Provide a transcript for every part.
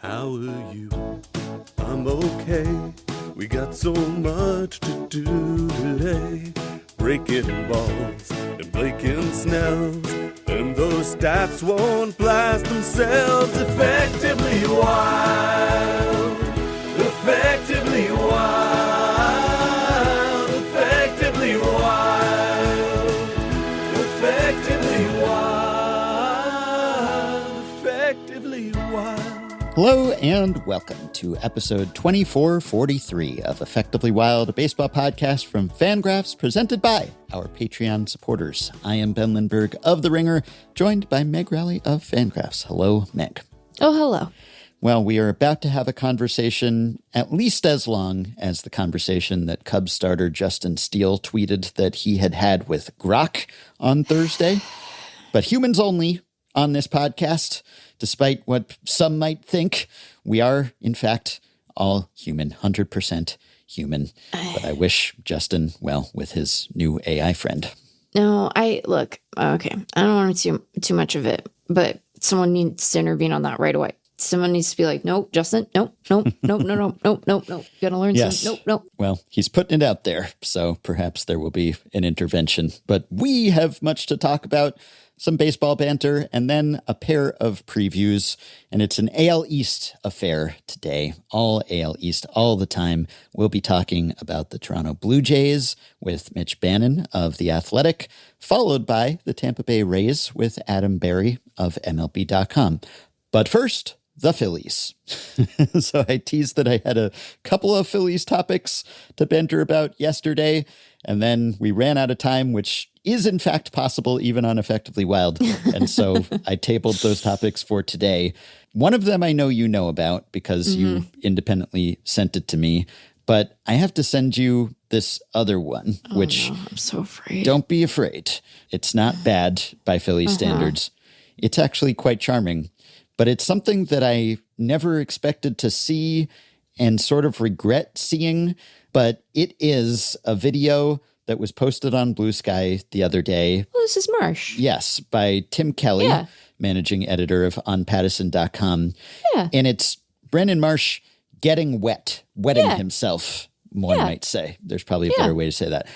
How are you? I'm okay. We got so much to do today. Breaking balls and breaking snells. And those stats won't blast themselves. Effectively wild. Effectively wild. Effectively wild. Effectively wild. Effectively wild. Hello and welcome to episode 2443 of Effectively Wild, a baseball podcast from FanGraphs presented by our Patreon supporters. I am Ben Lindbergh of The Ringer, joined by Meg Rowley of FanGraphs. Hello, Meg. Oh, hello. Well, we are about to have a conversation at least as long as the conversation that Cubs starter Justin Steele tweeted that he had with Grok on Thursday. But humans only on this podcast. Despite what some might think, we are, in fact, all human, 100% human. But I wish Justin well with his new AI friend. No, okay. I don't want to too much of it, but someone needs to intervene on that right away. Someone needs to be like, no, Justin, no. You gotta learn something. No. Well, he's putting it out there, so perhaps there will be an intervention. But we have much to talk about. Some baseball banter, and then a pair of previews. And it's an AL East affair today. All AL East, all the time. We'll be talking about the Toronto Blue Jays with Mitch Bannon of The Athletic, followed by the Tampa Bay Rays with Adam Berry of MLB.com. But first, the Phillies. So I teased that I had a couple of Phillies topics to banter about yesterday, and then we ran out of time, which is in fact possible even on Effectively Wild. And so I tabled those topics for today. One of them I know you know about because you independently sent it to me, but I have to send you this other one, which I'm so afraid. Don't be afraid. It's not bad by Philly standards. It's actually quite charming, but it's something that I never expected to see and sort of regret seeing. But it is a video that was posted on Blue Sky the other day. Well, this is Marsh. Yes, by Tim Kelly, managing editor of OnPattison.com. Yeah. And it's Brandon Marsh getting wetting himself, one might say. There's probably a better way to say that.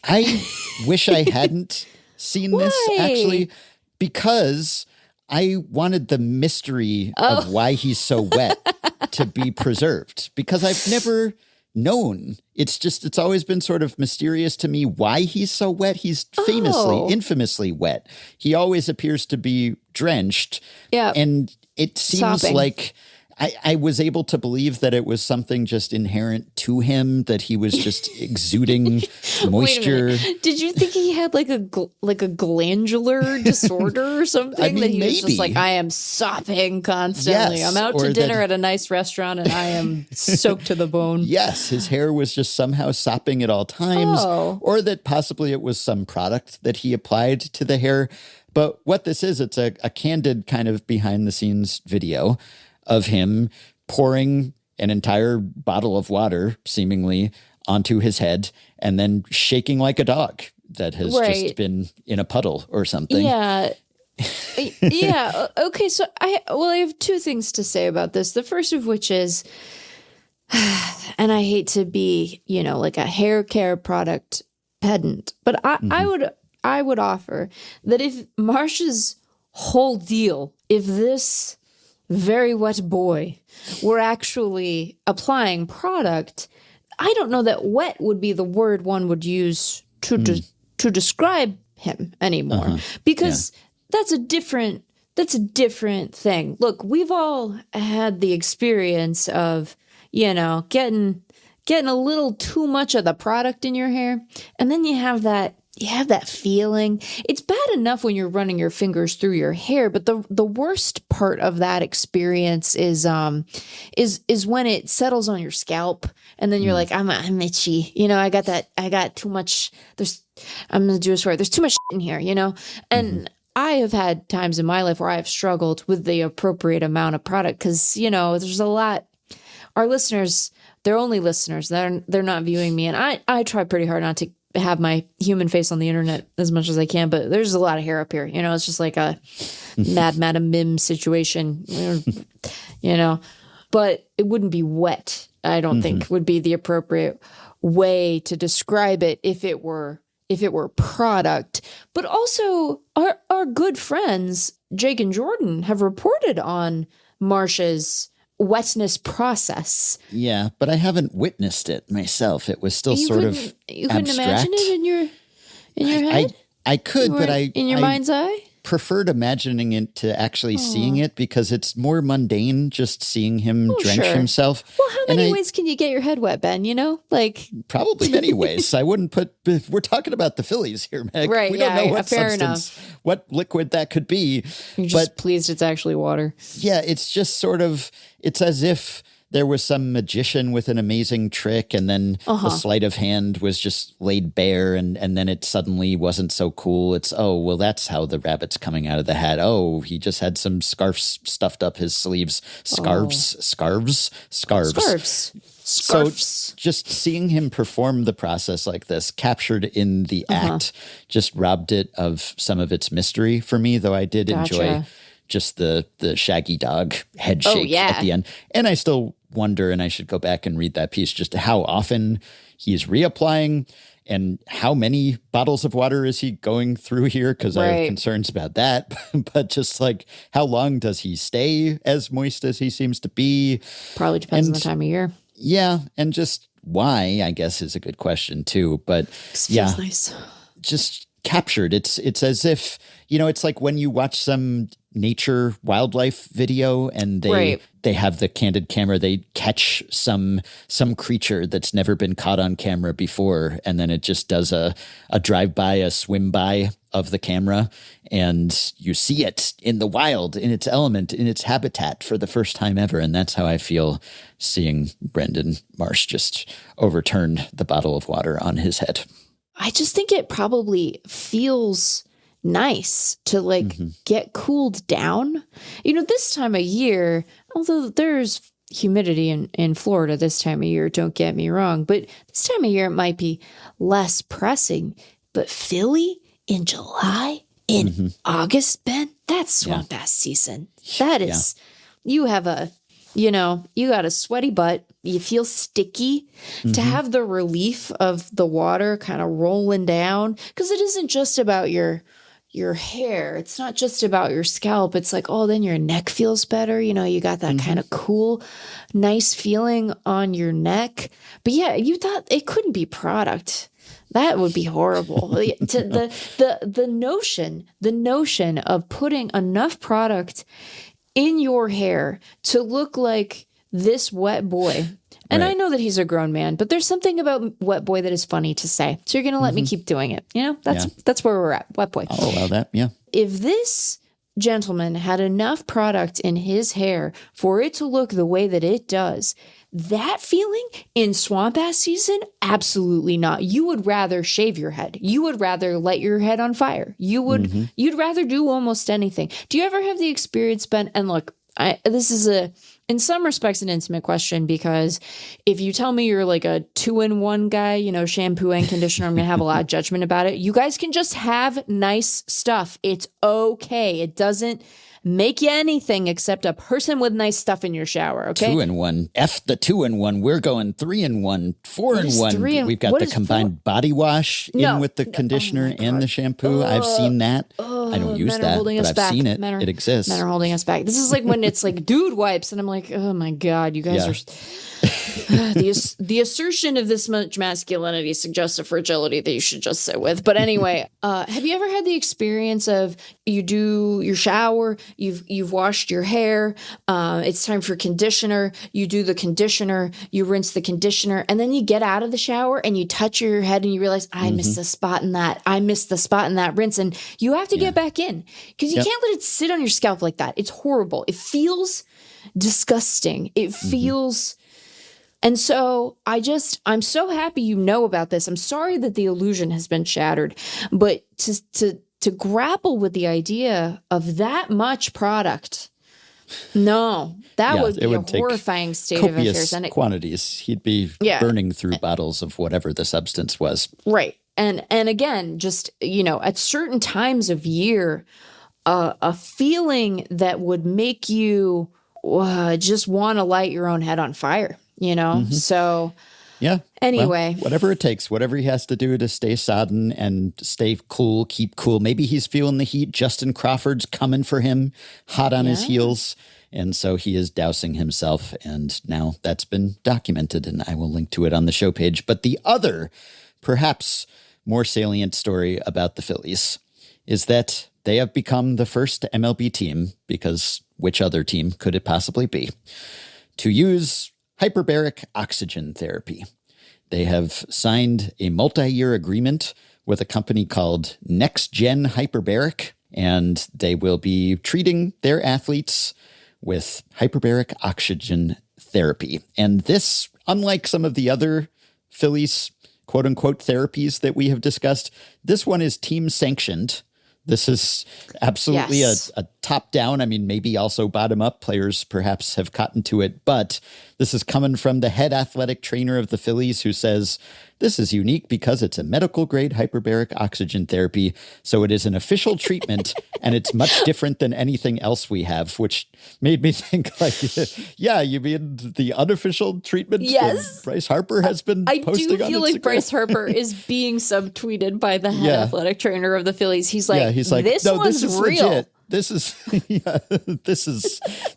I wish I hadn't seen this, actually, because I wanted the mystery of why he's so wet to be preserved, because I've never known. It's always been sort of mysterious to me why he's so wet. He's infamously wet. He always appears to be drenched. Yeah. And it seems like I was able to believe that it was something just inherent to him, that he was just exuding moisture. Did you think he had like a glandular disorder or something? I mean, that he was maybe. Just like, I am sopping constantly. Yes, I'm out to dinner at a nice restaurant and I am soaked to the bone. Yes, his hair was just somehow sopping at all times, or that possibly it was some product that he applied to the hair. But what this is, it's a candid kind of behind the scenes video of him pouring an entire bottle of water, seemingly, onto his head and then shaking like a dog that has just been in a puddle or something. Yeah. Yeah. Okay. So I have two things to say about this. The first of which is, and I hate to be, like a hair care product pedant, but I would offer that if Marsh's whole deal, if this very wet boy were actually applying product, I don't know that wet would be the word one would use to describe him anymore, because that's a different thing. Look, we've all had the experience of, getting a little too much of the product in your hair, and then you have that feeling. It's bad enough when you're running your fingers through your hair, but the worst part of that experience is when it settles on your scalp, and then you're like, I'm itchy. I got too much. I'm gonna do a swear. There's too much in here, and I have had times in my life where I have struggled with the appropriate amount of product because, there's a lot. Our listeners, they're only listeners. They're not viewing me, and I try pretty hard not to have my human face on the internet as much as I can, but there's a lot of hair up here. It's just like a Mad Madam Mim situation. you know, but it wouldn't be wet. I don't think would be the appropriate way to describe it if it were product. But also our good friends, Jake and Jordan, have reported on Marsh's wetness process. Yeah, but I haven't witnessed it myself. It was still You sort of couldn't abstract. imagine it in your head? I could, but In your mind's eye? preferred imagining it to actually seeing it because it's more mundane just seeing him drench sure. himself. Well, how many ways can you get your head wet, Ben? You know, like probably many ways. I wouldn't put. We're talking about the Phillies here, Meg. Right, We don't know what fair substance, what liquid that could be. you're just pleased it's actually water. Yeah, it's just sort of. It's as if there was some magician with an amazing trick, and then the sleight of hand was just laid bare, and then it suddenly wasn't so cool. It's, oh, well, that's how the rabbit's coming out of the hat. Oh, he just had some scarves stuffed up his sleeves. Scarves. So Just seeing him perform the process like this, captured in the act, just robbed it of some of its mystery for me, though I did enjoy just the shaggy dog head shake at the end. And I still wonder, and I should go back and read that piece, just how often he's reapplying and how many bottles of water is he going through here? Because I have concerns about that. But just like, how long does he stay as moist as he seems to be? Probably depends on the time of year. Yeah. And just why, I guess, is a good question too. But feels nice. Just captured. It's as if, it's like when you watch some nature wildlife video and they have the candid camera, they catch some creature that's never been caught on camera before, and then it just does a drive-by, a swim-by of the camera, and you see it in the wild, in its element, in its habitat for the first time ever. And that's how I feel seeing Brandon Marsh just overturn the bottle of water on his head. I just think it probably feels nice to get cooled down. This time of year, although there's humidity in Florida this time of year, don't get me wrong, but this time of year it might be less pressing. But Philly in July, in August, Ben, that's swamp ass season. That is, you have you got a sweaty butt. You feel sticky. To have the relief of the water kind of rolling down, because it isn't just about your hair. It's not just about your scalp. It's like, oh, then your neck feels better. You got that kind of cool, nice feeling on your neck. But yeah, you thought it couldn't be product. That would be horrible. The notion of putting enough product in your hair to look like this wet boy. And I know that he's a grown man, but there's something about wet boy that is funny to say. So you're going to let me keep doing it. That's where we're at. Wet boy. I'll allow that. Yeah. If this gentleman had enough product in his hair for it to look the way that it does, that feeling in swamp ass season, absolutely not. You would rather shave your head. You would rather light your head on fire. You'd rather do almost anything. Do you ever have the experience, Ben? And look, this is in some respects, an intimate question, because if you tell me you're like a 2-in-1 guy, shampoo and conditioner, I'm going to have a lot of judgment about it. You guys can just have nice stuff. It's okay. It doesn't make you anything except a person with nice stuff in your shower, okay? 2-in-1. F the 2-in-1. We're going 3-in-1, 4-in-1. We've got the combined body wash in with the conditioner and the shampoo. I've seen that. I don't use that, but I've seen it. It exists. Men are holding us back. This is like when it's like dude wipes, and I'm like, oh my God, you guys are... the assertion of this much masculinity suggests a fragility that you should just sit with. But anyway, have you ever had the experience of you do your shower, you've washed your hair, it's time for conditioner, you do the conditioner, you rinse the conditioner, and then you get out of the shower and you touch your head and you realize, I missed the spot in that. I missed the spot in that rinse. And you have to get back in because you can't let it sit on your scalp like that. It's horrible. It feels disgusting. It feels... And so I'm so happy you know about this. I'm sorry that the illusion has been shattered, but to grapple with the idea of that much product, no, that would be a horrifying state of affairs. And quantities. He'd be burning through bottles of whatever the substance was. Right. And again, just, at certain times of year, a feeling that would make you just want to light your own head on fire, you know? So Yeah. anyway, well, whatever it takes, whatever he has to do to stay sodden and stay cool, keep cool. Maybe he's feeling the heat. Justin Crawford's coming for him, hot on his heels. And so he is dousing himself. And now that's been documented, and I will link to it on the show page. But the other, perhaps more salient story about the Phillies is that they have become the first MLB team, because which other team could it possibly be, to use hyperbaric oxygen therapy. They have signed a multi-year agreement with a company called Next Gen Hyperbaric, and they will be treating their athletes with hyperbaric oxygen therapy. And this, unlike some of the other Phillies quote-unquote therapies that we have discussed, this one is team sanctioned. This is absolutely a top-down, I mean, maybe also bottom-up. Players perhaps have gotten to it, but this is coming from the head athletic trainer of the Phillies, who says, this is unique because it's a medical-grade hyperbaric oxygen therapy, so it is an official treatment, and it's much different than anything else we have, which made me think, like, yeah, you mean the unofficial treatment that Bryce Harper has been posting on Instagram? I do feel like Bryce Harper is being subtweeted by the head athletic trainer of the Phillies. He's like, this no, one's this is real. Legit. This is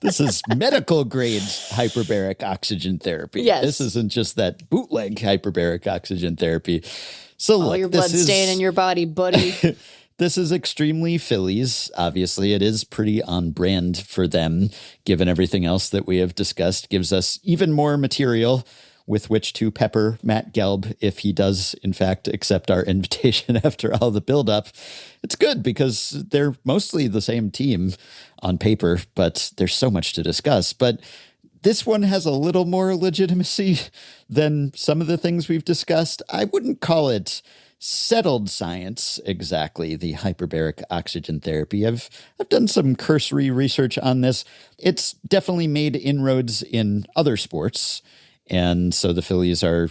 this is medical grade hyperbaric oxygen therapy. Yes. This isn't just that bootleg hyperbaric oxygen therapy. So all look, your blood staying in your body, buddy. This is extremely Phillies. Obviously, it is pretty on brand for them, given everything else that we have discussed. Gives us even more material with which to pepper Matt Gelb if he does, in fact, accept our invitation after all the buildup. It's good because they're mostly the same team on paper, but there's so much to discuss. But this one has a little more legitimacy than some of the things we've discussed. I wouldn't call it settled science exactly, the hyperbaric oxygen therapy. I've done some cursory research on this. It's definitely made inroads in other sports. And so the Phillies are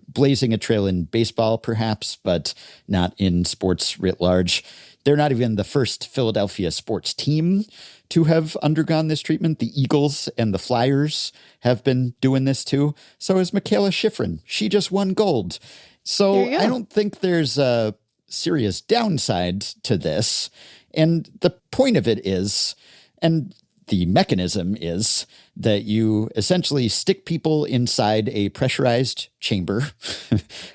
blazing a trail in baseball, perhaps, but not in sports writ large. They're not even the first Philadelphia sports team to have undergone this treatment. The Eagles and the Flyers have been doing this too. So is Michaela Schifrin. She just won gold. So I don't think there's a serious downside to this. And the point of it is, and the mechanism is, that you essentially stick people inside a pressurized chamber.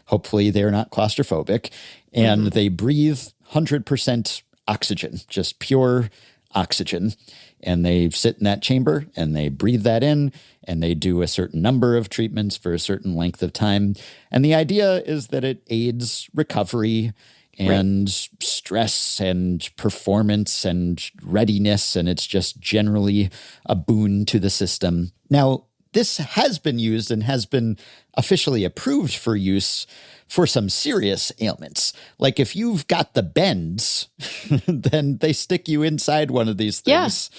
Hopefully they're not claustrophobic. And they breathe 100% oxygen, just pure oxygen. And they sit in that chamber and they breathe that in, and they do a certain number of treatments for a certain length of time. And the idea is that it aids recovery and stress and performance and readiness, and it's just generally a boon to the system. Now, this has been used and has been officially approved for use for some serious ailments. Like if you've got the bends, then they stick you inside one of these things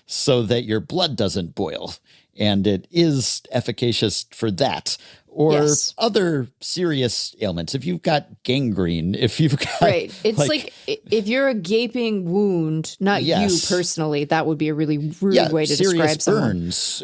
so that your blood doesn't boil. And it is efficacious for that. Or other serious ailments. If you've got gangrene, if you've got... Right. It's like if you're a gaping wound, not you personally, that would be a really rude way to describe someone. Burns.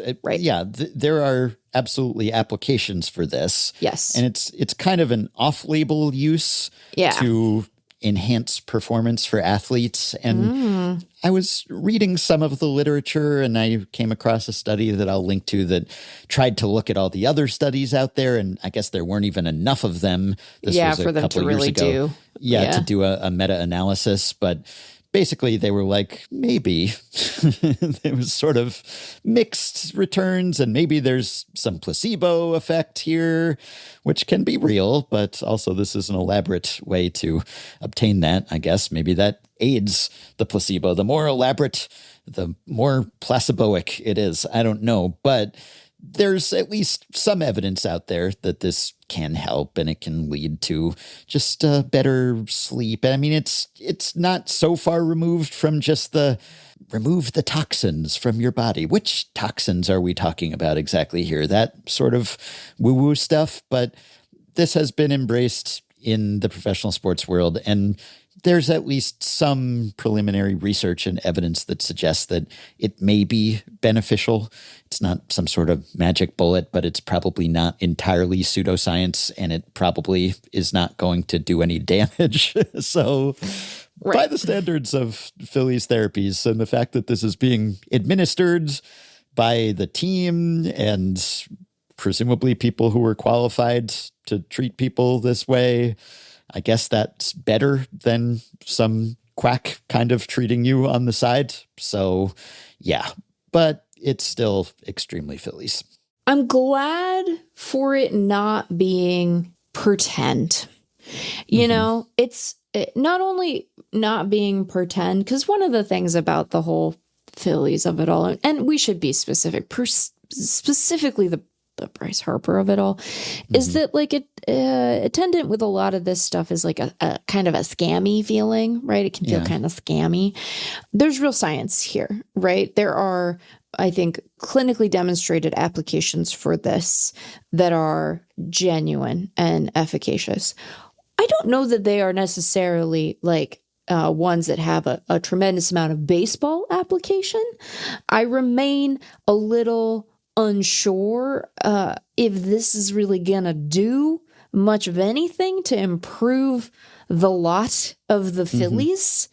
There are absolutely applications for this. Yes. And it's kind of an off-label use to enhance performance for athletes. And I was reading some of the literature, and I came across a study that I'll link to that tried to look at all the other studies out there, and I guess there weren't even enough of them. This was for them to really do. To do a meta-analysis, but basically they were like, maybe. There was sort of mixed returns, and maybe there's some placebo effect here, which can be real, but also this is an elaborate way to obtain that, I guess. Maybe that aids the placebo. The more elaborate, the more placeboic it is. I don't know, but there's at least some evidence out there that this can help, and it can lead to just better sleep. I mean, it's not so far removed from just remove the toxins from your body. Which toxins are we talking about exactly here? That sort of woo-woo stuff, but this has been embraced in the professional sports world, and there's at least some preliminary research and evidence that suggests that it may be beneficial. It's not some sort of magic bullet, but it's probably not entirely pseudoscience, and it probably is not going to do any damage. So by the standards of Phillies therapies and the fact that this is being administered by the team and presumably people who are qualified to treat people this way, I guess that's better than some quack kind of treating you on the side. So, yeah, but it's still extremely Phillies. I'm glad for it not being pretend. You know, it's not only not being pretend, because one of the things about the whole Phillies of it all, and we should be specific, specifically the Bryce Harper of it all, is that like attendant with a lot of this stuff is like a kind of a scammy feeling, right? It can feel kind of scammy. There's real science here, right? There are, I think, clinically demonstrated applications for this that are genuine and efficacious. I don't know that they are necessarily like ones that have a tremendous amount of baseball application. I remain a little unsure if this is really gonna do much of anything to improve the lot of the Phillies.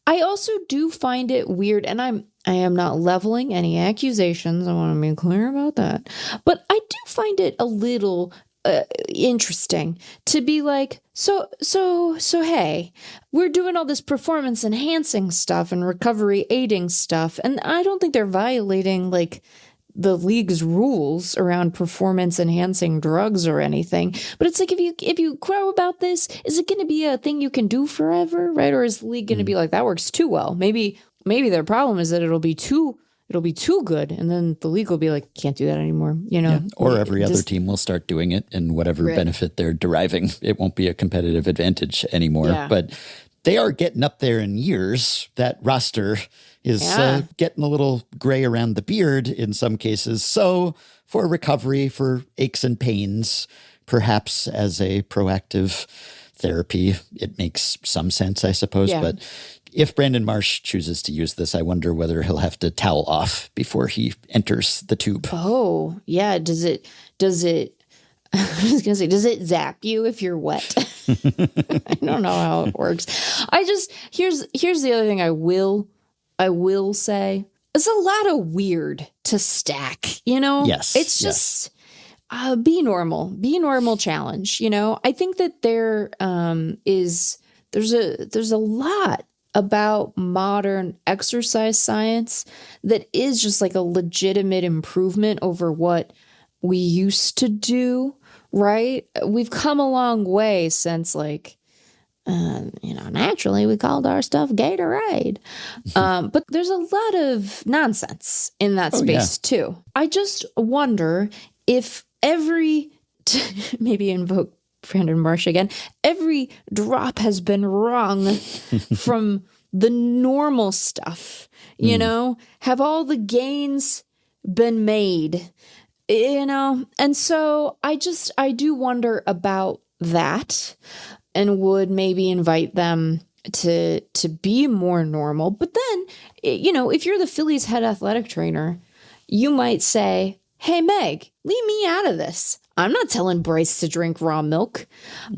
I also do find it weird, and I am not leveling any accusations. I want to be clear about that. But I do find it a little interesting to be like, so hey, we're doing all this performance enhancing stuff and recovery aiding stuff, and I don't think they're violating like the league's rules around performance enhancing drugs or anything. But it's like, if you crow about this, is it going to be a thing you can do forever, right? Or is the league going to be like, that works too well? Maybe their problem is that it'll be too good, and then the league will be like, can't do that anymore, you know? Yeah. Or every other team will start doing it, and whatever benefit they're deriving, it won't be a competitive advantage anymore. Yeah. But they are getting up there in years. That roster is getting a little gray around the beard in some cases. So for recovery, for aches and pains, perhaps as a proactive therapy, it makes some sense, I suppose. Yeah. But if Brandon Marsh chooses to use this, I wonder whether he'll have to towel off before he enters the tube. Oh, yeah. Does it I was going to say, does it zap you if you're wet? I don't know how it works. Here's the other thing I will say. It's a lot of weird to stack, you know? Yes. It's just be normal challenge, you know? I think that there's a lot about modern exercise science that is just like a legitimate improvement over what we used to do, right? We've come a long way since like, naturally we called our stuff Gatorade. But there's a lot of nonsense in that space too. I just wonder if maybe invoke Brandon Marsh again, every drop has been wrung from the normal stuff, you know? Have all the gains been made? You know, and so I do wonder about that, and would maybe invite them to be more normal. But then, you know, if you're the Phillies head athletic trainer, you might say, hey, Meg, leave me out of this. I'm not telling Bryce to drink raw milk.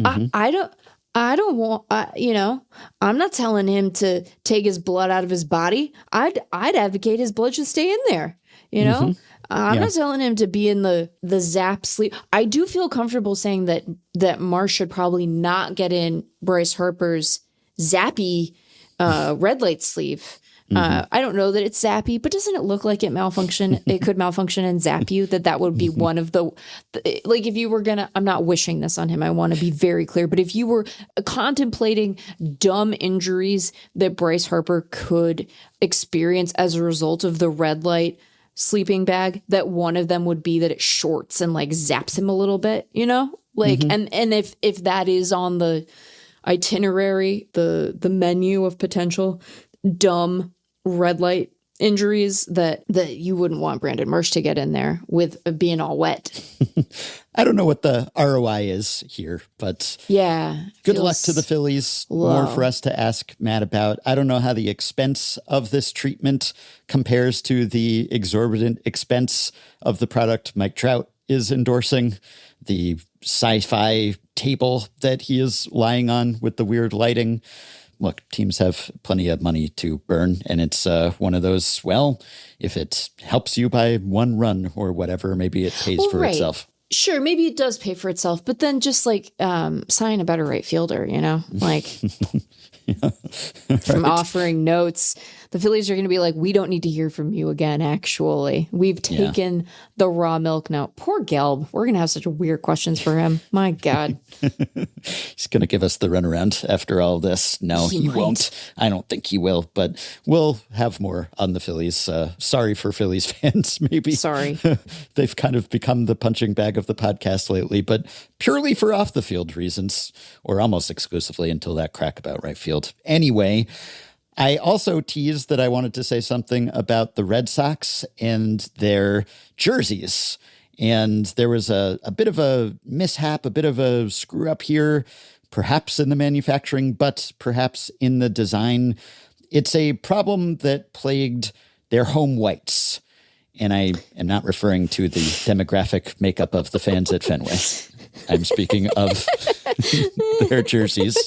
I don't want, I'm not telling him to take his blood out of his body. I'd advocate his blood should stay in there, you know? I'm not telling him to be in the zap sleep. I do feel comfortable saying that Marsh should probably not get in Bryce Harper's zappy red light sleeve. I don't know that it's zappy, but doesn't it look like it malfunction? It could malfunction and zap you. That would be one of the, like if you were I'm not wishing this on him. I want to be very clear. But if you were contemplating dumb injuries that Bryce Harper could experience as a result of the red light sleeping bag, that one of them would be that it shorts and like zaps him a little bit, you know, like, and if that is on the itinerary, the menu of potential dumb red light injuries that you wouldn't want Brandon Marsh to get in there with being all wet. I don't know what the ROI is here, but yeah. Good luck to the Phillies. low. More for us to ask Matt about. I don't know how the expense of this treatment compares to the exorbitant expense of the product Mike Trout is endorsing. The sci-fi table that he is lying on with the weird lighting. Look, teams have plenty of money to burn, and it's one of those, well, if it helps you by one run or whatever, maybe it pays for itself. Sure, maybe it does pay for itself, but then just like sign a better right fielder, like from offering notes. The Phillies are going to be like, we don't need to hear from you again, actually. We've taken the raw milk now. Poor Gelb. We're going to have such weird questions for him. My God. He's going to give us the runaround after all this. No, he won't. I don't think he will, but we'll have more on the Phillies. Sorry for Phillies fans, maybe. Sorry. They've kind of become the punching bag of the podcast lately, but purely for off the field reasons, or almost exclusively until that crack about right field. Anyway, I also teased that I wanted to say something about the Red Sox and their jerseys. And there was a bit of a mishap, a bit of a screw up here, perhaps in the manufacturing, but perhaps in the design. It's a problem that plagued their home whites. And I am not referring to the demographic makeup of the fans at Fenway. I'm speaking of their jerseys.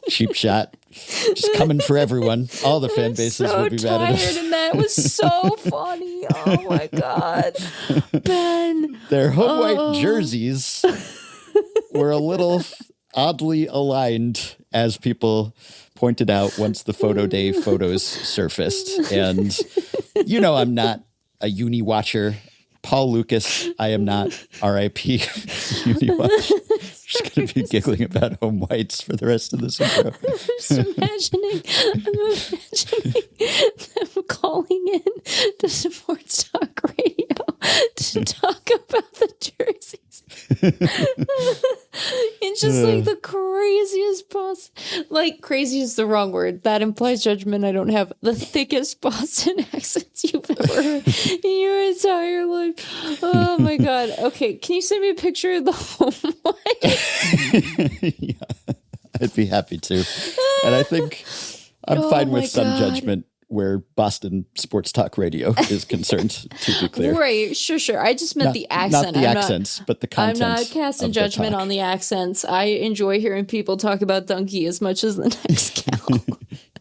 Cheap shot. Just coming for everyone. All the fan bases will be mad at us. And that was so funny. Oh my God. Ben. Their home white jerseys were a little oddly aligned, as people pointed out once the photo day photos surfaced. And I'm not a uni watcher. Paul Lucas, I am not. R.I.P. uni watch. Just going to be giggling about home whites for the rest of this intro. I'm imagining them calling in to Sports Talk Radio to talk about the jerseys. It's just like the craziest crazy is the wrong word. That implies judgment. I don't have the thickest Boston accents you've ever heard in your entire life. Oh my God. Okay. Can you send me a picture of the home white? Yeah, I'd be happy to. And I think I'm fine with some judgment where Boston Sports Talk Radio is concerned, to be clear. Right, sure. I just meant the accent. Not the accents, but the content. I'm not casting judgment on the accents. I enjoy hearing people talk about Donkey as much as the next gal.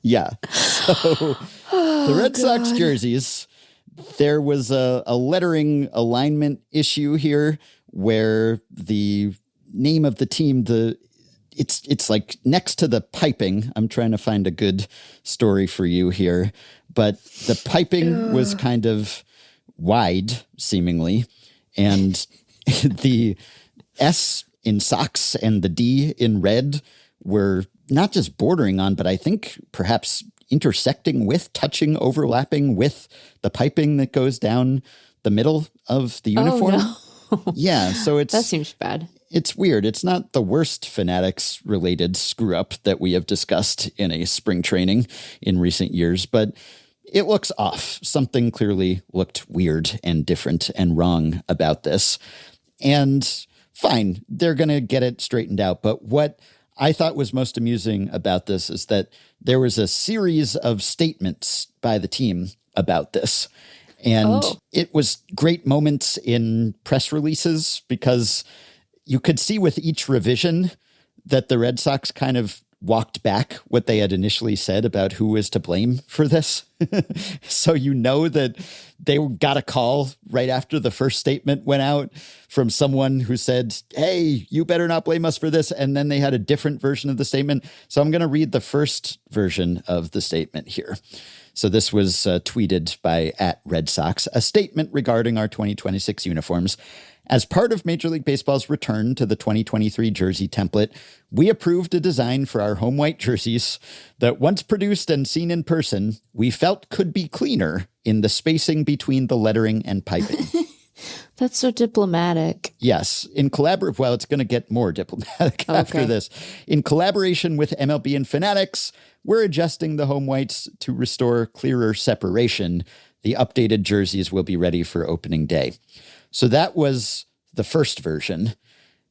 Yeah. So the Red Sox jerseys, there was a lettering alignment issue here where the name of the team, it's like next to the piping. I'm trying to find a good story for you here, but the piping was kind of wide, seemingly, and the S in Sox and the D in red were not just bordering on, but I think perhaps intersecting with, touching, overlapping with the piping that goes down the middle of the uniform. Oh, no. Yeah, so that seems bad. It's weird. It's not the worst Fanatics-related screw-up that we have discussed in a spring training in recent years, but it looks off. Something clearly looked weird and different and wrong about this. And fine, they're going to get it straightened out. But what I thought was most amusing about this is that there was a series of statements by the team about this. And it was great moments in press releases because you could see with each revision that the Red Sox kind of walked back what they had initially said about who was to blame for this. So that they got a call right after the first statement went out from someone who said, hey, you better not blame us for this. And then they had a different version of the statement. So I'm going to read the first version of the statement here. So this was tweeted by @RedSox, a statement regarding our 2026 uniforms. As part of Major League Baseball's return to the 2023 jersey template, we approved a design for our home white jerseys that, once produced and seen in person, we felt could be cleaner in the spacing between the lettering and piping. That's so diplomatic. Yes. Well, it's going to get more diplomatic after this. In collaboration with MLB and Fanatics, we're adjusting the home whites to restore clearer separation. The updated jerseys will be ready for opening day. So that was the first version,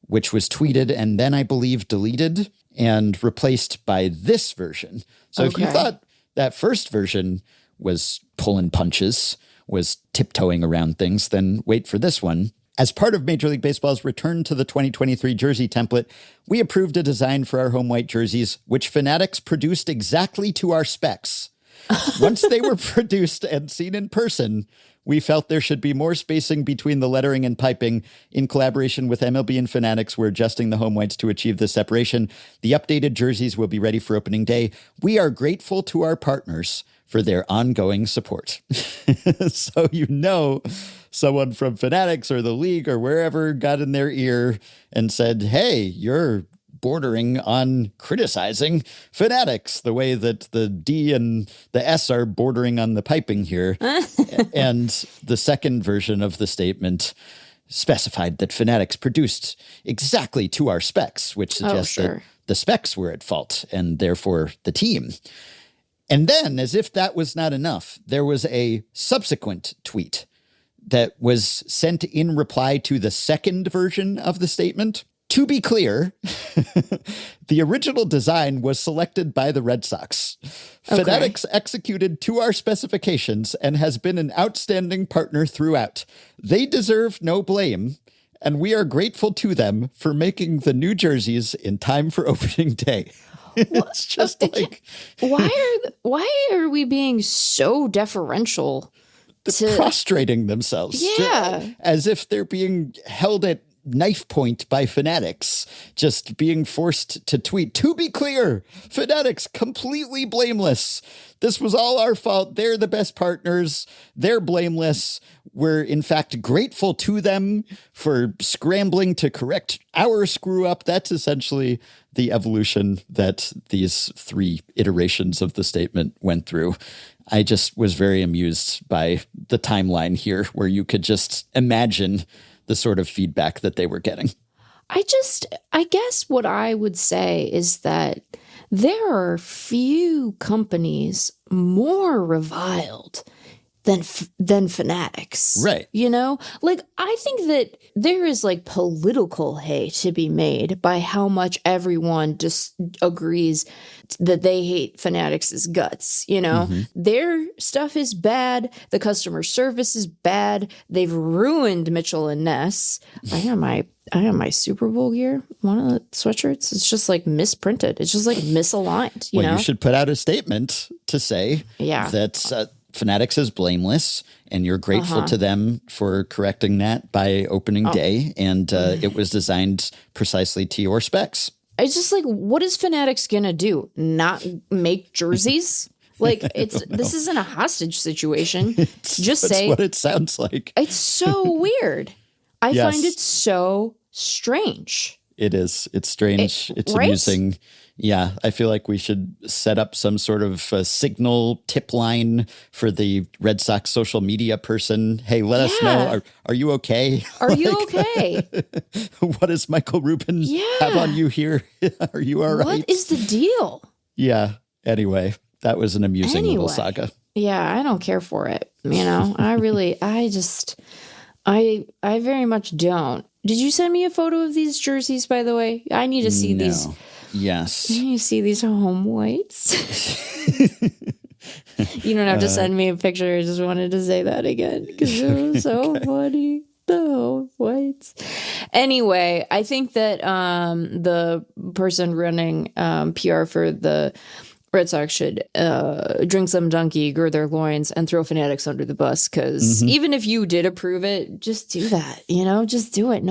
which was tweeted and then I believe deleted and replaced by this version. So if you thought that first version was pulling punches, was tiptoeing around things, then wait for this one. As part of Major League Baseball's return to the 2023 jersey template, we approved a design for our home white jerseys, which Fanatics produced exactly to our specs. Once they were produced and seen in person, we felt there should be more spacing between the lettering and piping. In collaboration with MLB and Fanatics, we're adjusting the home whites to achieve this separation. The updated jerseys will be ready for opening day. We are grateful to our partners for their ongoing support. So someone from Fanatics or the league or wherever got in their ear and said, hey, you're bordering on criticizing Fanatics, the way that the D and the S are bordering on the piping here. And the second version of the statement specified that Fanatics produced exactly to our specs, which suggests that the specs were at fault and therefore the team. And then, as if that was not enough, there was a subsequent tweet that was sent in reply to the second version of the statement. To be clear, the original design was selected by the Red Sox. Fanatics executed to our specifications and has been an outstanding partner throughout. They deserve no blame, and we are grateful to them for making the new jerseys in time for opening day. It's just like, why are we being so deferential to prostrating themselves? Yeah, as if they're being held at knife point by Fanatics, just being forced to tweet. To be clear, Fanatics completely blameless. This was all our fault. They're the best partners. They're blameless. We're in fact grateful to them for scrambling to correct our screw up. That's essentially the evolution that these three iterations of the statement went through. I just was very amused by the timeline here, where you could just imagine the sort of feedback that they were getting. I guess what I would say is that there are few companies more reviled than Fanatics. Right. You know, like, I think that there is like political hay to be made by how much everyone just agrees that they hate Fanatics' guts. You know, their stuff is bad. The customer service is bad. They've ruined Mitchell and Ness. I have my Super Bowl gear, one of the sweatshirts. It's just like misprinted. It's just like misaligned. You know, you should put out a statement to say that Fanatics is blameless, and you're grateful to them for correcting that by opening day, and it was designed precisely to your specs. It's just like, what is Fanatics gonna do? Not make jerseys? Like, this isn't a hostage situation. Just say what it sounds like. It's so weird. I find it so strange. It is. It's strange. It's right? amusing. Yeah, I feel like we should set up some sort of signal tip line for the Red Sox social media person. Hey, let us know. Are you okay? Are you okay? What does Michael Rubin have on you here? Are you all right? What is the deal? Yeah. Anyway, that was an amusing little saga. Yeah, I don't care for it. You know, I very much don't. Did you send me a photo of these jerseys, by the way? I need to see these. Yes. You see these home whites? You don't have to send me a picture. I just wanted to say that again because it was so funny. The home whites. Anyway, I think that the person running PR for the Red Sox should drink some donkey, gird their loins, and throw Fanatics under the bus. Because even if you did approve it, just do that. You know, just do it.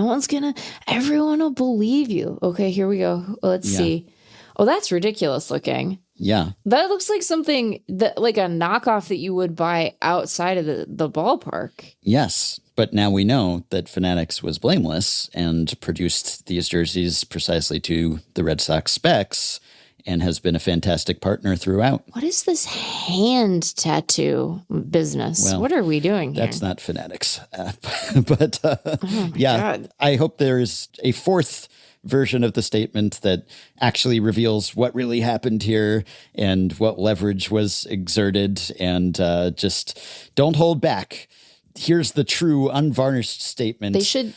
Everyone will believe you. Okay, here we go. Let's see. Oh, that's ridiculous looking. Yeah. That looks like something that, like a knockoff that you would buy outside of the ballpark. Yes. But now we know that Fanatics was blameless and produced these jerseys precisely to the Red Sox specs. and has been a fantastic partner throughout. What is this hand tattoo business? Well, what are we doing here? That's not Fanatics. But God. I hope there's a fourth version of the statement that actually reveals what really happened here and what leverage was exerted, and just don't hold back. Here's the true unvarnished statement. They should...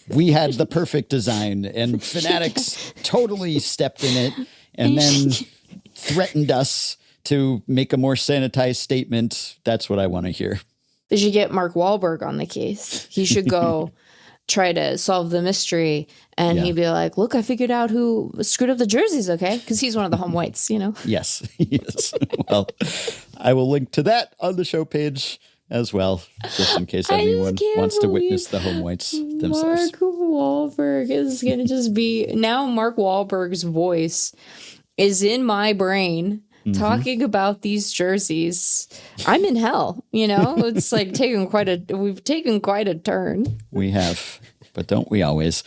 We had the perfect design, and Fanatics totally stepped in it and then threatened us to make a more sanitized statement. That's what I want to hear. They should get Mark Wahlberg on the case. He should go try to solve the mystery, and he'd be like, look, I figured out who screwed up the jerseys, okay? Because he's one of the home whites, you know? Yes. Well, I will link to that on the show page as well, just in case anyone wants to witness the home whites themselves. Mark Wahlberg is going to just be... Now Mark Wahlberg's voice is in my brain talking about these jerseys. I'm in hell, you know? It's like we've taken quite a turn. We have, but don't we always?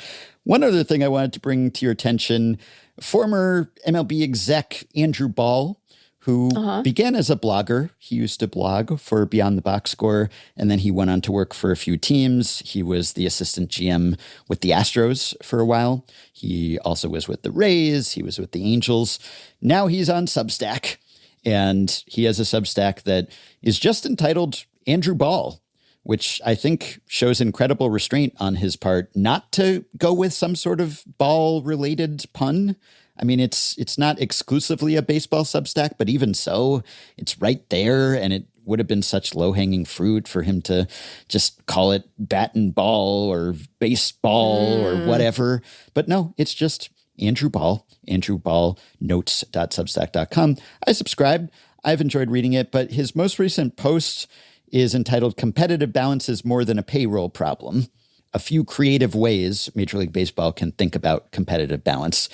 One other thing I wanted to bring to your attention, former MLB exec Andrew Ball, who began as a blogger. He used to blog for Beyond the Box Score, and then he went on to work for a few teams. He was the assistant GM with the Astros for a while. He also was with the Rays. He was with the Angels. Now he's on Substack, and he has a Substack that is just entitled Andrew Ball, which I think shows incredible restraint on his part not to go with some sort of ball-related pun. I mean, it's not exclusively a baseball Substack, but even so, it's right there, and it would have been such low-hanging fruit for him to just call it bat and ball or baseball or whatever. But no, it's just Andrew Ball, andrewballnotes.substack.com. I subscribed. I've enjoyed reading it, but his most recent post is entitled Competitive Balance is More Than a Payroll Problem. A few creative ways Major League Baseball can think about competitive balance.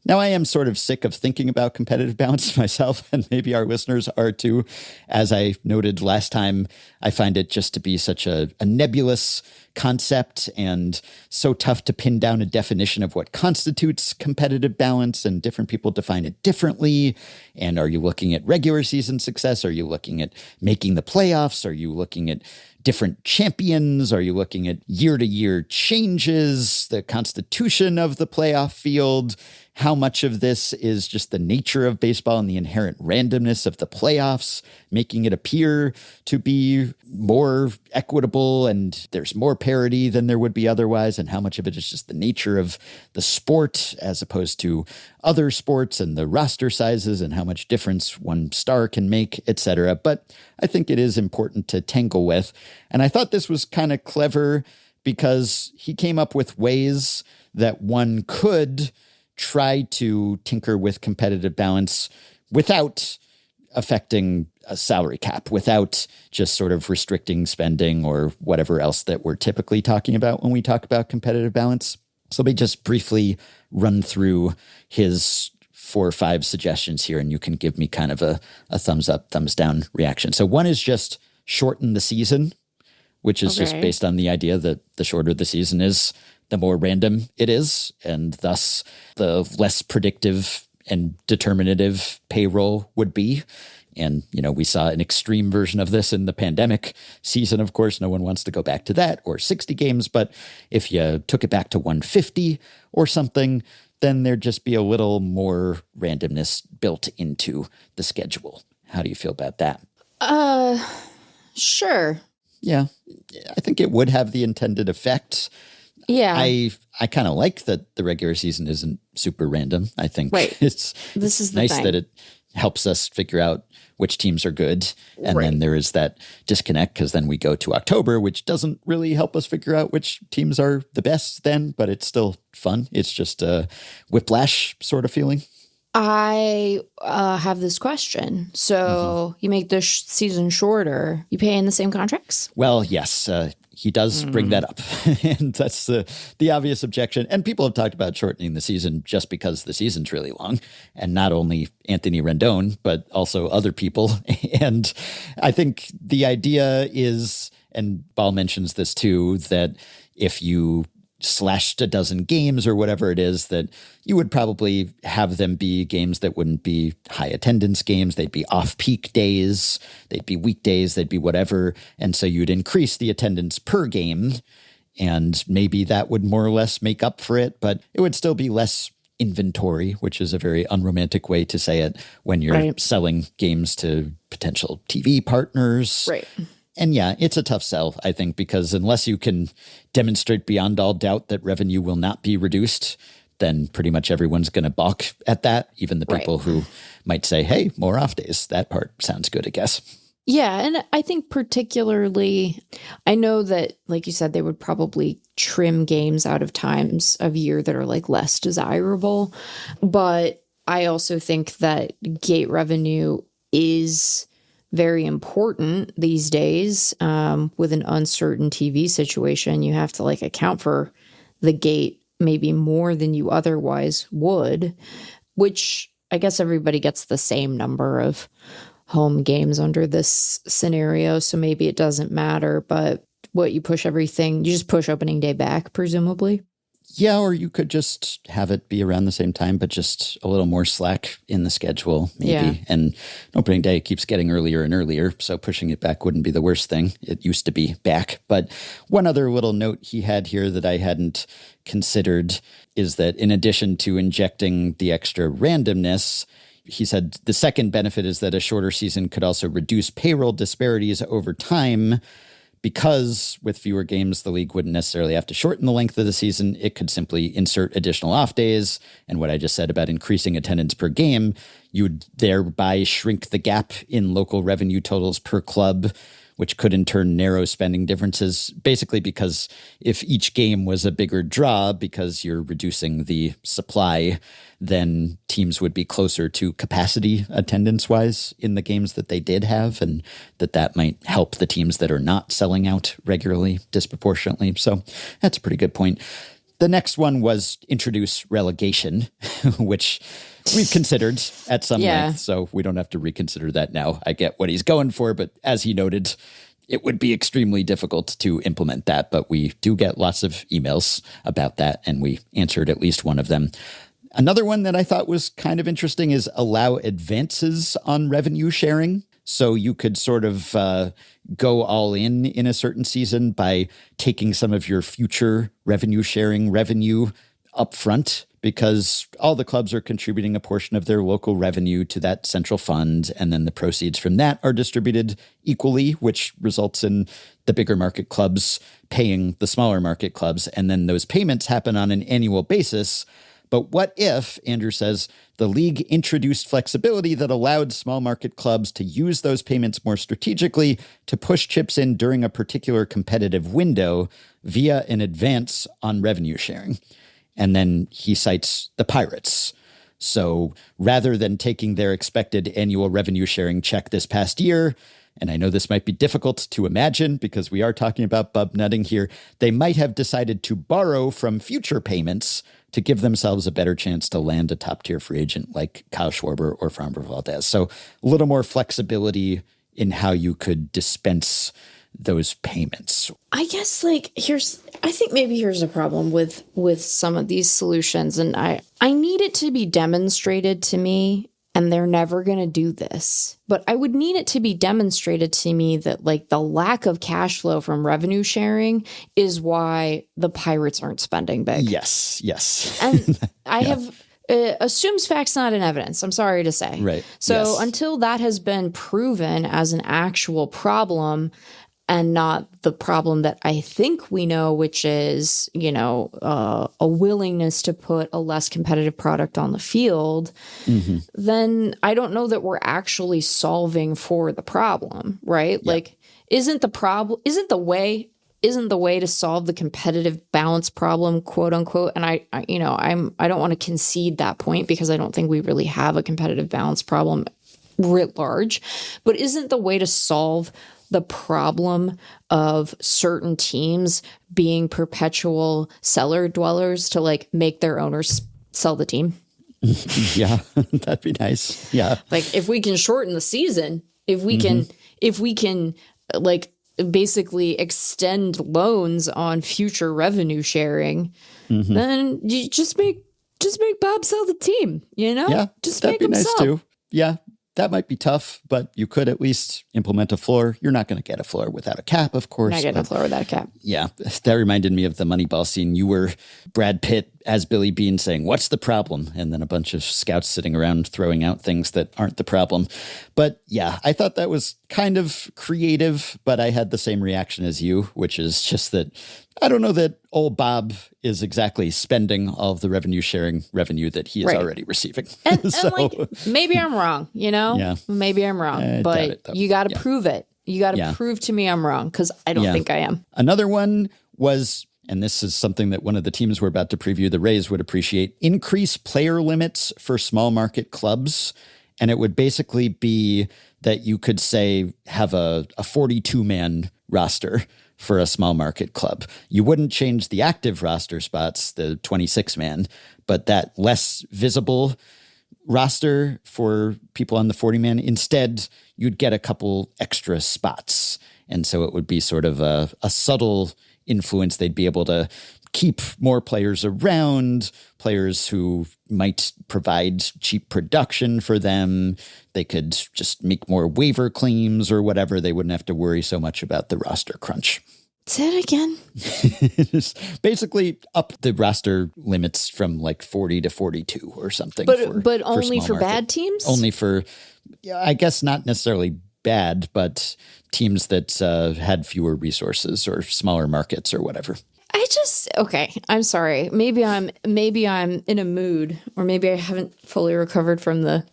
Now, I am sort of sick of thinking about competitive balance myself, and maybe our listeners are too. As I noted last time, I find it just to be such a nebulous concept and so tough to pin down a definition of what constitutes competitive balance, and different people define it differently. And are you looking at regular season success? Are you looking at making the playoffs? Are you looking at different champions? Are you looking at year-to-year changes, the constitution of the playoff field? How much of this is just the nature of baseball and the inherent randomness of the playoffs, making it appear to be more equitable and there's more parity than there would be otherwise? And how much of it is just the nature of the sport as opposed to other sports and the roster sizes and how much difference one star can make, etc. But I think it is important to tangle with. And I thought this was kind of clever because he came up with ways that one could try to tinker with competitive balance without affecting a salary cap, without just sort of restricting spending or whatever else that we're typically talking about when we talk about competitive balance. So let me just briefly run through his 4 or 5 suggestions here, and you can give me kind of a thumbs up, thumbs down reaction. So one is just shorten the season, which is just based on the idea that the shorter the season is, the more random it is, and thus the less predictive and determinative payroll would be. And, you know, we saw an extreme version of this in the pandemic season. Of course, no one wants to go back to that, or 60 games. But if you took it back to 150 or something, then there'd just be a little more randomness built into the schedule. How do you feel about that? Sure. Yeah, I think it would have the intended effect. Yeah. I kind of like that the regular season isn't super random. I think this is the nice thing. that it helps us figure out which teams are good. And then there is that disconnect because then we go to October, which doesn't really help us figure out which teams are the best then, but it's still fun. It's just a whiplash sort of feeling. I have this question. So you make the season shorter, you pay in the same contracts? Well, yes, he does bring that up. And that's the obvious objection. And people have talked about shortening the season just because the season's really long. And not only Anthony Rendon, but also other people. And I think the idea is, and Ball mentions this too, that if you slashed a dozen games or whatever it is, that you would probably have them be games that wouldn't be high attendance games. They'd be off-peak days. They'd be weekdays. They'd be whatever. And so you'd increase the attendance per game, and maybe that would more or less make up for it, but it would still be less inventory, which is a very unromantic way to say it when you're selling games to potential TV partners. Right. And yeah, it's a tough sell, I think, because unless you can demonstrate beyond all doubt that revenue will not be reduced, then pretty much everyone's going to balk at that. Even the people who might say, hey, more off days. That part sounds good, I guess. Yeah. And I think particularly, I know that, like you said, they would probably trim games out of times of year that are like less desirable. But I also think that gate revenue is very important these days. With an uncertain TV situation, you have to like account for the gate maybe more than you otherwise would, which I guess everybody gets the same number of home games under this scenario. So maybe it doesn't matter, but what you push everything, you just push opening day back, presumably. Yeah, or you could just have it be around the same time, but just a little more slack in the schedule, maybe. Yeah. And opening day keeps getting earlier and earlier, so pushing it back wouldn't be the worst thing. It used to be back. But one other little note he had here that I hadn't considered is that in addition to injecting the extra randomness, he said the second benefit is that a shorter season could also reduce payroll disparities over time. Because with fewer games, the league wouldn't necessarily have to shorten the length of the season. It could simply insert additional off days. And what I just said about increasing attendance per game, you would thereby shrink the gap in local revenue totals per club, which could in turn narrow spending differences, basically because if each game was a bigger draw because you're reducing the supply, then teams would be closer to capacity attendance-wise in the games that they did have, and that might help the teams that are not selling out regularly disproportionately. So that's a pretty good point. The next one was introduce relegation, which we've considered at some length, so we don't have to reconsider that now. I get what he's going for, but as he noted, it would be extremely difficult to implement that, but we do get lots of emails about that, and we answered at least one of them. Another one that I thought was kind of interesting is allow advances on revenue sharing. So you could sort of go all in a certain season by taking some of your future revenue sharing revenue up front, because all the clubs are contributing a portion of their local revenue to that central fund, and then the proceeds from that are distributed equally, which results in the bigger market clubs paying the smaller market clubs, and then those payments happen on an annual basis. But what if, Andrew says, the league introduced flexibility that allowed small market clubs to use those payments more strategically to push chips in during a particular competitive window via an advance on revenue sharing? And then he cites the Pirates. So rather than taking their expected annual revenue sharing check this past year, and I know this might be difficult to imagine because we are talking about bub nutting here, they might have decided to borrow from future payments to give themselves a better chance to land a top-tier free agent like Kyle Schwarber or Framber Valdez. So a little more flexibility in how you could dispense those payments. I guess I think maybe here's a problem with some of these solutions, and I need it to be demonstrated to me, and they're never going to do this, but I would need it to be demonstrated to me that like the lack of cash flow from revenue sharing is why the Pirates aren't spending big. Yes. And I have assumes facts not in evidence, I'm sorry to say. Right. So until that has been proven as an actual problem, and not the problem that I think we know, which is, a willingness to put a less competitive product on the field, then I don't know that we're actually solving for the problem, right? Yeah. Like, isn't the way to solve the competitive balance problem, quote unquote? And I don't want to concede that point because I don't think we really have a competitive balance problem writ large, but isn't the way to solve the problem of certain teams being perpetual cellar dwellers to like make their owners sell the team? Yeah, that'd be nice. Yeah. Like if we can shorten the season, if we can like basically extend loans on future revenue sharing, then you just make Bob sell the team, Yeah, just that'd make be him nice sell. too. Yeah, that might be tough, but you could at least implement a floor. You're not going to get a floor without a cap, of course. Not getting a floor without a cap. Yeah, that reminded me of the Moneyball scene. You were Brad Pitt as Billy Bean saying, "What's the problem?" And then a bunch of scouts sitting around throwing out things that aren't the problem. But yeah, I thought that was kind of creative, but I had the same reaction as you, which is just that I don't know that old Bob is exactly spending all of the revenue sharing revenue that he is already receiving. And like, maybe I'm wrong, Yeah. Maybe I'm wrong, I doubt but it, though. you got to prove it. You got to Yeah. prove to me I'm wrong, because I don't think I am. Another one was, and this is something that one of the teams we're about to preview, the Rays, would appreciate, increase player limits for small market clubs. And it would basically be that you could say have a 42-man roster for a small market club. You wouldn't change the active roster spots, the 26-man, but that less visible roster for people on the 40-man, instead, you'd get a couple extra spots. And so it would be sort of a subtle influence. They'd be able to keep more players around, players who might provide cheap production for them. They could just make more waiver claims or whatever. They wouldn't have to worry so much about the roster crunch. Say it again. Basically up the roster limits from like 40 to 42 or something. But only small for market. bad teams? Only for, I guess not necessarily bad, but teams that had fewer resources or smaller markets or whatever. Okay, I'm sorry. Maybe I'm in a mood, or maybe I haven't fully recovered from the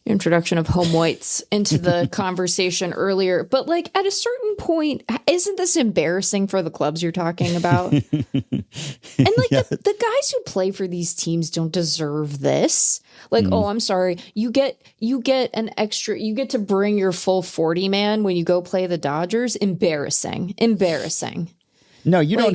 introduction of home whites into the conversation earlier. But like at a certain point, isn't this embarrassing for the clubs you're talking about? And like the guys who play for these teams don't deserve this. Like, oh, I'm sorry. You get an extra, you get to bring your full 40-man when you go play the Dodgers. Embarrassing. No, you don't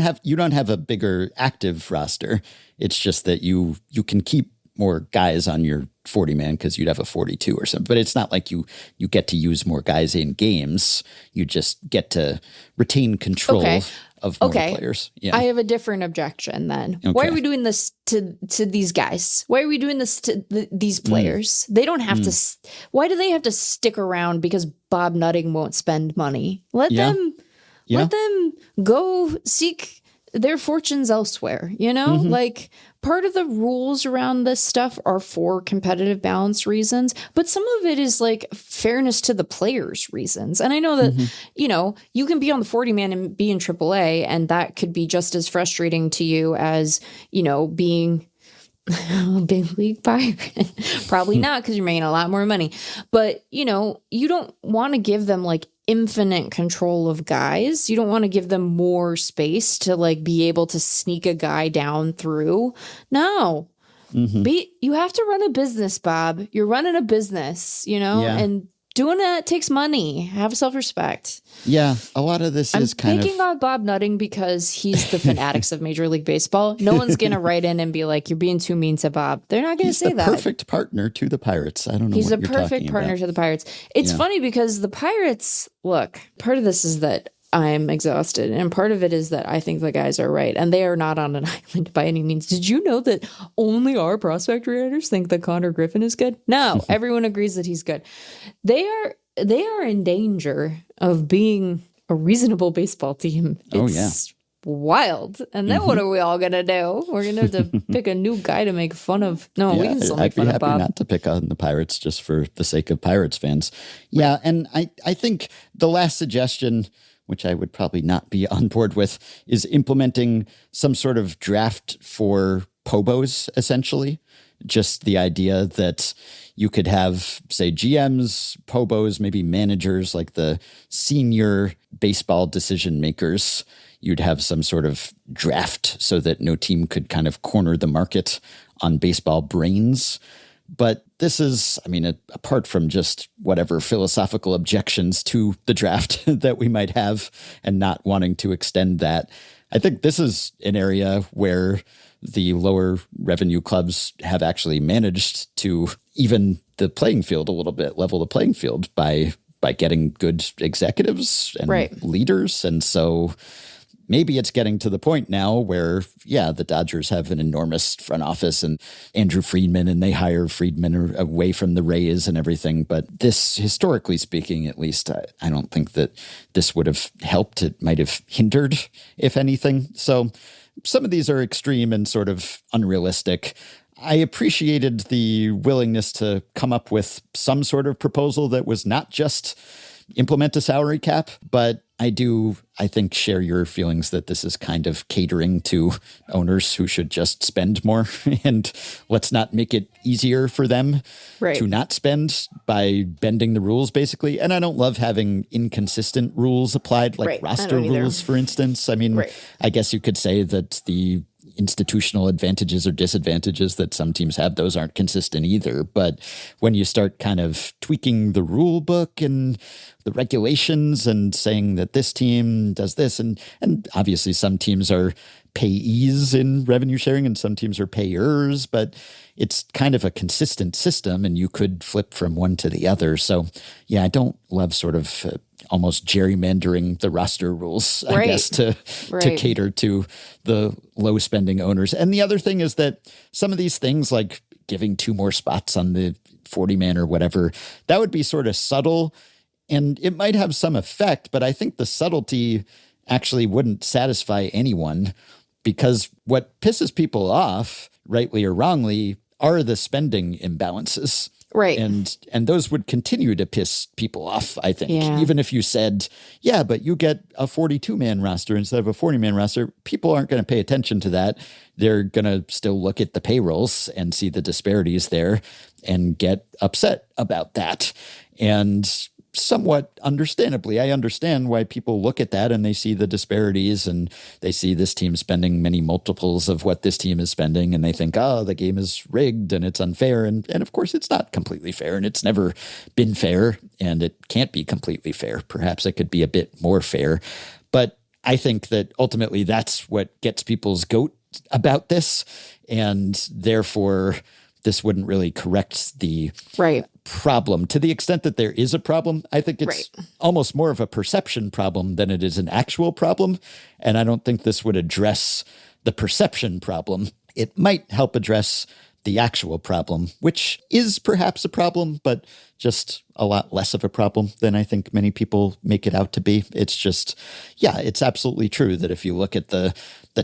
have a bigger active roster. It's just that you can keep more guys on your 40-man because you'd have a 42 or something. But it's not like you get to use more guys in games. You just get to retain control of more players. Yeah. I have a different objection then. Okay. Why are we doing this to these guys? Why are we doing this to these players? They don't have to. Why do they have to stick around because Bob Nutting won't spend money? Let them go seek their fortunes elsewhere, Like, part of the rules around this stuff are for competitive balance reasons, but some of it is like fairness to the players reasons. And I know that, you can be on the 40-man and be in AAA, and that could be just as frustrating to you as, being a big league pirate. Probably not, because you're making a lot more money. But, you don't want to give them like infinite control of guys. You don't want to give them more space to like be able to sneak a guy down through. No. You have to run a business, Bob. You're running a business, and doing that takes money. Have self-respect. Yeah, a lot of this is kind of... I'm picking on Bob Nutting because he's the fanatics of Major League Baseball. No one's going to write in and be like, you're being too mean to Bob. They're not going to say that. He's the perfect partner to the Pirates. I don't know He's what a you're talking perfect partner about. to the Pirates. It's funny because the Pirates, look, part of this is that I'm exhausted, and part of it is that I think the guys are right, and they are not on an island by any means. Did you know that only our prospect writers think that Connor Griffin is good? No, everyone agrees that he's good. They are in danger of being a reasonable baseball team. It's wild. And then what are we all going to do? We're going to have to pick a new guy to make fun of. No, we can still make fun of Bob. I'd be happy not to pick on the Pirates just for the sake of Pirates fans. Yeah, and I think the last suggestion, which I would probably not be on board with, is implementing some sort of draft for Pobos, essentially. Just the idea that you could have, say, GMs, Pobos, maybe managers, like the senior baseball decision makers. You'd have some sort of draft so that no team could kind of corner the market on baseball brains. But this is, apart from just whatever philosophical objections to the draft that we might have and not wanting to extend that, I think this is an area where the lower revenue clubs have actually managed to even the playing field a little bit, level the playing field by by getting good executives and Right. leaders. And so maybe it's getting to the point now where, yeah, the Dodgers have an enormous front office and Andrew Friedman, and they hire Friedman away from the Rays and everything. But this, historically speaking, at least, I don't think that this would have helped. It might have hindered, if anything. So some of these are extreme and sort of unrealistic. I appreciated the willingness to come up with some sort of proposal that was not just implement a salary cap, but I think, share your feelings that this is kind of catering to owners who should just spend more, and let's not make it easier for them to not spend by bending the rules, basically. And I don't love having inconsistent rules applied, like roster rules, for instance. I mean, I guess you could say that the institutional advantages or disadvantages that some teams have, those aren't consistent either. But when you start kind of tweaking the rule book and the regulations and saying that this team does this, and obviously some teams are payees in revenue sharing and some teams are payers, but it's kind of a consistent system and you could flip from one to the other. So yeah, I don't love sort of almost gerrymandering the roster rules, I guess, to cater to the low spending owners. And the other thing is that some of these things, like giving 2 more spots on the 40-man or whatever, that would be sort of subtle and it might have some effect, but I think the subtlety actually wouldn't satisfy anyone, because what pisses people off, rightly or wrongly, are the spending imbalances. Right. And those would continue to piss people off, I think. Yeah. Even if you said, yeah, but you get a 42-man roster instead of a 40-man roster, people aren't going to pay attention to that. They're going to still look at the payrolls and see the disparities there and get upset about that. And somewhat understandably, I understand why people look at that and they see the disparities and they see this team spending many multiples of what this team is spending, and they think, oh, the game is rigged and it's unfair. And of course, it's not completely fair, and it's never been fair, and it can't be completely fair. Perhaps it could be a bit more fair. But I think that ultimately that's what gets people's goat about this, and therefore this wouldn't really correct the problem. To the extent that there is a problem, I think it's almost more of a perception problem than it is an actual problem. And I don't think this would address the perception problem. It might help address the actual problem, which is perhaps a problem, but just a lot less of a problem than I think many people make it out to be. It's just, yeah, it's absolutely true that if you look at the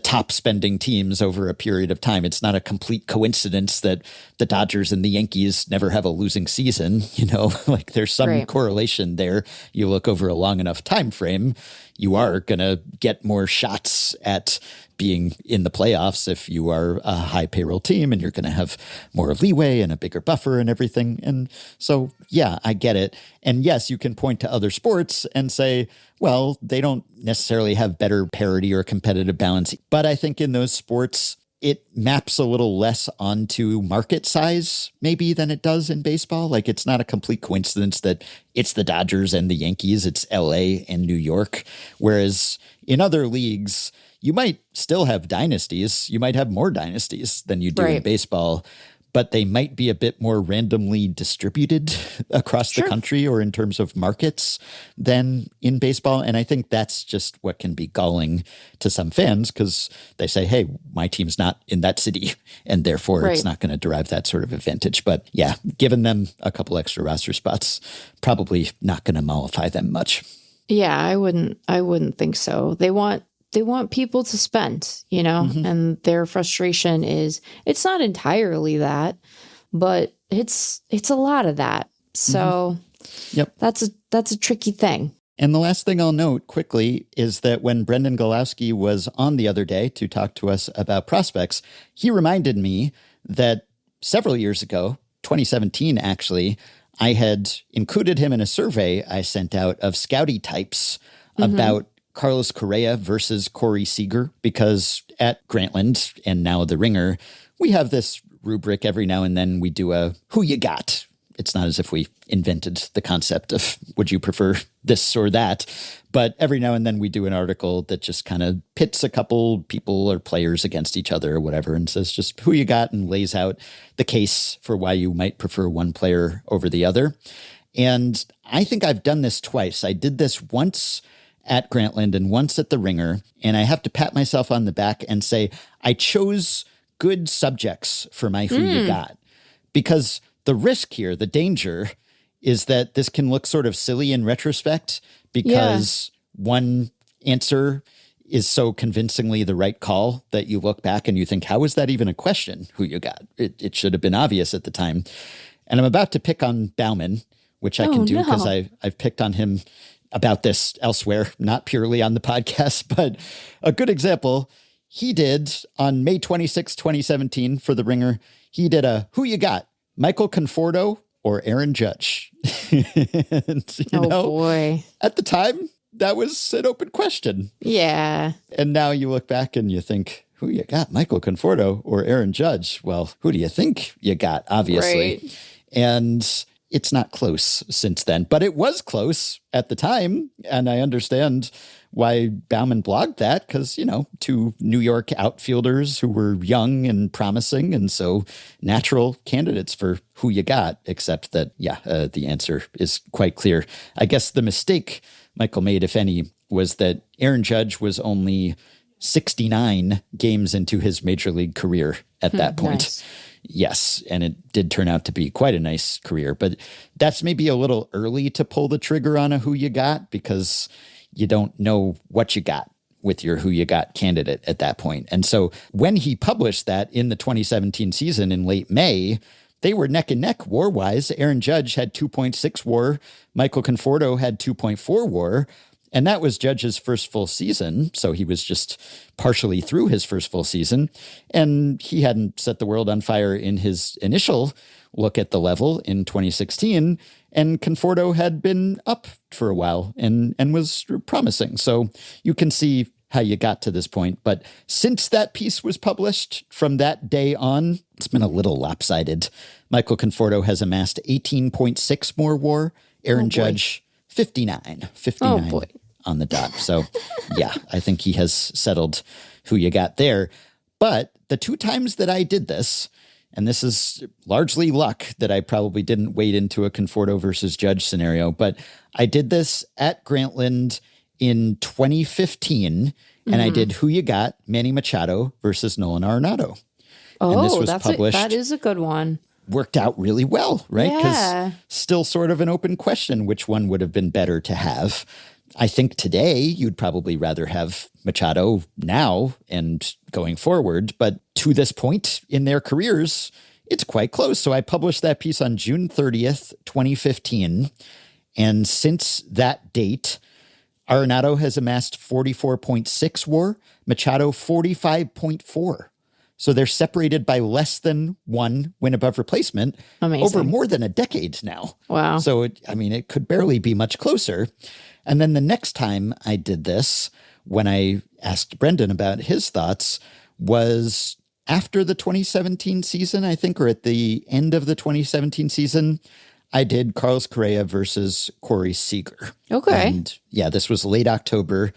top spending teams over a period of time, it's not a complete coincidence that the Dodgers and the Yankees never have a losing season. You know, like there's some correlation there. You look over a long enough time frame, you are going to get more shots at being in the playoffs if you are a high payroll team, and you're going to have more leeway and a bigger buffer and everything. And so, yeah, I get it. And yes, you can point to other sports and say, well, they don't necessarily have better parity or competitive balance. But I think in those sports, it maps a little less onto market size maybe than it does in baseball. Like, it's not a complete coincidence that it's the Dodgers and the Yankees, it's LA and New York. Whereas in other leagues, you might still have dynasties. You might have more dynasties than you do in baseball, but they might be a bit more randomly distributed across the country or in terms of markets than in baseball. And I think that's just what can be galling to some fans, because they say, hey, my team's not in that city, and therefore it's not going to derive that sort of advantage. But yeah, giving them a couple extra roster spots, probably not going to mollify them much. Yeah, I wouldn't think so. They want people to spend, you know, and their frustration is, it's not entirely that, but it's a lot of that. So that's a tricky thing. And the last thing I'll note quickly is that when Brendan Golowski was on the other day to talk to us about prospects, he reminded me that several years ago, 2017 actually, I had included him in a survey I sent out of Scouty types about Carlos Correa versus Corey Seager, because at Grantland and now the Ringer, we have this rubric every now and then. We do a who you got. It's not as if we invented the concept of would you prefer this or that, but every now and then we do an article that just kind of pits a couple people or players against each other or whatever and says just who you got and lays out the case for why you might prefer one player over the other. And I think I've done this twice. I did this once at Grantland and once at the Ringer. And I have to pat myself on the back and say, I chose good subjects for my Who You Got. Because the risk here, the danger, is that this can look sort of silly in retrospect because one answer is so convincingly the right call that you look back and you think, how is that even a question, Who You Got? It should have been obvious at the time. And I'm about to pick on Bauman, which I can do because I've picked on him about this elsewhere, not purely on the podcast, but a good example. He did on May 26, 2017 for The Ringer, he did a Who You Got? Michael Conforto or Aaron Judge? And, boy. At the time, that was an open question. Yeah. And now you look back and you think, who you got, Michael Conforto or Aaron Judge? Well, who do you think you got, obviously? Right. And it's not close since then, but it was close at the time. And I understand why Bauman blogged that because, two New York outfielders who were young and promising. And so natural candidates for who you got, except that, the answer is quite clear. I guess the mistake Michael made, if any, was that Aaron Judge was only 69 games into his major league career at that point. Nice. Yes, and it did turn out to be quite a nice career, but that's maybe a little early to pull the trigger on a Who You Got because you don't know what you got with your Who You Got candidate at that point. And so when he published that in the 2017 season in late May, they were neck and neck WAR-wise. Aaron Judge had 2.6 WAR. Michael Conforto had 2.4 WAR. And that was Judge's first full season. So he was just partially through his first full season. And he hadn't set the world on fire in his initial look at the level in 2016. And Conforto had been up for a while and was promising. So you can see how you got to this point. But since that piece was published from that day on, it's been a little lopsided. Michael Conforto has amassed 18.6 more WAR. Aaron Judge, 59 on the dot. So I think he has settled who you got there. But the two times that I did this, and this is largely luck that I probably didn't wade into a Conforto versus Judge scenario, but I did this at Grantland in 2015, and I did Who You Got, Manny Machado versus Nolan Arenado. And this was published. That is a good one. Worked out really well, right? Because Yeah. still sort of an open question which one would have been better to have. I think today you'd probably rather have Machado now and going forward, but to this point in their careers, it's quite close. So I published that piece on June 30th, 2015. And since that date, Arenado has amassed 44.6 WAR, Machado 45.4. So they're separated by less than one win above replacement over more than a decade now. Wow. So, it could barely be much closer. And then the next time I did this, when I asked Brendan about his thoughts, was after the 2017 season, I think, or at the end of the 2017 season, I did Carlos Correa versus Corey Seager. Okay. And this was late October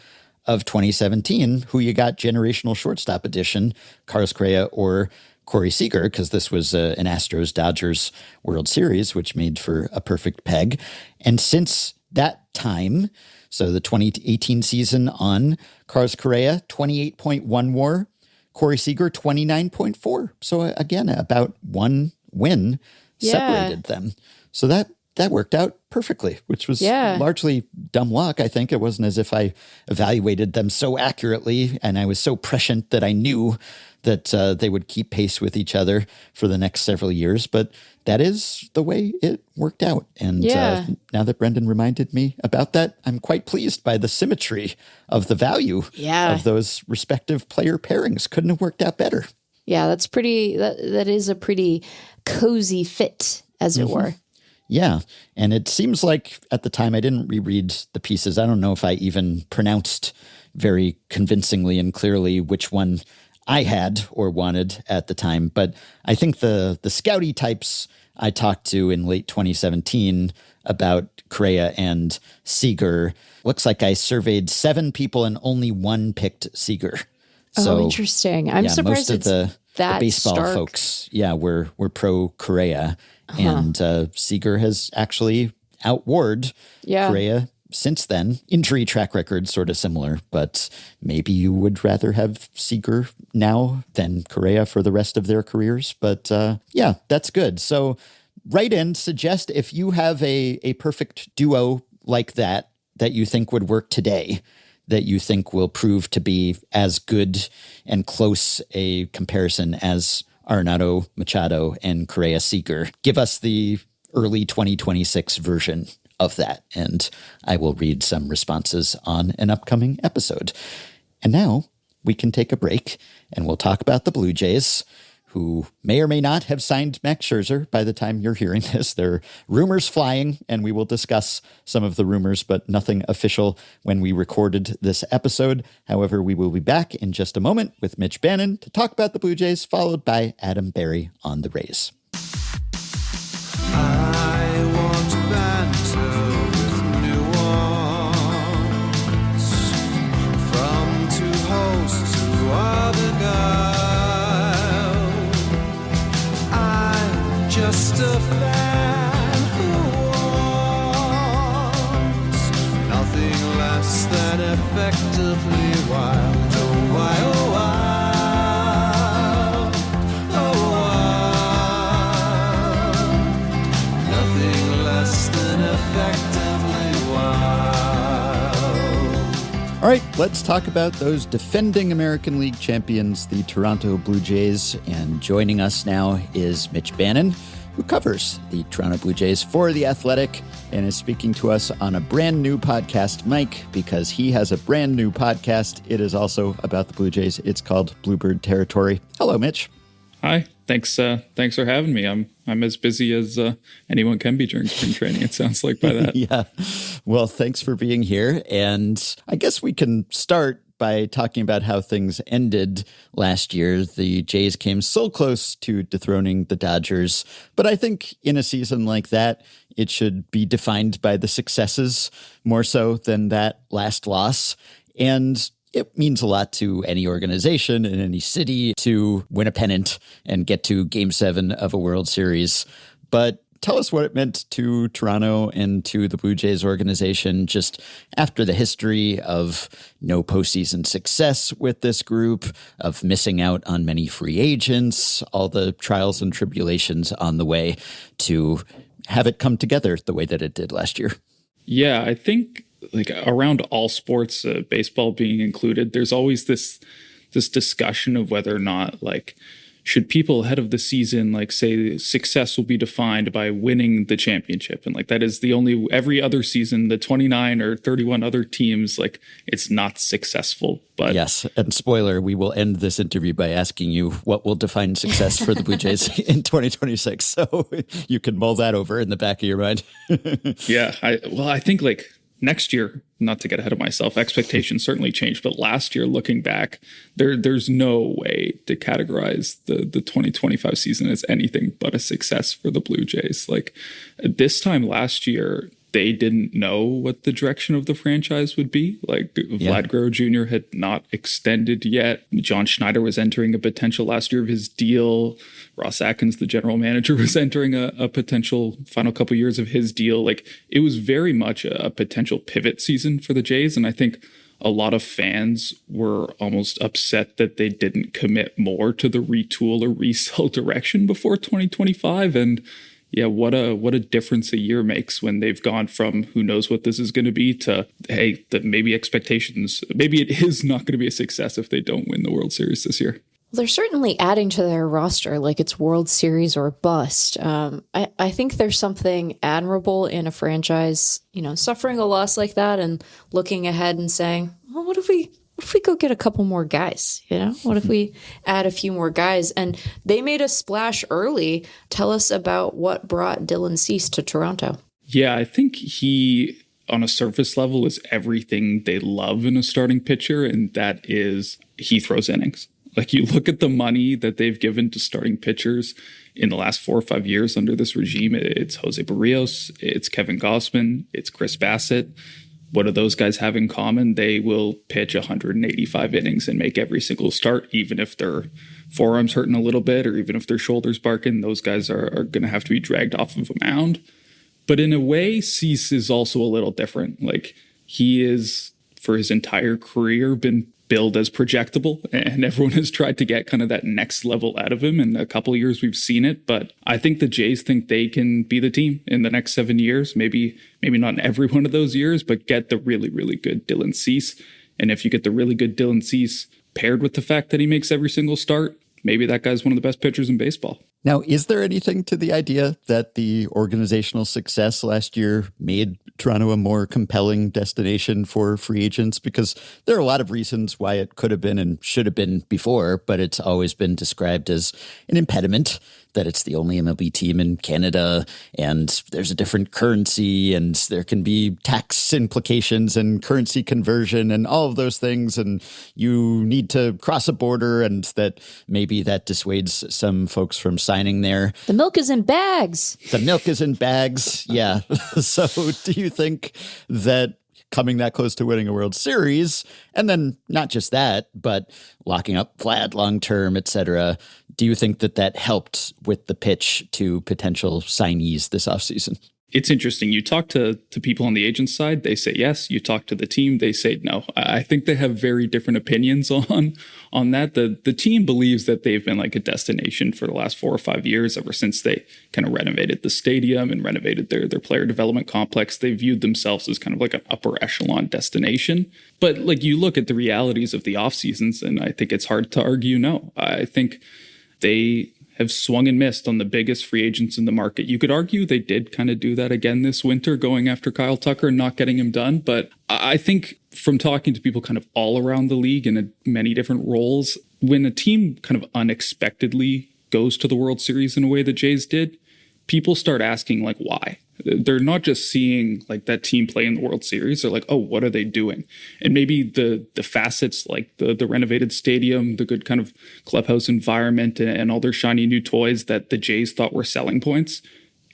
of 2017, Who You Got Generational Shortstop Edition, Carlos Correa or Corey Seager, because this was an Astros-Dodgers World Series, which made for a perfect peg. And since that time, so the 2018 season on, Carlos Correa, 28.1 WAR, Corey Seager, 29.4. So again, about one win separated them. So that worked out perfectly, which was largely dumb luck. I think it wasn't as if I evaluated them so accurately and I was so prescient that I knew that they would keep pace with each other for the next several years. But that is the way it worked out. And now that Brendan reminded me about that, I'm quite pleased by the symmetry of the value of those respective player pairings. Couldn't have worked out better. Yeah, that's pretty, that is a pretty cozy fit, as it were. Yeah. And it seems like at the time I didn't reread the pieces. I don't know if I even pronounced very convincingly and clearly which one I had or wanted at the time. But I think the scouty types I talked to in late 2017 about Correa and Seager, looks like I surveyed 7 people and only 1 picked Seager. So, interesting. I'm surprised most of the baseball stark. folks, were pro Correa. And Seager has actually outward Yeah. Correa since then. Injury track record sort of similar, but maybe you would rather have Seager now than Correa for the rest of their careers. But yeah, that's good. So write in, suggest if you have a perfect duo like that you think would work today, that you think will prove to be as good and close a comparison as Arenado, Machado, and Correa Seager. Give us the early 2026 version of that, and I will read some responses on an upcoming episode. And now we can take a break, and we'll talk about the Blue Jays, who may or may not have signed Max Scherzer by the time you're hearing this. There are rumors flying, and we will discuss some of the rumors, but nothing official when we recorded this episode. However, we will be back in just a moment with Mitch Bannon to talk about the Blue Jays, followed by Adam Berry on the Rays. I want banter with nuance, from two hosts to other guys. I'm just a fan who wants nothing less than effectively wild. Oh, why, oh, wild, oh, wild. Nothing less than effectively wild. All right, let's talk about those defending American League champions, the Toronto Blue Jays. And joining us now is Mitch Bannon, who covers the Toronto Blue Jays for The Athletic and is speaking to us on a brand new podcast mic because he has a brand new podcast. It is also about the Blue Jays. It's called Bluebird Territory. Hello, Mitch. Hi. Thanks for having me. I'm as busy as anyone can be during spring training, it sounds like by that. Yeah. Well, thanks for being here. And I guess we can start by talking about how things ended last year. The Jays came so close to dethroning the Dodgers, but I think in a season like that, it should be defined by the successes more so than that last loss. And it means a lot to any organization in any city to win a pennant and get to Game 7 of a World Series. But tell us what it meant to Toronto and to the Blue Jays organization just after the history of no postseason success with this group, of missing out on many free agents, all the trials and tribulations on the way to have it come together the way that it did last year. Yeah, I think like around all sports, baseball being included, there's always this discussion of whether or not like should people ahead of the season like say success will be defined by winning the championship, and like that is the only every other season the 29 or 31 other teams like it's not successful. But yes, and spoiler, we will end this interview by asking you what will define success for the Blue Jays in 2026, so you can mull that over in the back of your mind. Yeah, I think like next year, not to get ahead of myself, expectations certainly changed. But last year, looking back, there's no way to categorize the 2025 season as anything but a success for the Blue Jays. Like this time last year, they didn't know what the direction of the franchise would be. Like Vlad Guerrero Jr. had not extended yet. John Schneider was entering a potential last year of his deal. Ross Atkins, the general manager, was entering a potential final couple years of his deal. Like it was very much a potential pivot season for the Jays. And I think a lot of fans were almost upset that they didn't commit more to the retool or resell direction before 2025. And yeah, what a difference a year makes when they've gone from who knows what this is going to be to, hey, maybe expectations, maybe it is not going to be a success if they don't win the World Series this year. They're certainly adding to their roster like it's World Series or bust. I think there's something admirable in a franchise, suffering a loss like that and looking ahead and saying, well, what if we go get a couple more guys? What if we add a few more guys? And they made a splash early. Tell us about what brought Dylan Cease to Toronto. Yeah, I think he, on a surface level, is everything they love in a starting pitcher, and that is he throws innings. Like you look at the money that they've given to starting pitchers in the last 4 or 5 years under this regime. It's Jose Barrios, it's Kevin Gausman, it's Chris Bassett. What do those guys have in common? They will pitch 185 innings and make every single start, even if their forearms hurting a little bit or even if their shoulders barking. Those guys are going to have to be dragged off of a mound. But in a way, Cease is also a little different. Like, he is, for his entire career, been billed as projectable, and everyone has tried to get kind of that next level out of him. In a couple of years, we've seen it. But I think the Jays think they can be the team in the next 7 years. Maybe not in every one of those years, but get the really, really good Dylan Cease. And if you get the really good Dylan Cease paired with the fact that he makes every single start, maybe that guy's one of the best pitchers in baseball. Now, is there anything to the idea that the organizational success last year made Toronto a more compelling destination for free agents? Because there are a lot of reasons why it could have been and should have been before, but it's always been described as an impediment, that it's the only MLB team in Canada and there's a different currency and there can be tax implications and currency conversion and all of those things. And you need to cross a border, and that maybe that dissuades some folks from signing there. The milk is in bags. The milk is in bags. Yeah. So do you think that coming that close to winning a World Series, and then not just that, but locking up Vlad long-term, et cetera, do you think that that helped with the pitch to potential signees this offseason? It's interesting. You talk to people on the agent side, they say yes. You talk to the team, they say no. I think they have very different opinions on that. The team believes that they've been like a destination for the last 4 or 5 years, ever since they kind of renovated the stadium and renovated their player development complex. They viewed themselves as kind of like an upper echelon destination. But like, you look at the realities of the off seasons, and I think it's hard to argue no. I think they have swung and missed on the biggest free agents in the market. You could argue they did kind of do that again this winter, going after Kyle Tucker and not getting him done. But I think from talking to people kind of all around the league in many different roles, when a team kind of unexpectedly goes to the World Series in a way the Jays did, people start asking like, why? They're not just seeing like that team play in the World Series. They're like, oh, what are they doing? And maybe the facets like the renovated stadium, the good kind of clubhouse environment, and all their shiny new toys that the Jays thought were selling points,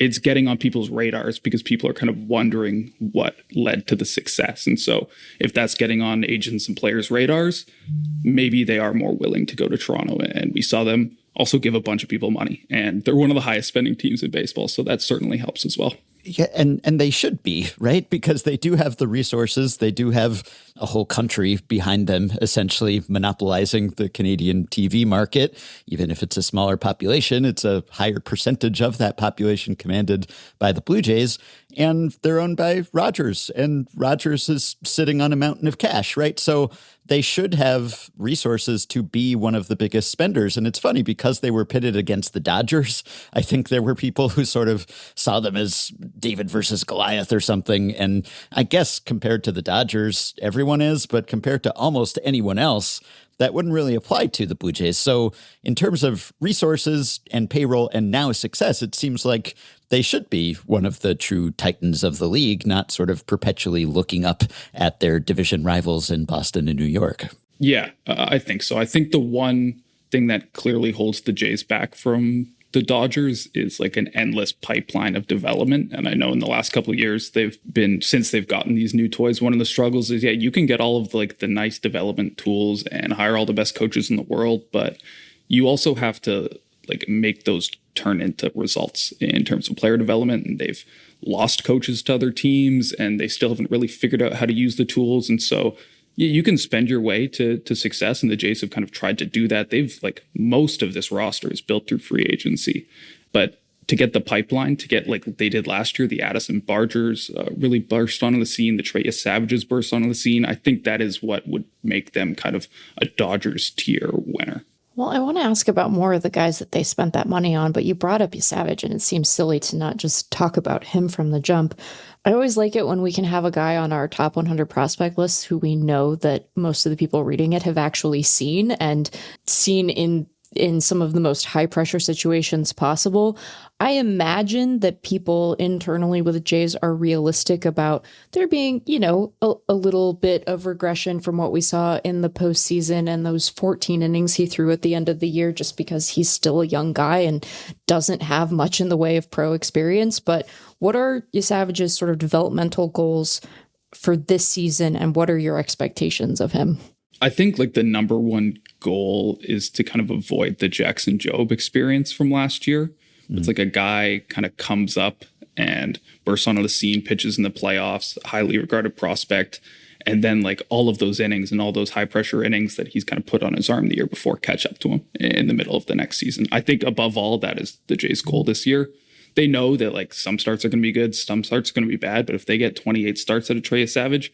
it's getting on people's radars because people are kind of wondering what led to the success. And so if that's getting on agents and players' radars, maybe they are more willing to go to Toronto. And we saw them also give a bunch of people money, and they're one of the highest spending teams in baseball. So that certainly helps as well. Yeah, and they should be, right? Because they do have the resources. They do have a whole country behind them, essentially monopolizing the Canadian TV market. Even if it's a smaller population, it's a higher percentage of that population commanded by the Blue Jays. And they're owned by Rogers, and Rogers is sitting on a mountain of cash, right? So they should have resources to be one of the biggest spenders. And it's funny, because they were pitted against the Dodgers, I think there were people who sort of saw them as David versus Goliath or something. And I guess compared to the Dodgers, everyone is, but compared to almost anyone else, that wouldn't really apply to the Blue Jays. So in terms of resources and payroll and now success, it seems like they should be one of the true titans of the league, not sort of perpetually looking up at their division rivals in Boston and New York. Yeah, I think so. I think the one thing that clearly holds the Jays back from the Dodgers is like an endless pipeline of development. And I know in the last couple of years, since they've gotten these new toys, one of the struggles is, you can get all of the nice development tools and hire all the best coaches in the world, but you also have to like make those turn into results in terms of player development. And they've lost coaches to other teams, and they still haven't really figured out how to use the tools. And so you can spend your way to success, and the Jays have kind of tried to do that. They've most of this roster is built through free agency, but to get the pipeline, to get like they did last year, the Addison Bargers really burst onto the scene, the Trey Savages burst onto the scene. I think that is what would make them kind of a Dodgers tier winner. Well, I want to ask about more of the guys that they spent that money on, but you brought up Savage, and it seems silly to not just talk about him from the jump. I always like it when we can have a guy on our top 100 prospect list who we know that most of the people reading it have actually seen, and seen in some of the most high pressure situations possible. I imagine that people internally with the Jays are realistic about there being, a little bit of regression from what we saw in the postseason and those 14 innings he threw at the end of the year, just because he's still a young guy and doesn't have much in the way of pro experience. But what are Savage's sort of developmental goals for this season, and what are your expectations of him? I think the number one goal is to kind of avoid the Jackson Jobe experience from last year. It's like a guy kind of comes up and bursts onto the scene, pitches in the playoffs, highly regarded prospect. And then like all of those innings and all those high pressure innings that he's kind of put on his arm the year before catch up to him in the middle of the next season. I think above all, that is the Jays' goal this year. They know that like some starts are going to be good, some starts are going to be bad. But if they get 28 starts out of Trey Savage,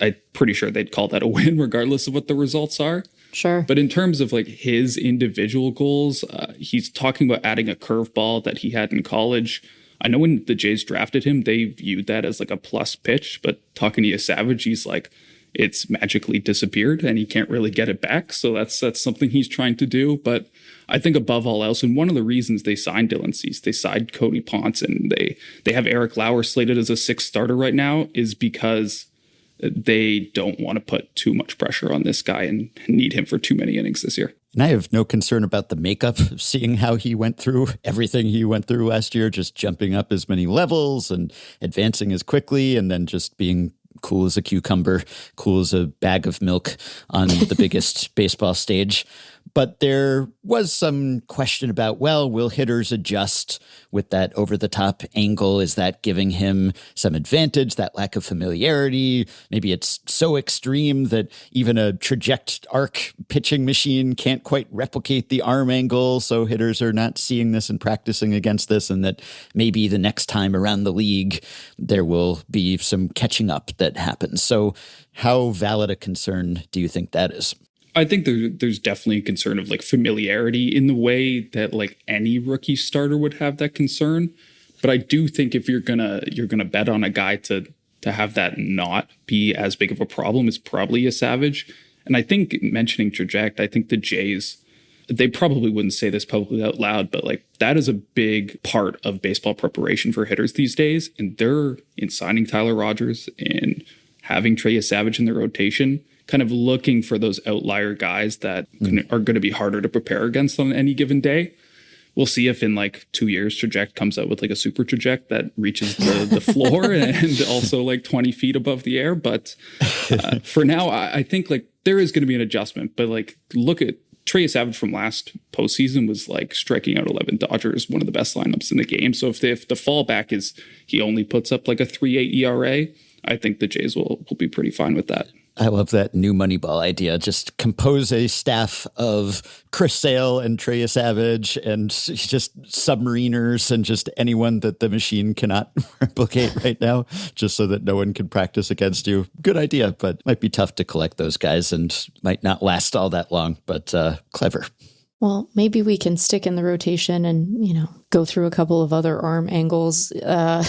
I'm pretty sure they'd call that a win regardless of what the results are. Sure. But in terms of like his individual goals, he's talking about adding a curveball that he had in college. I know when the Jays drafted him, they viewed that as like a plus pitch, but talking to Savage, he's like, it's magically disappeared and he can't really get it back. So that's something he's trying to do. But I think above all else, and one of the reasons they signed Dylan Cease, they signed Cody Ponce, and they have Eric Lauer slated as a 6th starter right now, is because they don't want to put too much pressure on this guy and need him for too many innings this year. And I have no concern about the makeup, seeing how he went through everything he went through last year, just jumping up as many levels and advancing as quickly, and then just being cool as a cucumber, cool as a bag of milk on the biggest baseball stage. But there was some question about, well, will hitters adjust with that over-the-top angle? Is that giving him some advantage, that lack of familiarity? Maybe it's so extreme that even a traject arc pitching machine can't quite replicate the arm angle, so hitters are not seeing this and practicing against this, and that maybe the next time around the league there will be some catching up that happens. So how valid a concern do you think that is? I think there's definitely a concern of like familiarity in the way that like any rookie starter would have that concern. But I do think if you're gonna bet on a guy to have that not be as big of a problem is probably a Savage. And I think mentioning traject, I think the Jays, they probably wouldn't say this publicly out loud, but like that is a big part of baseball preparation for hitters these days. And they're in signing Tyler Rogers and having Trey Savage in their rotation, kind of looking for those outlier guys that are going to be harder to prepare against on any given day. We'll see if in like 2 years Traject comes out with like a super Traject that reaches the floor and also like 20 feet above the air. But for now, I think like there is going to be an adjustment. But like look at Trey Savage from last postseason was like striking out 11 Dodgers, one of the best lineups in the game. So if the fallback is he only puts up like a 3.8 ERA, I think the Jays will be pretty fine with that. I love that new Moneyball idea. Just compose a staff of Chris Sale and Trey Savage and just submariners and just anyone that the machine cannot replicate right now, just so that no one can practice against you. Good idea, but might be tough to collect those guys and might not last all that long, but clever. Well, maybe we can stick in the rotation and, go through a couple of other arm angles. I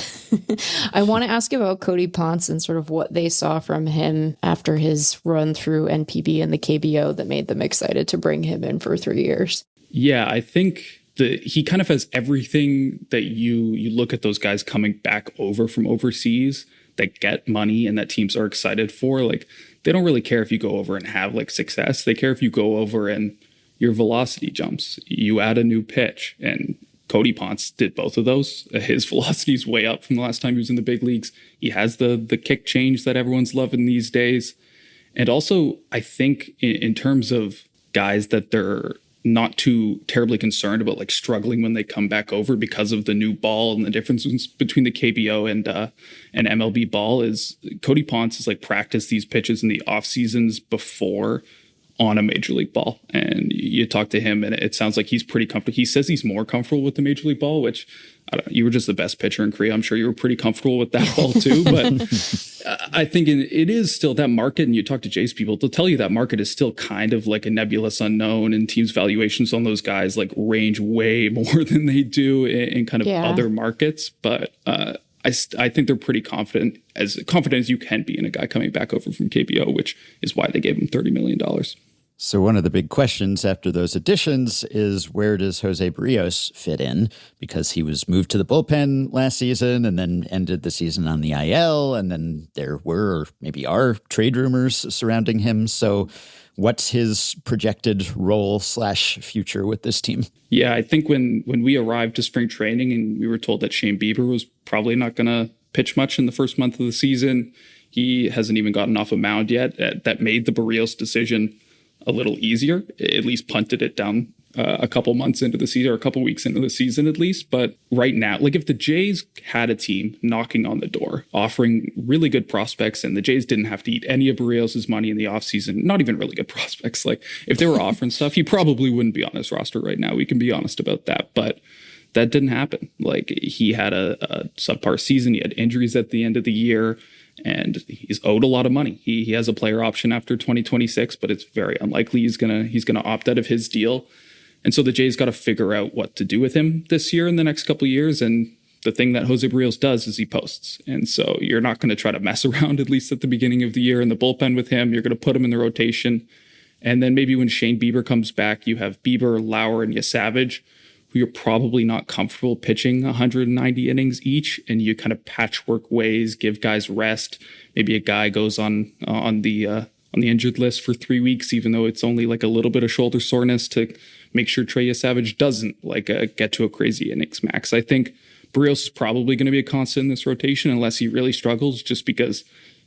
want to ask about Cody Ponce and sort of what they saw from him after his run through NPB and the KBO that made them excited to bring him in for 3 years. Yeah, I think he kind of has everything that you look at those guys coming back over from overseas that get money and that teams are excited for. Like, they don't really care if you go over and have like success. They care if you go over and your velocity jumps. You add a new pitch, and Cody Ponce did both of those. His velocity is way up from the last time he was in the big leagues. He has the kick change that everyone's loving these days. And also, I think in terms of guys that they're not too terribly concerned about like struggling when they come back over because of the new ball, and the difference between the KBO and MLB ball is Cody Ponce has like practiced these pitches in the off seasons before on a major league ball. And you talk to him and it sounds like he's pretty comfortable. He says he's more comfortable with the major league ball, which I don't know, you were just the best pitcher in Korea. I'm sure you were pretty comfortable with that ball too. But I think it is still that market. And you talk to Jays people, they'll tell you that market is still kind of like a nebulous unknown, and teams' valuations on those guys like range way more than they do in kind of other markets. But I think they're pretty confident as you can be in a guy coming back over from KBO, which is why they gave him $30 million. So one of the big questions after those additions is, where does Jose Barrios fit in? Because he was moved to the bullpen last season and then ended the season on the IL. And then there were, or maybe are, trade rumors surrounding him. So what's his projected role / future with this team? Yeah, I think when we arrived to spring training and we were told that Shane Bieber was probably not going to pitch much in the first month of the season, he hasn't even gotten off a mound yet. That made the Barrios decision a little easier, at least punted it down a couple months into the season, or a couple weeks into the season at least. But right now, like if the Jays had a team knocking on the door, offering really good prospects, and the Jays didn't have to eat any of Barrios' money in the offseason, not even really good prospects, like if they were offering stuff, he probably wouldn't be on this roster right now. We can be honest about that. But that didn't happen. Like he had a subpar season. He had injuries at the end of the year, and he's owed a lot of money. He has a player option after 2026, but it's very unlikely he's gonna opt out of his deal. And so the Jays got to figure out what to do with him this year and the next couple of years. And the thing that Jose Barrios does is he posts. And so you're not going to try to mess around, at least at the beginning of the year, in the bullpen with him. You're going to put him in the rotation. And then maybe when Shane Bieber comes back, you have Bieber, Lauer, and Yasavage, who you're probably not comfortable pitching 190 innings each. And you kind of patchwork ways, give guys rest. Maybe a guy goes on the injured list for 3 weeks, even though it's only like a little bit of shoulder soreness, to make sure Trey Savage doesn't get to a crazy innings max. I think Barrios is probably going to be a constant in this rotation unless he really struggles, just because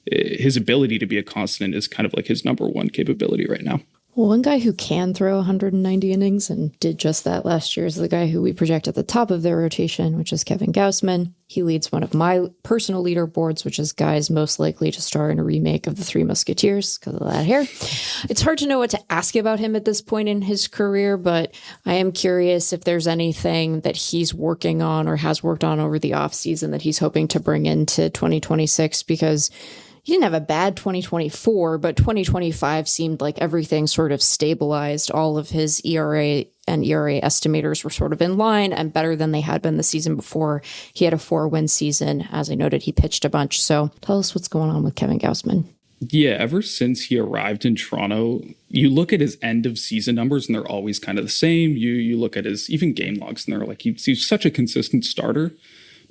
his ability to be a constant is kind of like his number one capability right now. Well, one guy who can throw 190 innings and did just that last year is the guy who we project at the top of their rotation, which is Kevin Gausman. He leads one of my personal leaderboards, which is guys most likely to star in a remake of The Three Musketeers because of that hair. It's hard to know what to ask about him at this point in his career, but I am curious if there's anything that he's working on or has worked on over the offseason that he's hoping to bring into 2026, because he didn't have a bad 2024, but 2025 seemed like everything sort of stabilized. All of his ERA and ERA estimators were sort of in line and better than they had been the season before. He had a 4-win season. As I noted, he pitched a bunch. So tell us what's going on with Kevin Gausman. Yeah, ever since he arrived in Toronto, you look at his end of season numbers and they're always kind of the same. You look at his even game logs and they're like, he's such a consistent starter.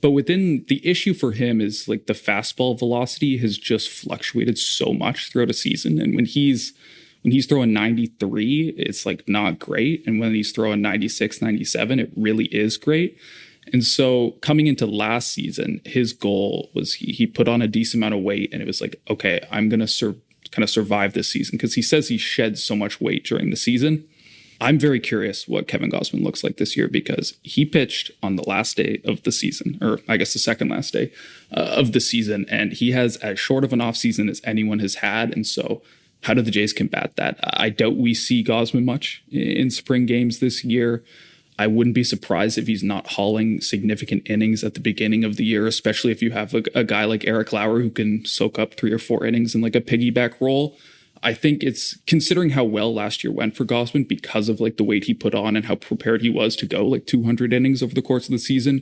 But within the issue for him is like the fastball velocity has just fluctuated so much throughout a season. And when he's throwing 93, it's like not great. And when he's throwing 96, 97, it really is great. And so coming into last season, his goal was he put on a decent amount of weight, and it was like, okay, I'm going to kind of survive this season, because he says he shed so much weight during the season. I'm very curious what Kevin Gausman looks like this year, because he pitched on the last day of the season, or I guess the second last day of the season, and he has as short of an offseason as anyone has had. And so how do the Jays combat that? I doubt we see Gausman much in spring games this year. I wouldn't be surprised if he's not hauling significant innings at the beginning of the year, especially if you have a guy like Eric Lauer who can soak up 3 or 4 innings in like a piggyback role. I think it's, considering how well last year went for Gausman because of like the weight he put on and how prepared he was to go like 200 innings over the course of the season,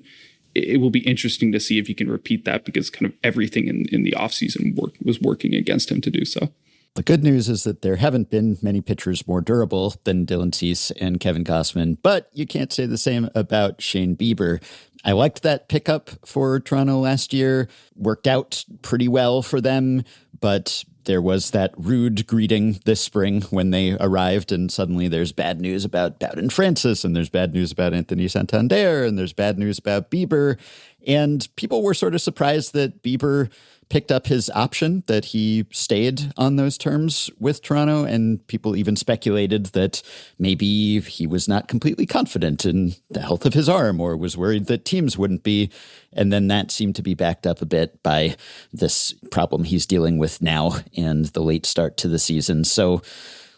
it will be interesting to see if he can repeat that, because kind of everything in the offseason was working against him to do so. The good news is that there haven't been many pitchers more durable than Dylan Cease and Kevin Gausman, but you can't say the same about Shane Bieber. I liked that pickup for Toronto last year. Worked out pretty well for them, but there was that rude greeting this spring when they arrived, and suddenly there's bad news about Bowden Francis, and there's bad news about Anthony Santander, and there's bad news about Bieber. And people were sort of surprised that Bieber picked up his option, that he stayed on those terms with Toronto, and people even speculated that maybe he was not completely confident in the health of his arm, or was worried that teams wouldn't be. And then that seemed to be backed up a bit by this problem he's dealing with now and the late start to the season. So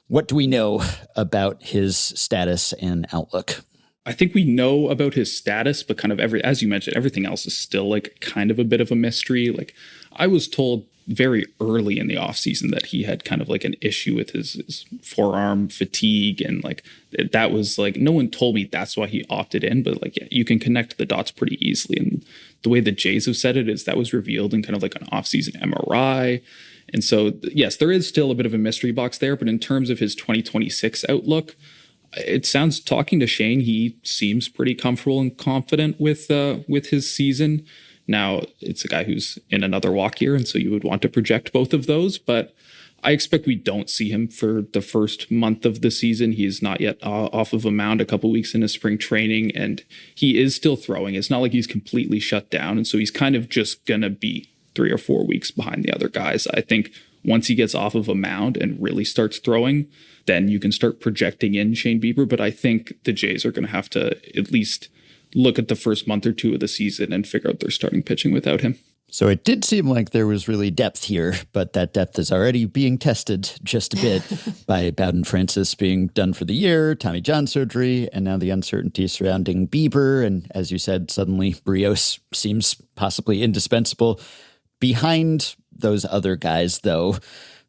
what do we know about his status and outlook? I think we know about his status, but kind of as you mentioned, everything else is still like kind of a bit of a mystery. Like I was told very early in the offseason that he had kind of like an issue with his forearm fatigue. And like that was like, no one told me that's why he opted in, but like, yeah, you can connect the dots pretty easily. And the way the Jays have said it is that was revealed in kind of like an offseason MRI. And so, yes, there is still a bit of a mystery box there, but in terms of his 2026 outlook, it sounds, talking to Shane, he seems pretty comfortable and confident with his season. Now, it's a guy who's in another walk year, and so you would want to project both of those. But I expect we don't see him for the first month of the season. He's not yet off of a mound, a couple weeks into spring training, and he is still throwing. It's not like he's completely shut down, and so he's kind of just going to be 3 or 4 weeks behind the other guys. I think once he gets off of a mound and really starts throwing, then you can start projecting in Shane Bieber. But I think the Jays are going to have to at least look at the first month or two of the season and figure out their starting pitching without him. So it did seem like there was really depth here, but that depth is already being tested just a bit by Bowden Francis being done for the year, Tommy John surgery, and now the uncertainty surrounding Bieber. And as you said, suddenly Brios seems possibly indispensable. Behind those other guys, though,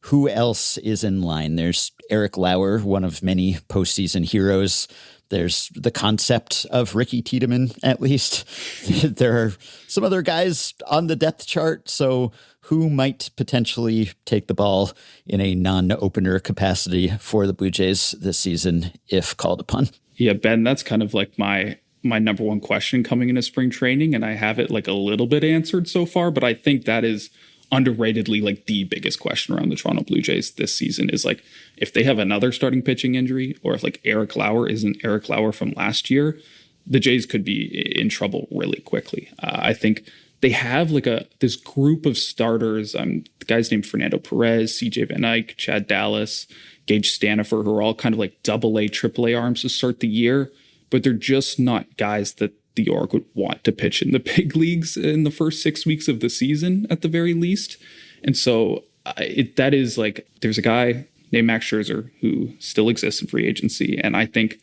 who else is in line? There's Eric Lauer, one of many postseason heroes. There's the concept of Ricky Tiedemann, at least. There are some other guys on the depth chart. So who might potentially take the ball in a non-opener capacity for the Blue Jays this season, if called upon? Yeah, Ben, that's kind of like my number one question coming into spring training. And I have it like a little bit answered so far, but I think that is underratedly like the biggest question around the Toronto Blue Jays this season is like, if they have another starting pitching injury, or if like Eric Lauer isn't Eric Lauer from last year, the Jays could be in trouble really quickly. I think they have like this group of starters. The guys named Fernando Perez, CJ Van Eyck, Chad Dallas, Gage Stanifer, who are all kind of like AA, AAA arms to start the year, but they're just not guys that the org would want to pitch in the big leagues in the first 6 weeks of the season at the very least. And so that is like, there's a guy named Max Scherzer who still exists in free agency. And I think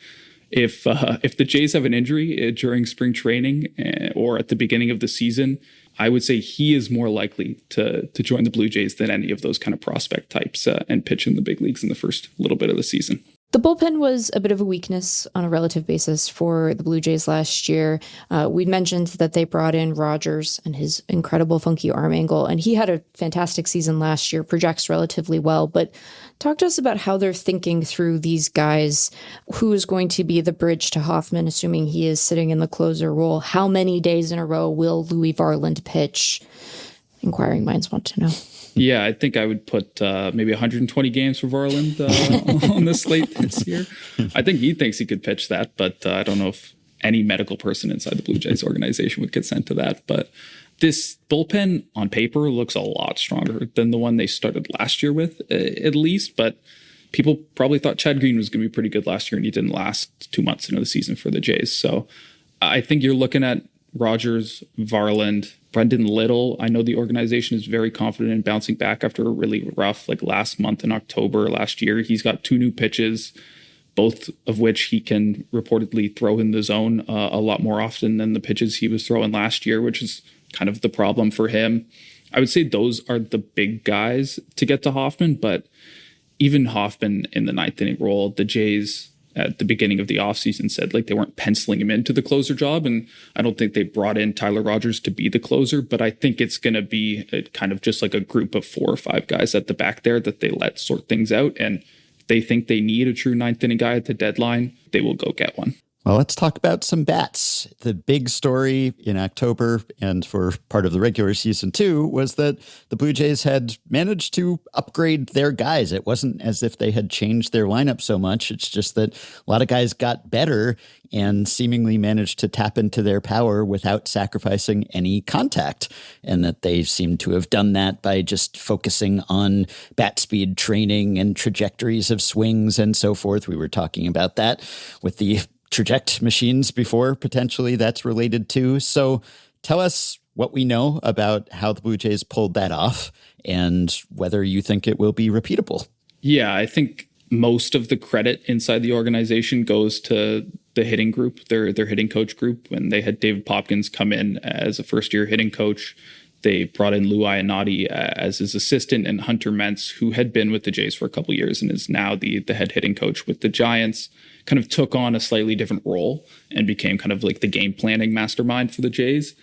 if the Jays have an injury during spring training or at the beginning of the season, I would say he is more likely to join the Blue Jays than any of those kind of prospect types and pitch in the big leagues in the first little bit of the season. The bullpen was a bit of a weakness on a relative basis for the Blue Jays last year. We mentioned that they brought in Rogers and his incredible funky arm angle, and he had a fantastic season last year, projects relatively well. But talk to us about how they're thinking through these guys. Who is going to be the bridge to Hoffman, assuming he is sitting in the closer role? How many days in a row will Louis Varland pitch? Inquiring minds want to know. Yeah, I think I would put maybe 120 games for Varland on the slate this year. I think he thinks he could pitch that, but I don't know if any medical person inside the Blue Jays organization would consent to that. But this bullpen on paper looks a lot stronger than the one they started last year with, at least. But people probably thought Chad Green was going to be pretty good last year, and he didn't last 2 months into the season for the Jays. So I think you're looking at Rogers, Varland, Brendan Little. I know the organization is very confident in bouncing back after a really rough, like last month in October last year. He's got 2 new pitches, both of which he can reportedly throw in the zone a lot more often than the pitches he was throwing last year, which is kind of the problem for him. I would say those are the big guys to get to Hoffman, but even Hoffman in the 9th inning role, the Jays at the beginning of the offseason said like they weren't penciling him into the closer job. And I don't think they brought in Tyler Rogers to be the closer, but I think it's going to be kind of just like a group of 4 or 5 guys at the back there that they let sort things out. And if they think they need a true 9th inning guy at the deadline, they will go get one. Well, let's talk about some bats. The big story in October and for part of the regular season too was that the Blue Jays had managed to upgrade their guys. It wasn't as if they had changed their lineup so much. It's just that a lot of guys got better and seemingly managed to tap into their power without sacrificing any contact. And that they seem to have done that by just focusing on bat speed training and trajectories of swings and so forth. We were talking about that with the traject machines before, potentially that's related to. So tell us what we know about how the Blue Jays pulled that off and whether you think it will be repeatable. Yeah, I think most of the credit inside the organization goes to the hitting group, their hitting coach group. When they had David Popkins come in as a first-year hitting coach, they brought in Lou Iannotti as his assistant, and Hunter Mentz, who had been with the Jays for a couple of years and is now the head hitting coach with the Giants, kind of took on a slightly different role and became kind of like the game planning mastermind for the Jays.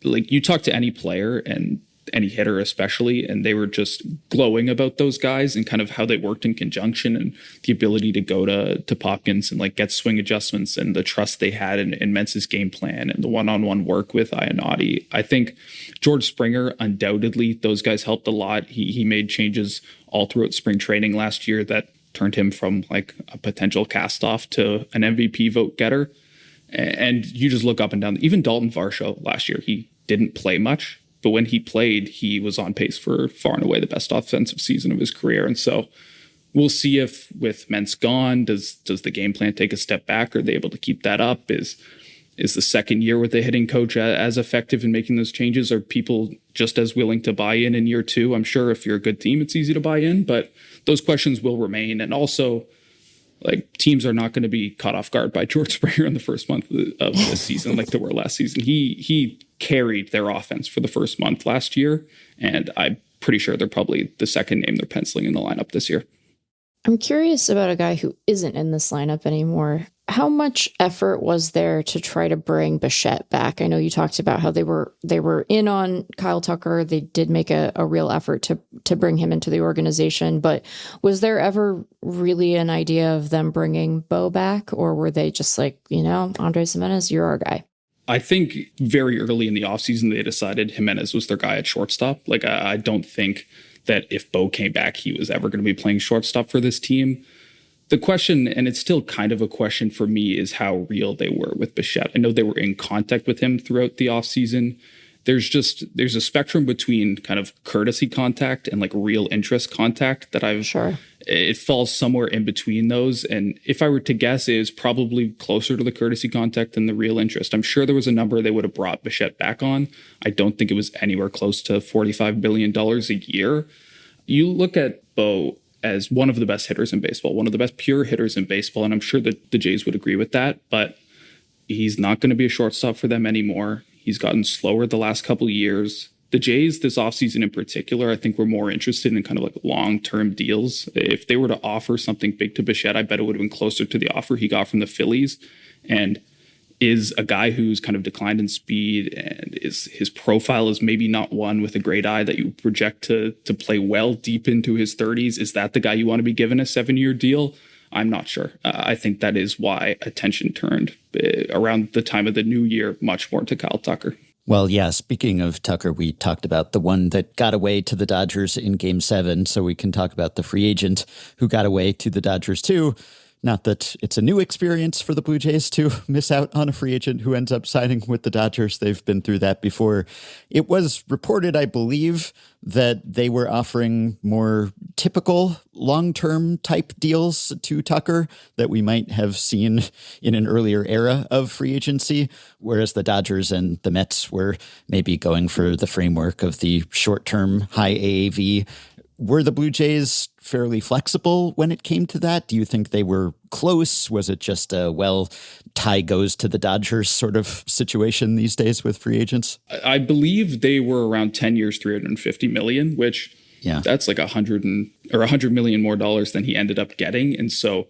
Like, you talk to any player and any hitter especially, and they were just glowing about those guys and kind of how they worked in conjunction and the ability to go to Popkins and like get swing adjustments and the trust they had in Mentz's game plan and the one-on-one work with Iannotti. I think George Springer, undoubtedly, those guys helped a lot. He made changes all throughout spring training last year that turned him from like a potential cast-off to an MVP vote getter. And you just look up and down. Even Dalton Varsho last year, he didn't play much, but when he played, he was on pace for far and away the best offensive season of his career. And so we'll see if with Mentz gone, does the game plan take a step back? Are they able to keep that up? Is the second year with the hitting coach as effective in making those changes? Are people just as willing to buy in year two? I'm sure if you're a good team, it's easy to buy in, but those questions will remain. And also, like, teams are not going to be caught off guard by George Springer in the first month of this season like they were last season. He carried their offense for the first month last year, and I'm pretty sure they're probably the second name they're penciling in the lineup this year. I'm curious about a guy who isn't in this lineup anymore. How much effort was there to try to bring Bichette back? I know you talked about how they were in on Kyle Tucker. They did make a real effort to bring him into the organization, but was there ever really an idea of them bringing Bo back, or were they just like, Andres Gimenez, you're our guy? I think very early in the offseason, they decided Gimenez was their guy at shortstop. Like, I don't think that if Bo came back, he was ever going to be playing shortstop for this team. The question, and it's still kind of a question for me, is how real they were with Bichette. I know they were in contact with him throughout the offseason. There's a spectrum between kind of courtesy contact and like real interest contact that it falls somewhere in between those. And if I were to guess, it is probably closer to the courtesy contact than the real interest. I'm sure there was a number they would have brought Bichette back on. I don't think it was anywhere close to $45 billion a year. You look at Bo as one of the best hitters in baseball, one of the best pure hitters in baseball, and I'm sure that the Jays would agree with that, but he's not going to be a shortstop for them anymore. He's gotten slower the last couple of years. The Jays this offseason in particular, I think, were more interested in kind of like long-term deals. If they were to offer something big to Bichette, I bet it would have been closer to the offer he got from the Phillies, and is a guy who's kind of declined in speed, and his profile is maybe not one with a great eye that you project to play well deep into his 30s. Is that the guy you want to be given a 7-year deal? I'm not sure. I think that is why attention turned around the time of the new year much more to Kyle Tucker. Well, yeah, speaking of Tucker, we talked about the one that got away to the Dodgers in Game 7, so we can talk about the free agent who got away to the Dodgers too. Not that it's a new experience for the Blue Jays to miss out on a free agent who ends up signing with the Dodgers. They've been through that before. It was reported, I believe, that they were offering more typical long-term type deals to Tucker that we might have seen in an earlier era of free agency, whereas the Dodgers and the Mets were maybe going for the framework of the short-term high AAV. Were the Blue Jays fairly flexible when it came to that? Do you think they were close? Was it just a, tie goes to the Dodgers sort of situation these days with free agents? I believe they were around 10 years, $350 million, which that's like $100 million more dollars than he ended up getting. And so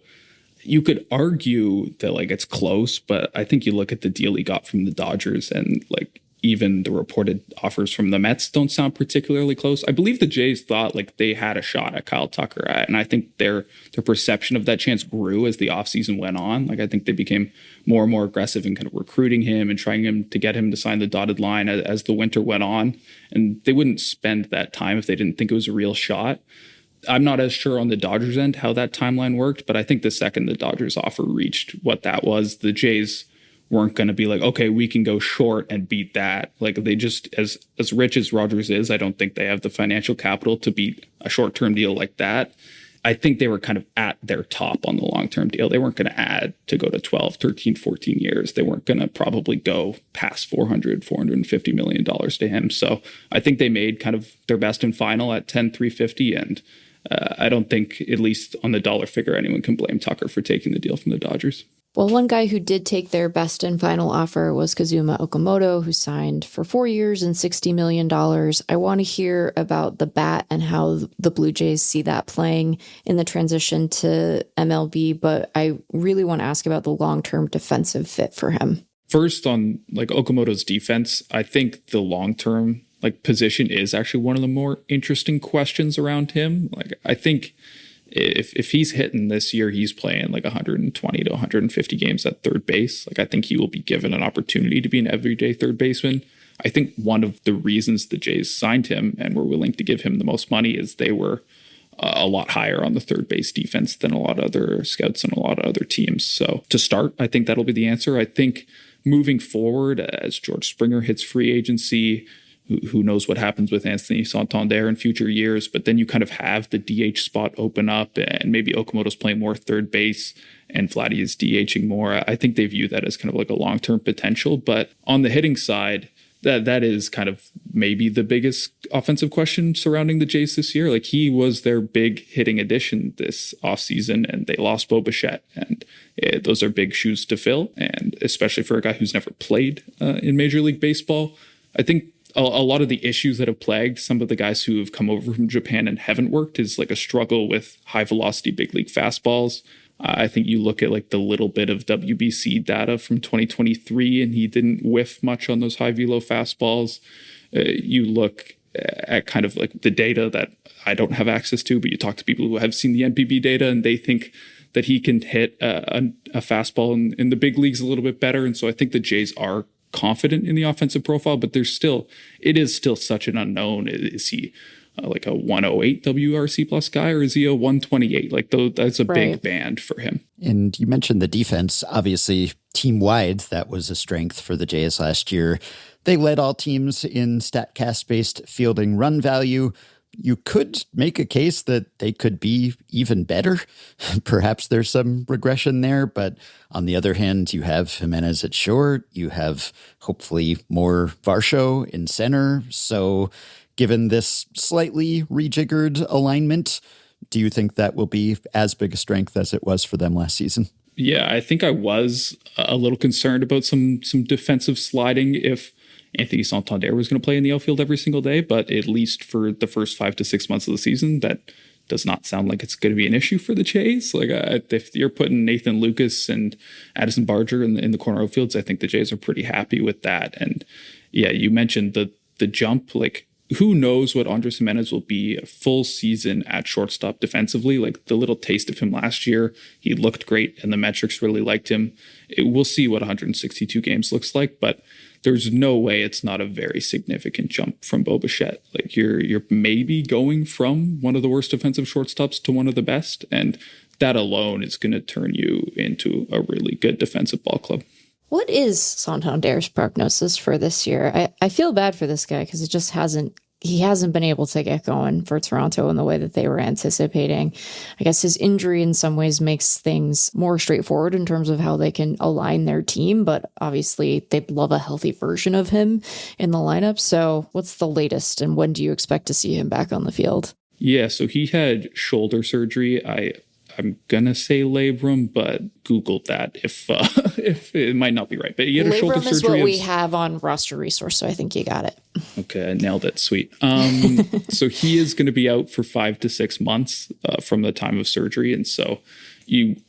you could argue that like it's close, but I think you look at the deal he got from the Dodgers and like even the reported offers from the Mets don't sound particularly close. I believe the Jays thought like they had a shot at Kyle Tucker, and I think their perception of that chance grew as the offseason went on. Like I think they became more and more aggressive in kind of recruiting him and trying to get him to sign the dotted line as the winter went on. And they wouldn't spend that time if they didn't think it was a real shot. I'm not as sure on the Dodgers end how that timeline worked, but I think the second the Dodgers offer reached what that was, the Jays weren't going to be like, okay, we can go short and beat that. Like they just, as rich as Rogers is, I don't think they have the financial capital to beat a short-term deal like that. I think they were kind of at their top on the long-term deal. They weren't going to add to go to 12, 13, 14 years. They weren't going to probably go past $450 million to him. So I think they made kind of their best and final at 10,350. And I don't think, at least on the dollar figure, anyone can blame Tucker for taking the deal from the Dodgers. Well, one guy who did take their best and final offer was Kazuma Okamoto, who signed for 4 years and $60 million. I want to hear about the bat and how the Blue Jays see that playing in the transition to MLB, but I really want to ask about the long-term defensive fit for him. First, on like Okamoto's defense, I think the long-term position is actually one of the more interesting questions around him. Like I think if he's hitting this year, he's playing like 120 to 150 games at third base. Like I think he will be given an opportunity to be an everyday third baseman. I think one of the reasons the Jays signed him and were willing to give him the most money is they were a lot higher on the third base defense than a lot of other scouts and a lot of other teams. So to start, I think that'll be the answer. I think moving forward, as George Springer hits free agency, Who knows what happens with Anthony Santander in future years, but then you kind of have the DH spot open up, and maybe Okamoto's playing more third base and Vladdy is DHing more. I think they view that as kind of like a long-term potential. But on the hitting side, that is kind of maybe the biggest offensive question surrounding the Jays this year. Like, he was their big hitting addition this offseason, and they lost Bo Bichette, and those are big shoes to fill, and especially for a guy who's never played in Major League Baseball. I think a lot of the issues that have plagued some of the guys who have come over from Japan and haven't worked is like a struggle with high velocity big league fastballs. I think you look at like the little bit of WBC data from 2023, and he didn't whiff much on those high velo fastballs. You look at kind of like the data that I don't have access to, but you talk to people who have seen the NPB data, and they think that he can hit a fastball in the big leagues a little bit better. And so I think the Jays are confident in the offensive profile, but it is still such an unknown. Is he like a 108 WRC plus guy, or is he a 128? Like, that's a big band for him. And you mentioned the defense. Obviously, team-wide, that was a strength for the Jays last year. They led all teams in StatCast-based fielding run value. You could make a case that they could be even better. Perhaps there's some regression there, but on the other hand, you have Jimenez at short. You have hopefully more Varsho in center. So given this slightly rejiggered alignment, do you think that will be as big a strength as it was for them last season? Yeah, I think I was a little concerned about some defensive sliding if Anthony Santander was going to play in the outfield every single day, but at least for the first 5 to 6 months of the season, that does not sound like it's going to be an issue for the Jays. Like, if you're putting Nathan Lucas and Addison Barger in the corner outfields, I think the Jays are pretty happy with that. And yeah, you mentioned the jump. Like, who knows what Andres Jimenez will be a full season at shortstop defensively. Like, the little taste of him last year, he looked great and the metrics really liked him. We'll see what 162 games looks like, but there's no way it's not a very significant jump from Bo Bichette. Like, you're maybe going from one of the worst defensive shortstops to one of the best, and that alone is going to turn you into a really good defensive ball club. What is Santander's prognosis for this year? I feel bad for this guy because he hasn't been able to get going for Toronto in the way that they were anticipating. I guess his injury in some ways makes things more straightforward in terms of how they can align their team, but obviously they'd love a healthy version of him in the lineup. So what's the latest, and when do you expect to see him back on the field? Yeah, so he had shoulder surgery. I'm gonna say labrum, but Googled that if it might not be right. But he had a shoulder surgery. Labrum is what we have on roster resource, so I think you got it. Okay, I nailed it. Sweet. So he is going to be out for 5 to 6 months from the time of surgery, and so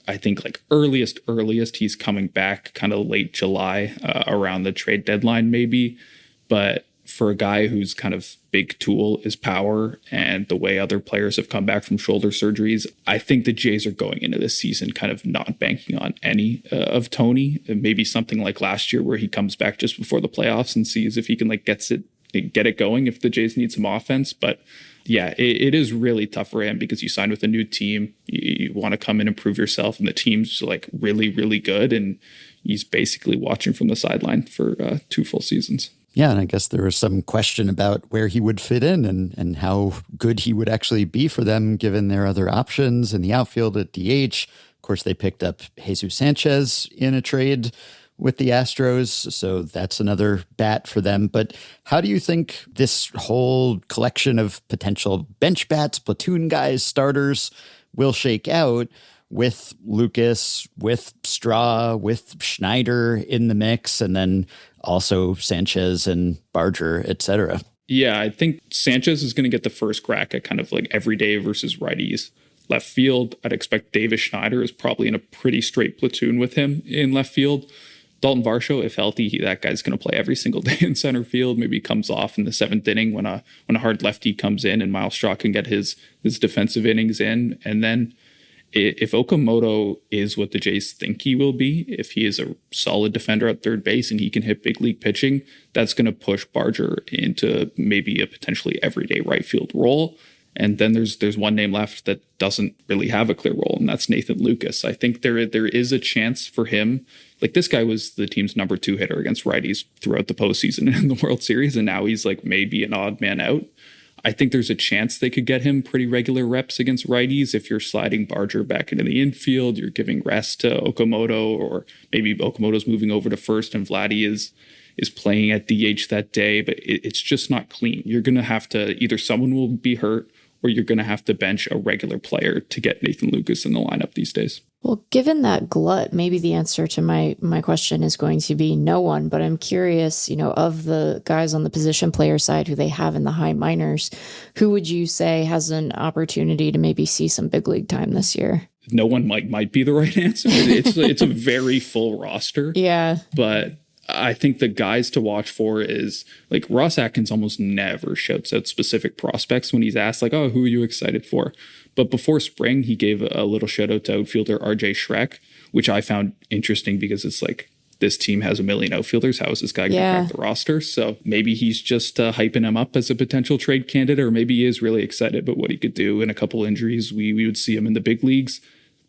I think like earliest he's coming back kind of late July, around the trade deadline maybe. But for a guy whose kind of big tool is power, and the way other players have come back from shoulder surgeries, I think the Jays are going into this season kind of not banking on any of Tony. Maybe something like last year where he comes back just before the playoffs and sees if he can like get it going if the Jays need some offense. But yeah, it is really tough for him because you signed with a new team. You want to come in and prove yourself, and the team's like really, really good. And he's basically watching from the sideline for 2 full seasons. Yeah, and I guess there was some question about where he would fit in and how good he would actually be for them given their other options in the outfield at DH. Of course, they picked up Jesus Sanchez in a trade with the Astros, so that's another bat for them. But how do you think this whole collection of potential bench bats, platoon guys, starters will shake out with Lucas, with Straw, with Schneider in the mix, and then also Sanchez and Barger, et cetera? Yeah, I think Sanchez is going to get the first crack at kind of like everyday versus righties left field. I'd expect Davis Schneider is probably in a pretty straight platoon with him in left field. Dalton Varsho, if healthy, that guy's going to play every single day in center field. Maybe he comes off in the 7th inning when a hard lefty comes in, and Miles Straw can get his defensive innings in. And then if Okamoto is what the Jays think he will be, if he is a solid defender at third base and he can hit big league pitching, that's going to push Barger into maybe a potentially everyday right field role. And then there's one name left that doesn't really have a clear role, and that's Nathan Lucas. I think there is a chance for him. Like, this guy was the team's number 2 hitter against righties throughout the postseason in the World Series, and now he's like maybe an odd man out. I think there's a chance they could get him pretty regular reps against righties if you're sliding Barger back into the infield, you're giving rest to Okamoto, or maybe Okamoto's moving over to first and Vladdy is playing at DH that day, but it's just not clean. You're going to have to, either someone will be hurt or you're going to have to bench a regular player to get Nathan Lucas in the lineup these days. Well, given that glut, maybe the answer to my question is going to be no one. But I'm curious, of the guys on the position player side who they have in the high minors, who would you say has an opportunity to maybe see some big league time this year? No one might be the right answer. It's a very full roster. Yeah. But I think the guys to watch for is, like, Ross Atkins almost never shouts out specific prospects when he's asked, like, oh, who are you excited for? But before spring, he gave a little shout out to outfielder RJ Schreck, which I found interesting because it's like, this team has 1 million outfielders. How is this guy going to crack the roster? So maybe he's just hyping him up as a potential trade candidate, or maybe he is really excited about what he could do. In a couple injuries, we would see him in the big leagues.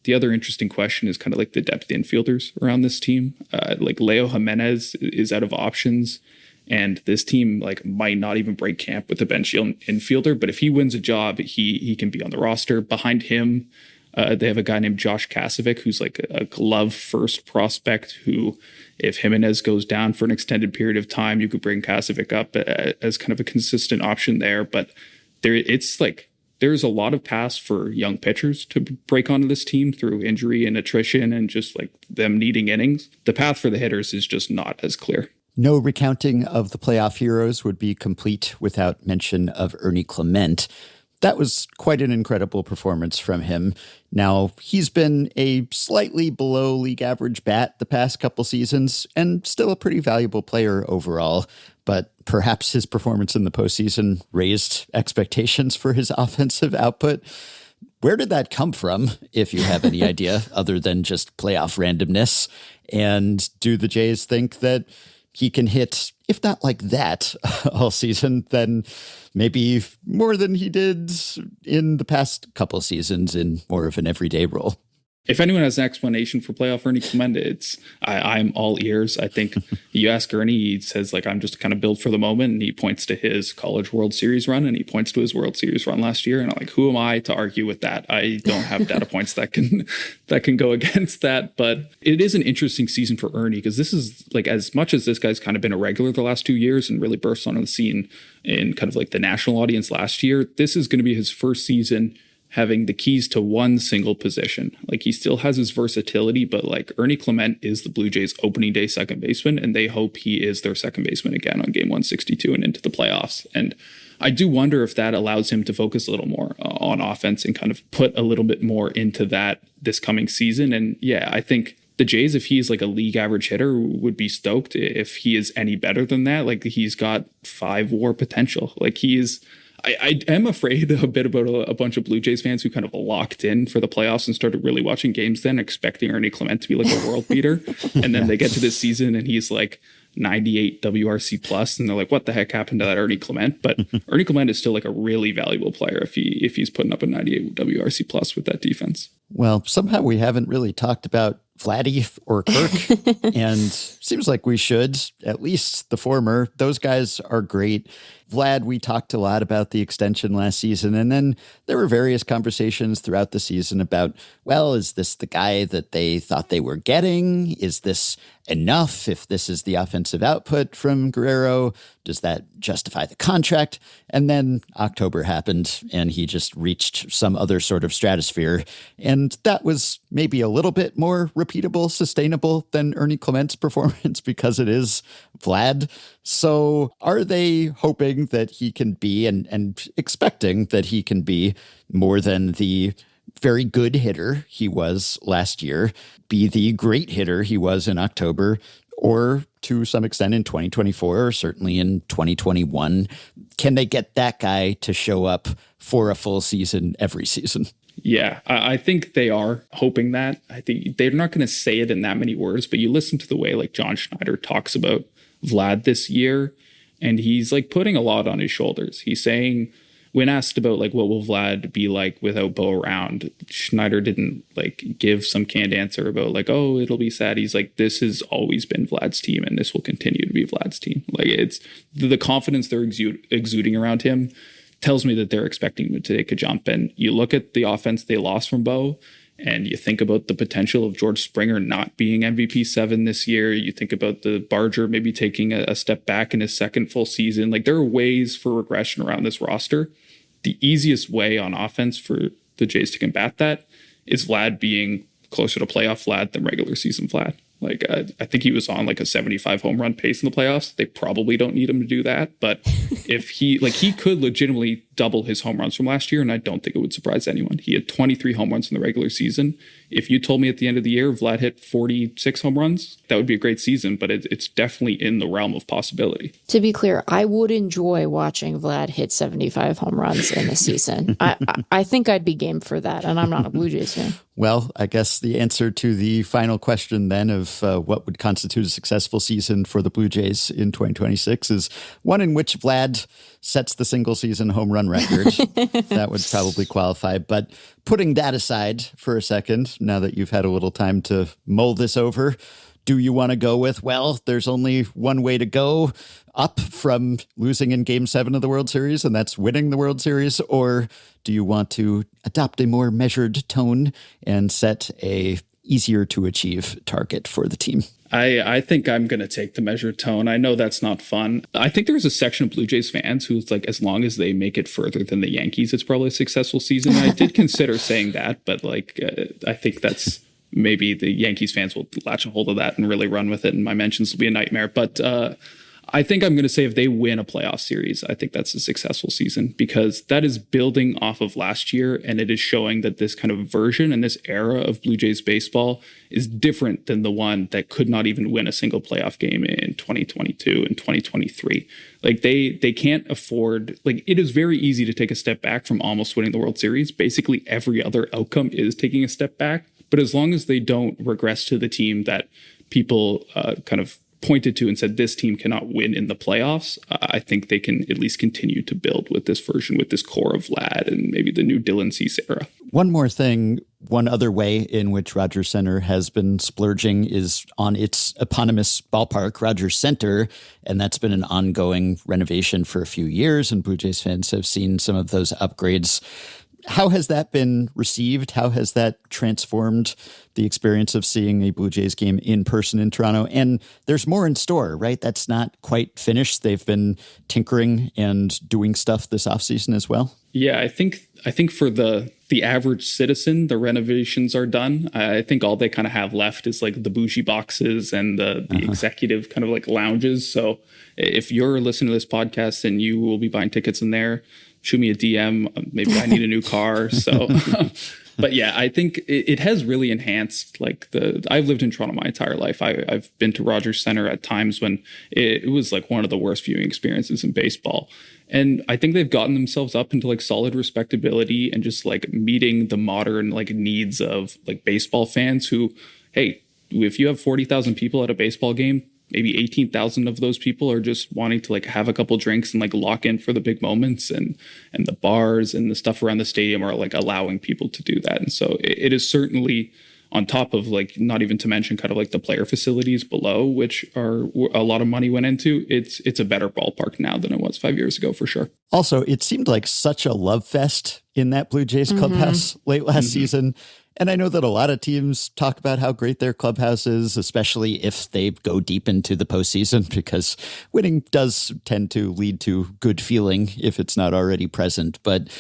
The other interesting question is kind of like the depth infielders around this team. Like, Leo Jimenez is out of options, and this team might not even break camp with a bench infielder. But if he wins a job, he can be on the roster. Behind him, they have a guy named Josh Kasovic, who's like a glove first prospect who, if Jimenez goes down for an extended period of time, you could bring Kasovic up as kind of a consistent option there. But there's a lot of paths for young pitchers to break onto this team through injury and attrition and just like them needing innings. The path for the hitters is just not as clear. No recounting of the playoff heroes would be complete without mention of Ernie Clement. That was quite an incredible performance from him. Now, he's been a slightly below league average bat the past couple seasons and still a pretty valuable player overall. But perhaps his performance in the postseason raised expectations for his offensive output. Where did that come from, if you have any idea, other than just playoff randomness? And do the Jays think that he can hit, if not like that all season, then maybe more than he did in the past couple seasons in more of an everyday role? If anyone has an explanation for playoff Ernie Clement, I'm all ears. I think you ask Ernie, he says, I'm just kind of built for the moment. And he points to his College World Series run, and he points to his World Series run last year. And I'm like, who am I to argue with that? I don't have data points that can go against that. But it is an interesting season for Ernie, because this is as much as this guy's kind of been a regular the last 2 years and really burst onto the scene in kind of the national audience last year, this is going to be his first season having the keys to one single position. He still has his versatility, but Ernie Clement is the Blue Jays opening day second baseman, and they hope he is their second baseman again on game 162 and into the playoffs. And I do wonder if that allows him to focus a little more on offense and kind of put a little bit more into that this coming season. And yeah, I think the Jays, if he's a league average hitter, would be stoked if he is any better than that. He's got 5 WAR potential. I am afraid a bit about a bunch of Blue Jays fans who kind of locked in for the playoffs and started really watching games then, expecting Ernie Clement to be a world beater. And then they get to this season and he's 98 WRC plus, and they're like, what the heck happened to that Ernie Clement? But Ernie Clement is still a really valuable player if he's putting up a 98 WRC plus with that defense. Well, somehow we haven't really talked about Vladdy or Kirk, and seems like we should, at least the former. Those guys are great. Vlad, we talked a lot about the extension last season, and then there were various conversations throughout the season about, well, is this the guy that they thought they were getting? Is this enough? If this is the offensive output from Guerrero, does that justify the contract? And then October happened, and he just reached some other sort of stratosphere, and that was maybe a little bit more repeatable, sustainable than Ernie Clement's performance because it is Vlad. So are they hoping that he can be and expecting that he can be more than the very good hitter he was last year, be the great hitter he was in October, or to some extent in 2024, or certainly in 2021? Can they get that guy to show up for a full season every season? Yeah, I think they are hoping that. I think they're not going to say it in that many words, but you listen to the way John Schneider talks about Vlad this year, and he's putting a lot on his shoulders. He's saying when asked about like what will Vlad be like without Bo around, Schneider didn't like give some canned answer about like, oh, it'll be sad. He's like, this has always been Vlad's team and this will continue to be Vlad's team. Like it's the confidence they're exuding around him tells me that they're expecting him to take a jump. And you look at the offense they lost from Bo, and you think about the potential of George Springer not being MVP 7 this year. You think about the Barger maybe taking a step back in his second full season. Like there are ways for regression around this roster. The easiest way on offense for the Jays to combat that is Vlad being closer to playoff Vlad than regular season Vlad. Like I think he was on like a 75 home run pace in the playoffs. They probably don't need him to do that. But if he could legitimately double his home runs from last year, and I don't think it would surprise anyone. He had 23 home runs in the regular season. If you told me at the end of the year Vlad hit 46 home runs, that would be a great season, but it's definitely in the realm of possibility. To be clear, I would enjoy watching Vlad hit 75 home runs in the season. I think I'd be game for that, and I'm not a Blue Jays fan. Well, I guess the answer to the final question then of what would constitute a successful season for the Blue Jays in 2026 is one in which Vlad sets the single season home run record. That would probably qualify. But putting that aside for a second, now that you've had a little time to mull this over, do you want to go with, well, there's only one way to go up from losing in Game 7 of the World Series, and that's winning the World Series? Or do you want to adopt a more measured tone and set a easier to achieve target for the team? I think I'm going to take the measured tone. I know that's not fun. I think there's a section of Blue Jays fans who's like, as long as they make it further than the Yankees, it's probably a successful season. And I did consider saying that, but like, I think that's maybe the Yankees fans will latch a hold of that and really run with it. And my mentions will be a nightmare. But I think I'm going to say if they win a playoff series, I think that's a successful season, because that is building off of last year. And it is showing that this kind of version and this era of Blue Jays baseball is different than the one that could not even win a single playoff game in 2022 and 2023. Like they can't afford, like it is very easy to take a step back from almost winning the World Series. Basically every other outcome is taking a step back. But as long as they don't regress to the team that people kind of pointed to and said this team cannot win in the playoffs, I think they can at least continue to build with this version, with this core of Vlad and maybe the new Dylan Cease era. One more thing, one other way in which Rogers Center has been splurging is on its eponymous ballpark, Rogers Center, and that's been an ongoing renovation for a few years, and Blue Jays fans have seen some of those upgrades. How has that been received? How has that transformed the experience of seeing a Blue Jays game in person in Toronto? And there's more in store, right? That's not quite finished. They've been tinkering and doing stuff this offseason as well. Yeah, I think for the average citizen, the renovations are done. I think all they kind of have left is like the bougie boxes and the executive kind of like lounges. So if you're listening to this podcast and you will be buying tickets in there, shoot me a DM. Maybe I need a new car. So, but yeah, I think it has really enhanced like I've lived in Toronto my entire life. I've been to Rogers Center at times when it was like one of the worst viewing experiences in baseball. And I think they've gotten themselves up into like solid respectability and just like meeting the modern like needs of like baseball fans who, hey, if you have 40,000 people at a baseball game, maybe 18,000 of those people are just wanting to like have a couple drinks and like lock in for the big moments, and the bars and the stuff around the stadium are like allowing people to do that. And so it is certainly on top of like, not even to mention kind of like the player facilities below, which are a lot of money went into. It's a better ballpark now than it was 5 years ago for sure. Also, it seemed like such a love fest in that Blue Jays clubhouse late last season. And I know that a lot of teams talk about how great their clubhouse is, especially if they go deep into the postseason, because winning does tend to lead to good feeling if it's not already present. But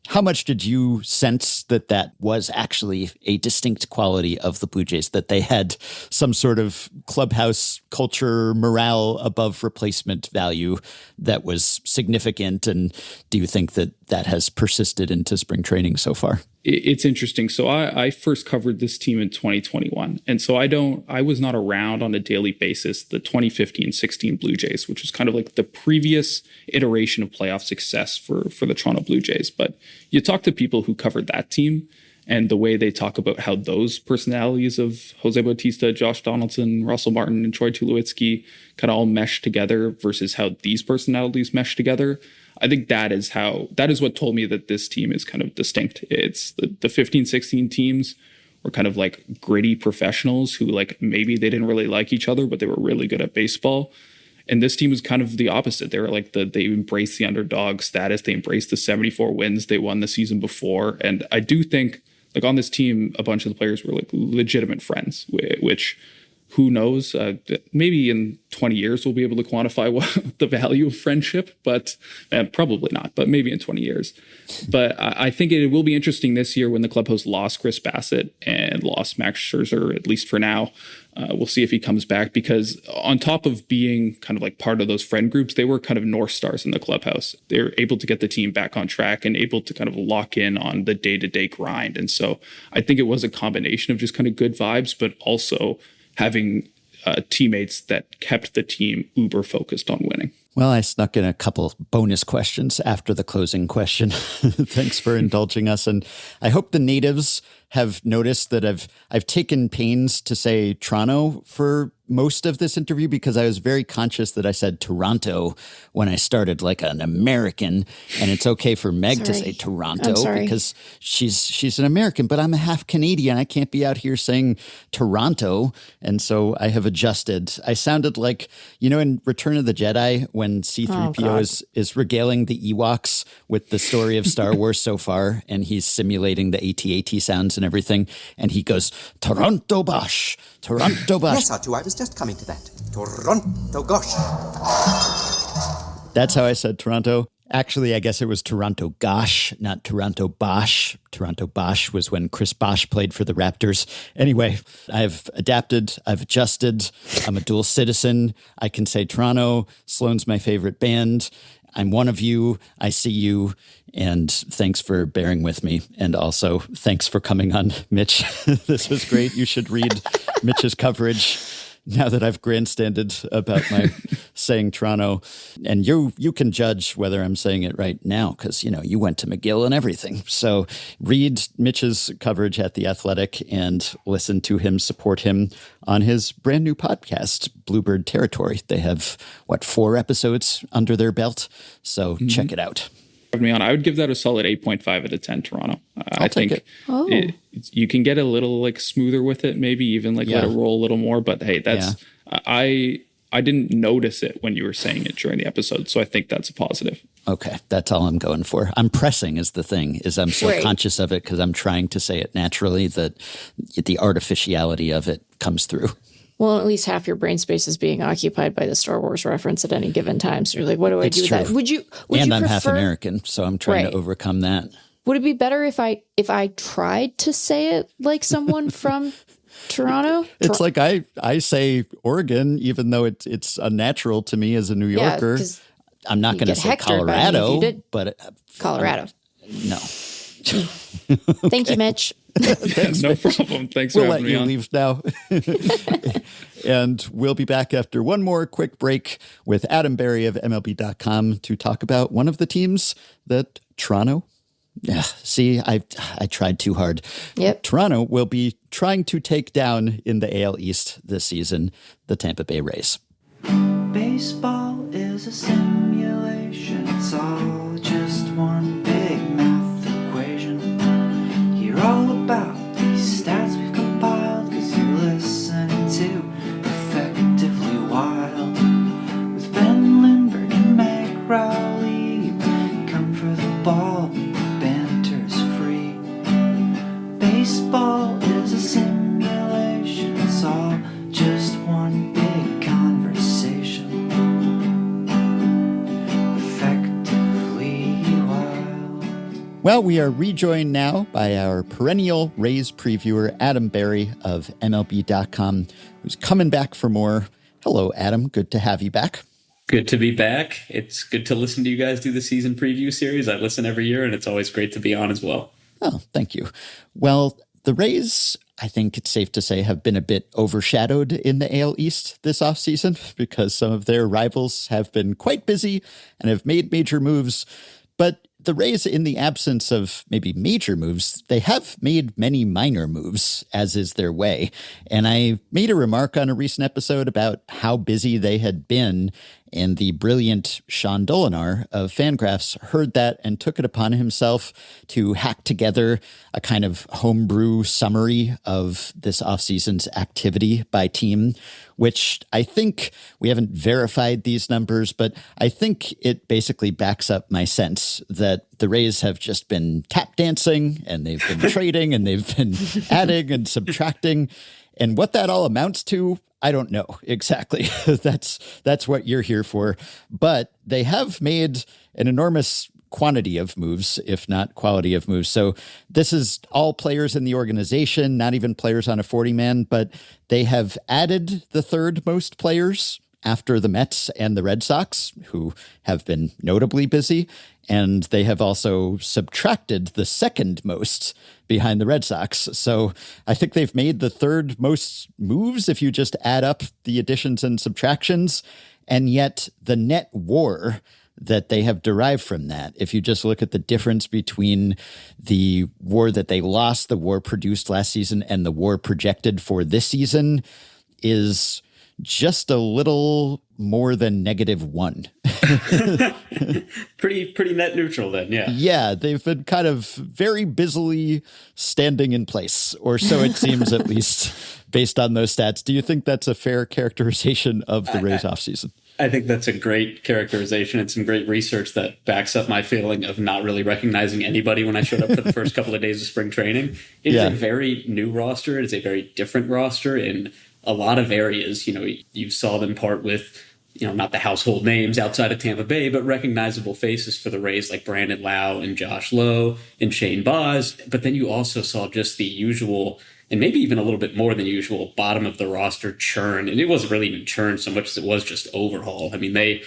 how much did you sense that was actually a distinct quality of the Blue Jays, that they had some sort of clubhouse culture, morale above replacement value that was significant? And do you think that has persisted into spring training so far? It's interesting. So I first covered this team in 2021. And so I was not around on a daily basis the 2015-16 Blue Jays, which was kind of like the previous iteration of playoff success for the Toronto Blue Jays. But you talk to people who covered that team And the way they talk about how those personalities of Jose Bautista, Josh Donaldson, Russell Martin, and Troy Tulowitzki kind of all mesh together versus how these personalities mesh together. I think that is what told me that this team is kind of distinct. It's the 15, 16 teams were kind of like gritty professionals who like maybe they didn't really like each other, but they were really good at baseball. And this team was kind of the opposite. They were like they embraced the underdog status. They embraced the 74 wins they won the season before. And I do think like on this team, a bunch of the players were like legitimate friends, which who knows, maybe in 20 years, we'll be able to quantify what the value of friendship, but probably not, but maybe in 20 years. But I think it will be interesting this year when the clubhouse lost Chris Bassett and lost Max Scherzer, at least for now. We'll see if he comes back, because on top of being kind of like part of those friend groups, they were kind of North Stars in the clubhouse. They were able to get the team back on track and able to kind of lock in on the day-to-day grind. And so I think it was a combination of just kind of good vibes, but also having teammates that kept the team uber focused on winning. Well, I snuck in a couple bonus questions after the closing question. Thanks for indulging us. And I hope the natives have noticed that I've taken pains to say Toronto for most of this interview, because I was very conscious that I said Toronto when I started like an American, and it's okay for Meg to say Toronto because she's an American, but I'm a half Canadian. I can't be out here saying Toronto. And so I have adjusted. I sounded like, in Return of the Jedi, when C-3PO is regaling the Ewoks with the story of Star Wars so far, and he's simulating the AT-AT sounds and everything, and he goes, Toronto Bosh, Toronto Bosh. Yes, R2, I was just coming to that. Toronto, gosh. That's how I said Toronto. Actually, I guess it was Toronto Gosh, not Toronto Bosh. Toronto Bosh was when Chris Bosh played for the Raptors. Anyway, I've adapted, I've adjusted. I'm a dual citizen. I can say Toronto. Sloan's my favorite band. I'm one of you. I see you. And thanks for bearing with me. And also, thanks for coming on, Mitch. This was great. You should read Mitch's coverage now that I've grandstanded about my saying Toronto. And you can judge whether I'm saying it right now, because, you went to McGill and everything. So read Mitch's coverage at The Athletic and listen to him, support him on his brand new podcast, Bluebird Territory. They have, 4 episodes under their belt? So check it out. Me on, I would give that a solid 8.5 out of 10 Toronto. I think you can get a little like smoother with it, maybe even like let it roll a little more. But hey, that's I didn't notice it when you were saying it during the episode, so I think that's a positive. Okay, that's all I'm going for. I'm pressing is the thing, is I'm so conscious of it because I'm trying to say it naturally that the artificiality of it comes through. Well, at least half your brain space is being occupied by the Star Wars reference at any given time. So you're like, what do I do with that? Would you I'm half American, so I'm trying to overcome that. Would it be better if I tried to say it like someone from Toronto? It's like I say Oregon, even though it's unnatural to me as a New Yorker. I'm not going to say Colorado, but Colorado. No. Thank you, Mitch. Thanks, no problem. Thanks for having me on. We'll let you leave now. And we'll be back after one more quick break with Adam Berry of MLB.com to talk about one of the teams that Toronto. See, I tried too hard. Yep. Toronto will be trying to take down in the AL East this season, the Tampa Bay Rays. Baseball is a simulation. It's all just one big math equation. You're all about these stats we've compiled, 'cause you're listening to Effectively Wild with Ben Lindbergh and Meg Rowley. Come for the ball, but the banter's free. Baseball is a simulation. It's all just one big conversation. Effectively Wild. Well, we are rejoined now by our perennial Rays previewer, Adam Berry of MLB.com, who's coming back for more. Hello, Adam. Good to have you back. Good to be back. It's good to listen to you guys do the season preview series. I listen every year, and it's always great to be on as well. Oh, thank you. Well, the Rays, I think it's safe to say, have been a bit overshadowed in the AL East this offseason because some of their rivals have been quite busy and have made major moves. But the Rays, in the absence of maybe major moves, they have made many minor moves, as is their way. And I made a remark on a recent episode about how busy they had been, and the brilliant Sean Dolinar of FanGraphs heard that and took it upon himself to hack together a kind of homebrew summary of this offseason's activity by team, which I think, we haven't verified these numbers, but I think it basically backs up my sense that the Rays have just been tap dancing, and they've been trading, and they've been adding and subtracting. And what that all amounts to, I don't know exactly. That's what you're here for. But they have made an enormous quantity of moves, if not quality of moves. So this is all players in the organization, not even players on a 40-man, but they have added the third most players after the Mets and the Red Sox, who have been notably busy. And they have also subtracted the second most behind the Red Sox. So I think they've made the third most moves if you just add up the additions and subtractions. And yet the net WAR that they have derived from that, if you just look at the difference between the WAR that they lost, the WAR produced last season, and the WAR projected for this season, is just a little more than -1. Pretty net neutral then, yeah. Yeah, they've been kind of very busily standing in place, or so it seems, at least based on those stats. Do you think that's a fair characterization of the Rays offseason? I think that's a great characterization and some great research that backs up my feeling of not really recognizing anybody when I showed up for the first couple of days of spring training. It is a very new roster. It is a very different roster in a lot of areas. You know, you saw them part with, you know, not the household names outside of Tampa Bay, but recognizable faces for the Rays like Brandon Lau and Josh Lowe and Shane Baz. But then you also saw just the usual, and maybe even a little bit more than usual, bottom of the roster churn. And it wasn't really even churn so much as it was just overhaul. I mean, they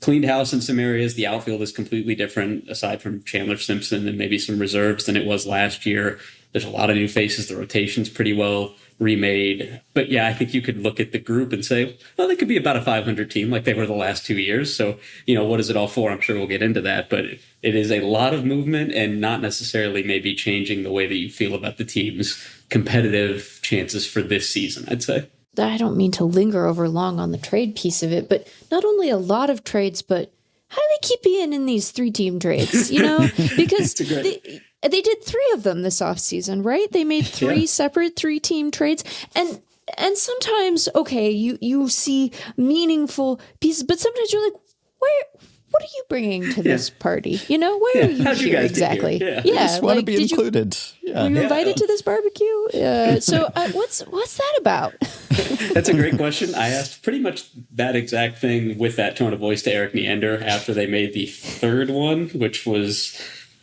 cleaned house in some areas. The outfield is completely different, aside from Chandler Simpson and maybe some reserves, than it was last year. There's a lot of new faces. The rotation's pretty well remade. But yeah, I think you could look at the group and say, well, they could be about a 500 team like they were the last 2 years. So, you know, what is it all for? I'm sure we'll get into that. But it is a lot of movement and not necessarily maybe changing the way that you feel about the team's competitive chances for this season, I'd say. I don't mean to linger over long on the trade piece of it, but not only a lot of trades, but how do they keep being in these 3-team trades, you know? Because they did 3 of them this offseason, right? They made 3 separate 3-team trades. And sometimes, okay, you see meaningful pieces, but sometimes you're like, what are you bringing to this party? You know, why are you here exactly? Yeah. I just want to be included. Were you invited to this barbecue? So what's that about? That's a great question. I asked pretty much that exact thing with that tone of voice to Eric Neander after they made the third one, which was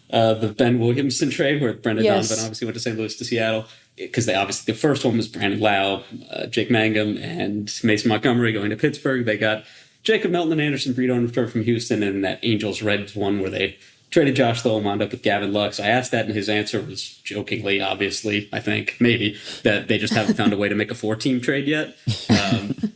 the Ben Williamson trade, where Brendan Donovan obviously went to St. Louis to Seattle. Because the first one was Brandon Lau, Jake Mangum, and Mason Montgomery going to Pittsburgh. They got Jacob Melton and Anderson Brito in return from Houston, and that Angels Reds one where they traded Josh Lowe and wound up with Gavin Lux. I asked that, and his answer was jokingly, obviously, I think, maybe, that they just haven't found a way to make a 4-team trade yet.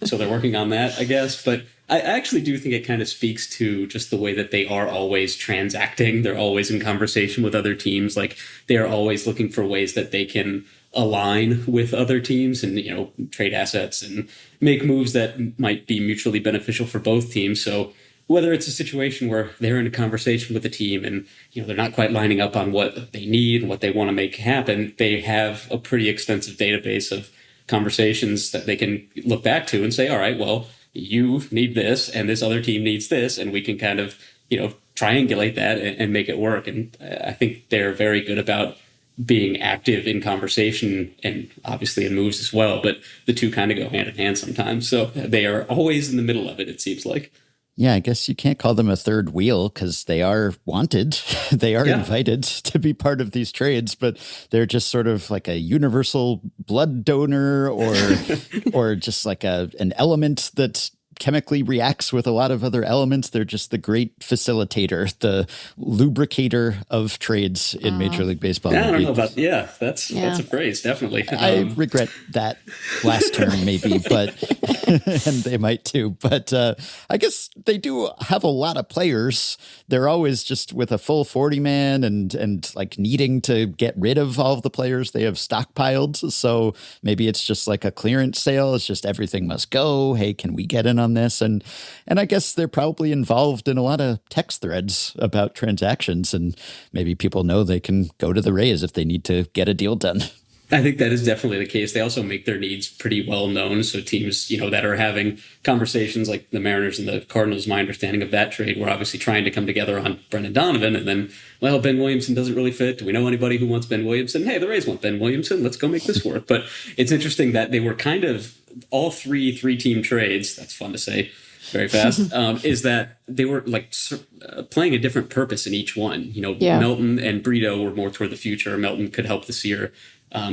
So they're working on that, I guess. But I actually do think it kind of speaks to just the way that they are always transacting. They're always in conversation with other teams. Like, they are always looking for ways that they can align with other teams and, you know, trade assets and make moves that might be mutually beneficial for both teams. So whether it's a situation where they're in a conversation with a team and, you know, they're not quite lining up on what they need and what they want to make happen, they have a pretty extensive database of conversations that they can look back to and say, all right, well, you need this and this other team needs this, and we can kind of, you know, triangulate that and make it work. And I think they're very good about being active in conversation and obviously in moves as well, but the two kind of go hand in hand sometimes. So they are always in the middle of it, it seems like. Yeah, I guess you can't call them a third wheel because they are wanted. They are invited to be part of these trades, but they're just sort of like a universal blood donor or just like an element that chemically reacts with a lot of other elements. They're just the great facilitator, the lubricator of trades in Major League Baseball. Yeah, I don't know about, that's a phrase, definitely. I regret that last term maybe, but, and they might too, but I guess they do have a lot of players. They're always just with a full 40 man and like needing to get rid of all of the players they have stockpiled. So maybe it's just like a clearance sale. It's just everything must go. Hey, can we get in on this? And I guess they're probably involved in a lot of text threads about transactions, and maybe people know they can go to the Rays if they need to get a deal done. I think that is definitely the case. They also make their needs pretty well known. So teams, that are having conversations like the Mariners and the Cardinals, my understanding of that trade, were obviously trying to come together on Brendan Donovan. And then, well, Ben Williamson doesn't really fit. Do we know anybody who wants Ben Williamson? Hey, the Rays want Ben Williamson. Let's go make this work. But it's interesting that they were kind of all three-team trades. That's fun to say very fast. Is that they were like playing a different purpose in each one. Melton and Brito were more toward the future. Melton could help this year.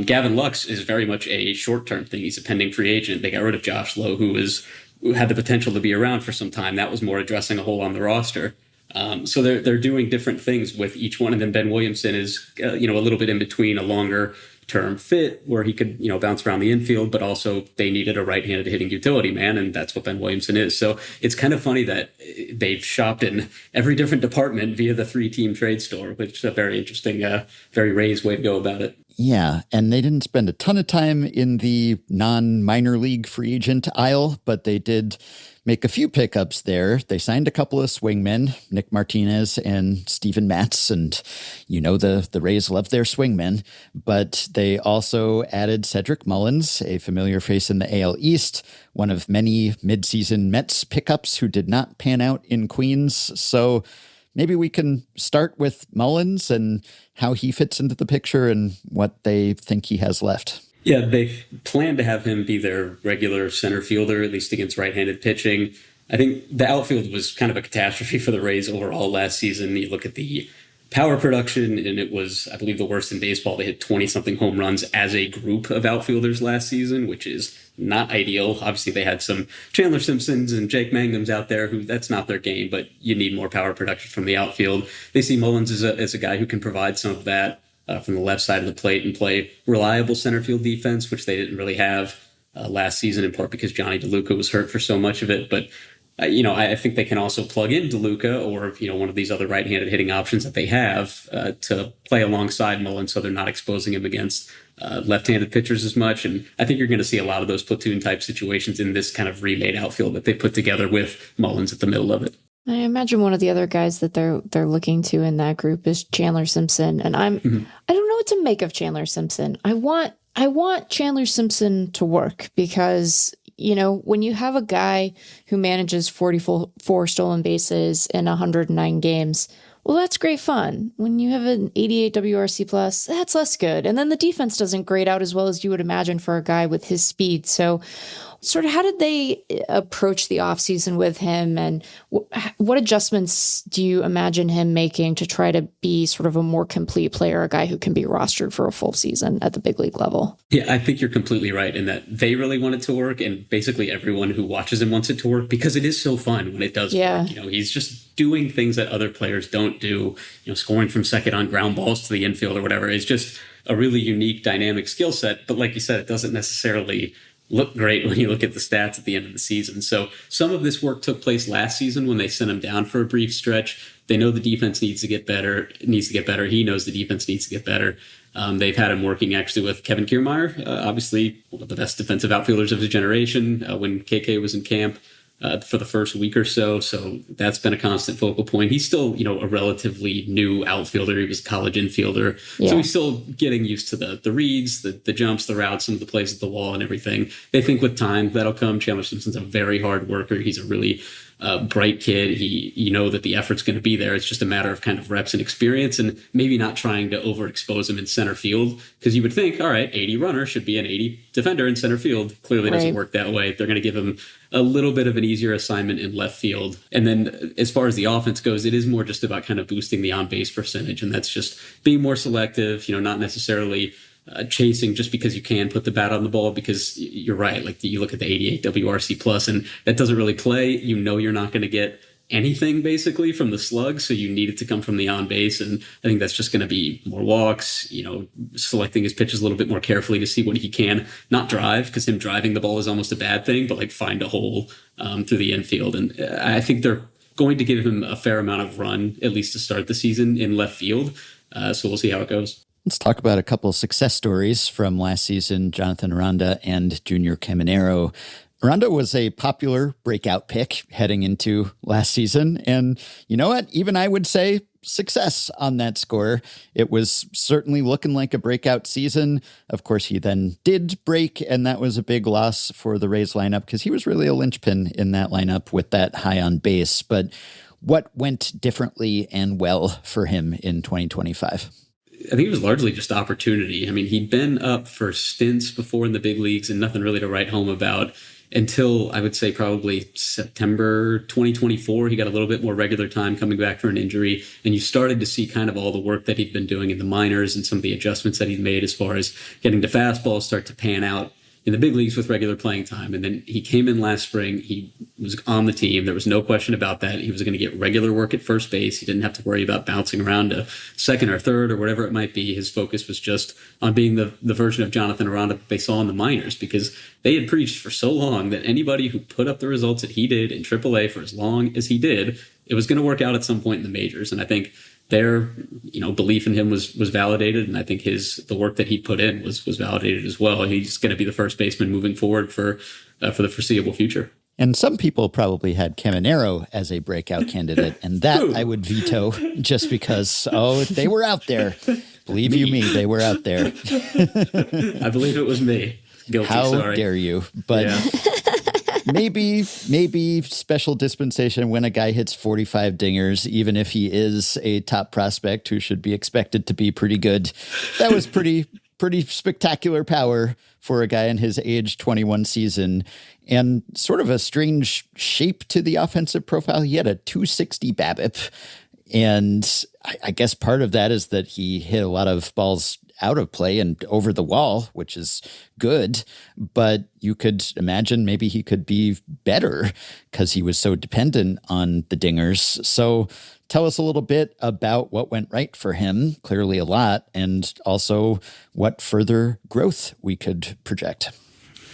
Gavin Lux is very much a short-term thing. He's a pending free agent. They got rid of Josh Lowe, who had the potential to be around for some time. That was more addressing a hole on the roster. So they're doing different things with each one. And then Ben Williamson is, a little bit in between a longer-term fit where he could, bounce around the infield, but also they needed a right-handed hitting utility man, and that's what Ben Williamson is. So it's kind of funny that they've shopped in every different department via the three-team trade store, which is a very interesting, very Rays way to go about it. Yeah, and they didn't spend a ton of time in the non-minor league free agent aisle, but they did make a few pickups there. They signed a couple of swingmen, Nick Martinez and Steven Matz, and the Rays love their swingmen, but they also added Cedric Mullins, a familiar face in the AL East, one of many midseason Mets pickups who did not pan out in Queens. So maybe we can start with Mullins and how he fits into the picture and what they think he has left. Yeah, they plan to have him be their regular center fielder, at least against right-handed pitching. I think the outfield was kind of a catastrophe for the Rays overall last season. You look at the power production, and it was, I believe, the worst in baseball. They hit 20-something home runs as a group of outfielders last season, which is not ideal. Obviously, they had some Chandler Simpsons and Jake Mangums out there who that's not their game, but you need more power production from the outfield. They see Mullins as a guy who can provide some of that from the left side of the plate and play reliable center field defense, which they didn't really have last season, in part because Johnny DeLuca was hurt for so much of it. But I think they can also plug in DeLuca or, one of these other right-handed hitting options that they have to play alongside Mullins so they're not exposing him against left-handed pitchers as much. And I think you're going to see a lot of those platoon-type situations in this kind of remade outfield that they put together with Mullins at the middle of it. I imagine one of the other guys that they're looking to in that group is Chandler Simpson. And I don't know what to make of Chandler Simpson. I want Chandler Simpson to work because when you have a guy who manages 44 stolen bases in 109 games, well, that's great fun. When you have an 88 WRC plus, that's less good. And then the defense doesn't grade out as well as you would imagine for a guy with his speed. So sort of how did they approach the offseason with him, and what adjustments do you imagine him making to try to be sort of a more complete player, a guy who can be rostered for a full season at the big league level? Yeah, I think you're completely right in that they really want it to work, and basically everyone who watches him wants it to work because it is so fun when it does work. He's just doing things that other players don't do, scoring from second on ground balls to the infield or whatever. It's just a really unique, dynamic skill set. But like you said, it doesn't necessarily look great when you look at the stats at the end of the season. So some of this work took place last season when they sent him down for a brief stretch. They know the defense needs to get better. He knows the defense needs to get better. They've had him working actually with Kevin Kiermaier, obviously one of the best defensive outfielders of his generation when KK was in camp for the first week or so. So that's been a constant focal point. He's still, a relatively new outfielder. He was a college infielder. Yeah. So he's still getting used to the reads, the jumps, the routes, some of the plays at the wall and everything. They think with time that'll come. Chandler Simpson's a very hard worker. He's a really bright kid. That the effort's going to be there. It's just a matter of kind of reps and experience and maybe not trying to overexpose him in center field, because you would think, all right, 80 runner should be an 80 defender in center field. Clearly doesn't work that way. They're going to give him a little bit of an easier assignment in left field. And then as far as the offense goes, it is more just about kind of boosting the on-base percentage. And that's just being more selective, not necessarily chasing just because you can put the bat on the ball, because you're right. Like you look at the 88 WRC plus and that doesn't really play. You know, you're not going to get anything basically from the slug. So you need it to come from the on base. And I think that's just going to be more walks, you know, selecting his pitches a little bit more carefully to see what he can not drive, because him driving the ball is almost a bad thing, but like find a hole through the infield. And I think they're going to give him a fair amount of run, at least to start the season in left field. So we'll see how it goes. Let's talk about a couple of success stories from last season, Jonathan Aranda and Junior Caminero. Aranda was a popular breakout pick heading into last season. And you know what? Even I would say success on that score. It was certainly looking like a breakout season. Of course, he then did break, and that was a big loss for the Rays lineup because he was really a linchpin in that lineup with that high on base. But what went differently and well for him in 2025? I think it was largely just opportunity. I mean, he'd been up for stints before in the big leagues and nothing really to write home about until I would say probably September 2024. He got a little bit more regular time coming back for an injury, and you started to see kind of all the work that he'd been doing in the minors and some of the adjustments that he'd made as far as getting the fastball start to pan out in the big leagues with regular playing time. And then he came in last spring. He was on the team. There was no question about that. He was going to get regular work at first base. He didn't have to worry about bouncing around to second or third or whatever it might be. His focus was just on being the version of Jonathan Aranda that they saw in the minors, because they had preached for so long that anybody who put up the results that he did in AAA for as long as he did, it was going to work out at some point in the majors. And I think their, you know, belief in him was validated, and I think the work that he put in was validated as well. He's going to be the first baseman moving forward for the foreseeable future. And some people probably had Caminero as a breakout candidate, and that I would veto just because, they were out there. Believe you me, they were out there. I believe it was me. Guilty, How sorry. dare you? But maybe special dispensation when a guy hits 45 dingers, even if he is a top prospect who should be expected to be pretty good. That was pretty spectacular power for a guy in his age 21 season, and sort of a strange shape to the offensive profile. He had a 260 BABIP, and I guess part of that is that he hit a lot of balls out of play and over the wall, which is good, but you could imagine maybe he could be better because he was so dependent on the dingers. So tell us a little bit about what went right for him, clearly a lot, and also what further growth we could project.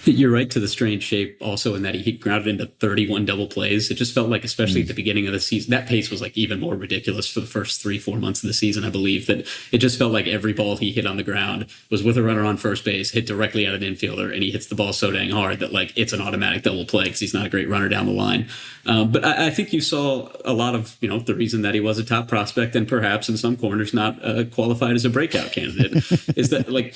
You're right to the strange shape also in that he grounded into 31 double plays. It just felt like, especially at the beginning of the season, that pace was like even more ridiculous for the first 3-4 months of the season, I believe, that it just felt like every ball he hit on the ground was with a runner on first base, hit directly at an infielder, and he hits the ball so dang hard that like it's an automatic double play because he's not a great runner down the line. But I think you saw a lot of, you know, the reason that he was a top prospect and perhaps in some corners not qualified as a breakout candidate is that like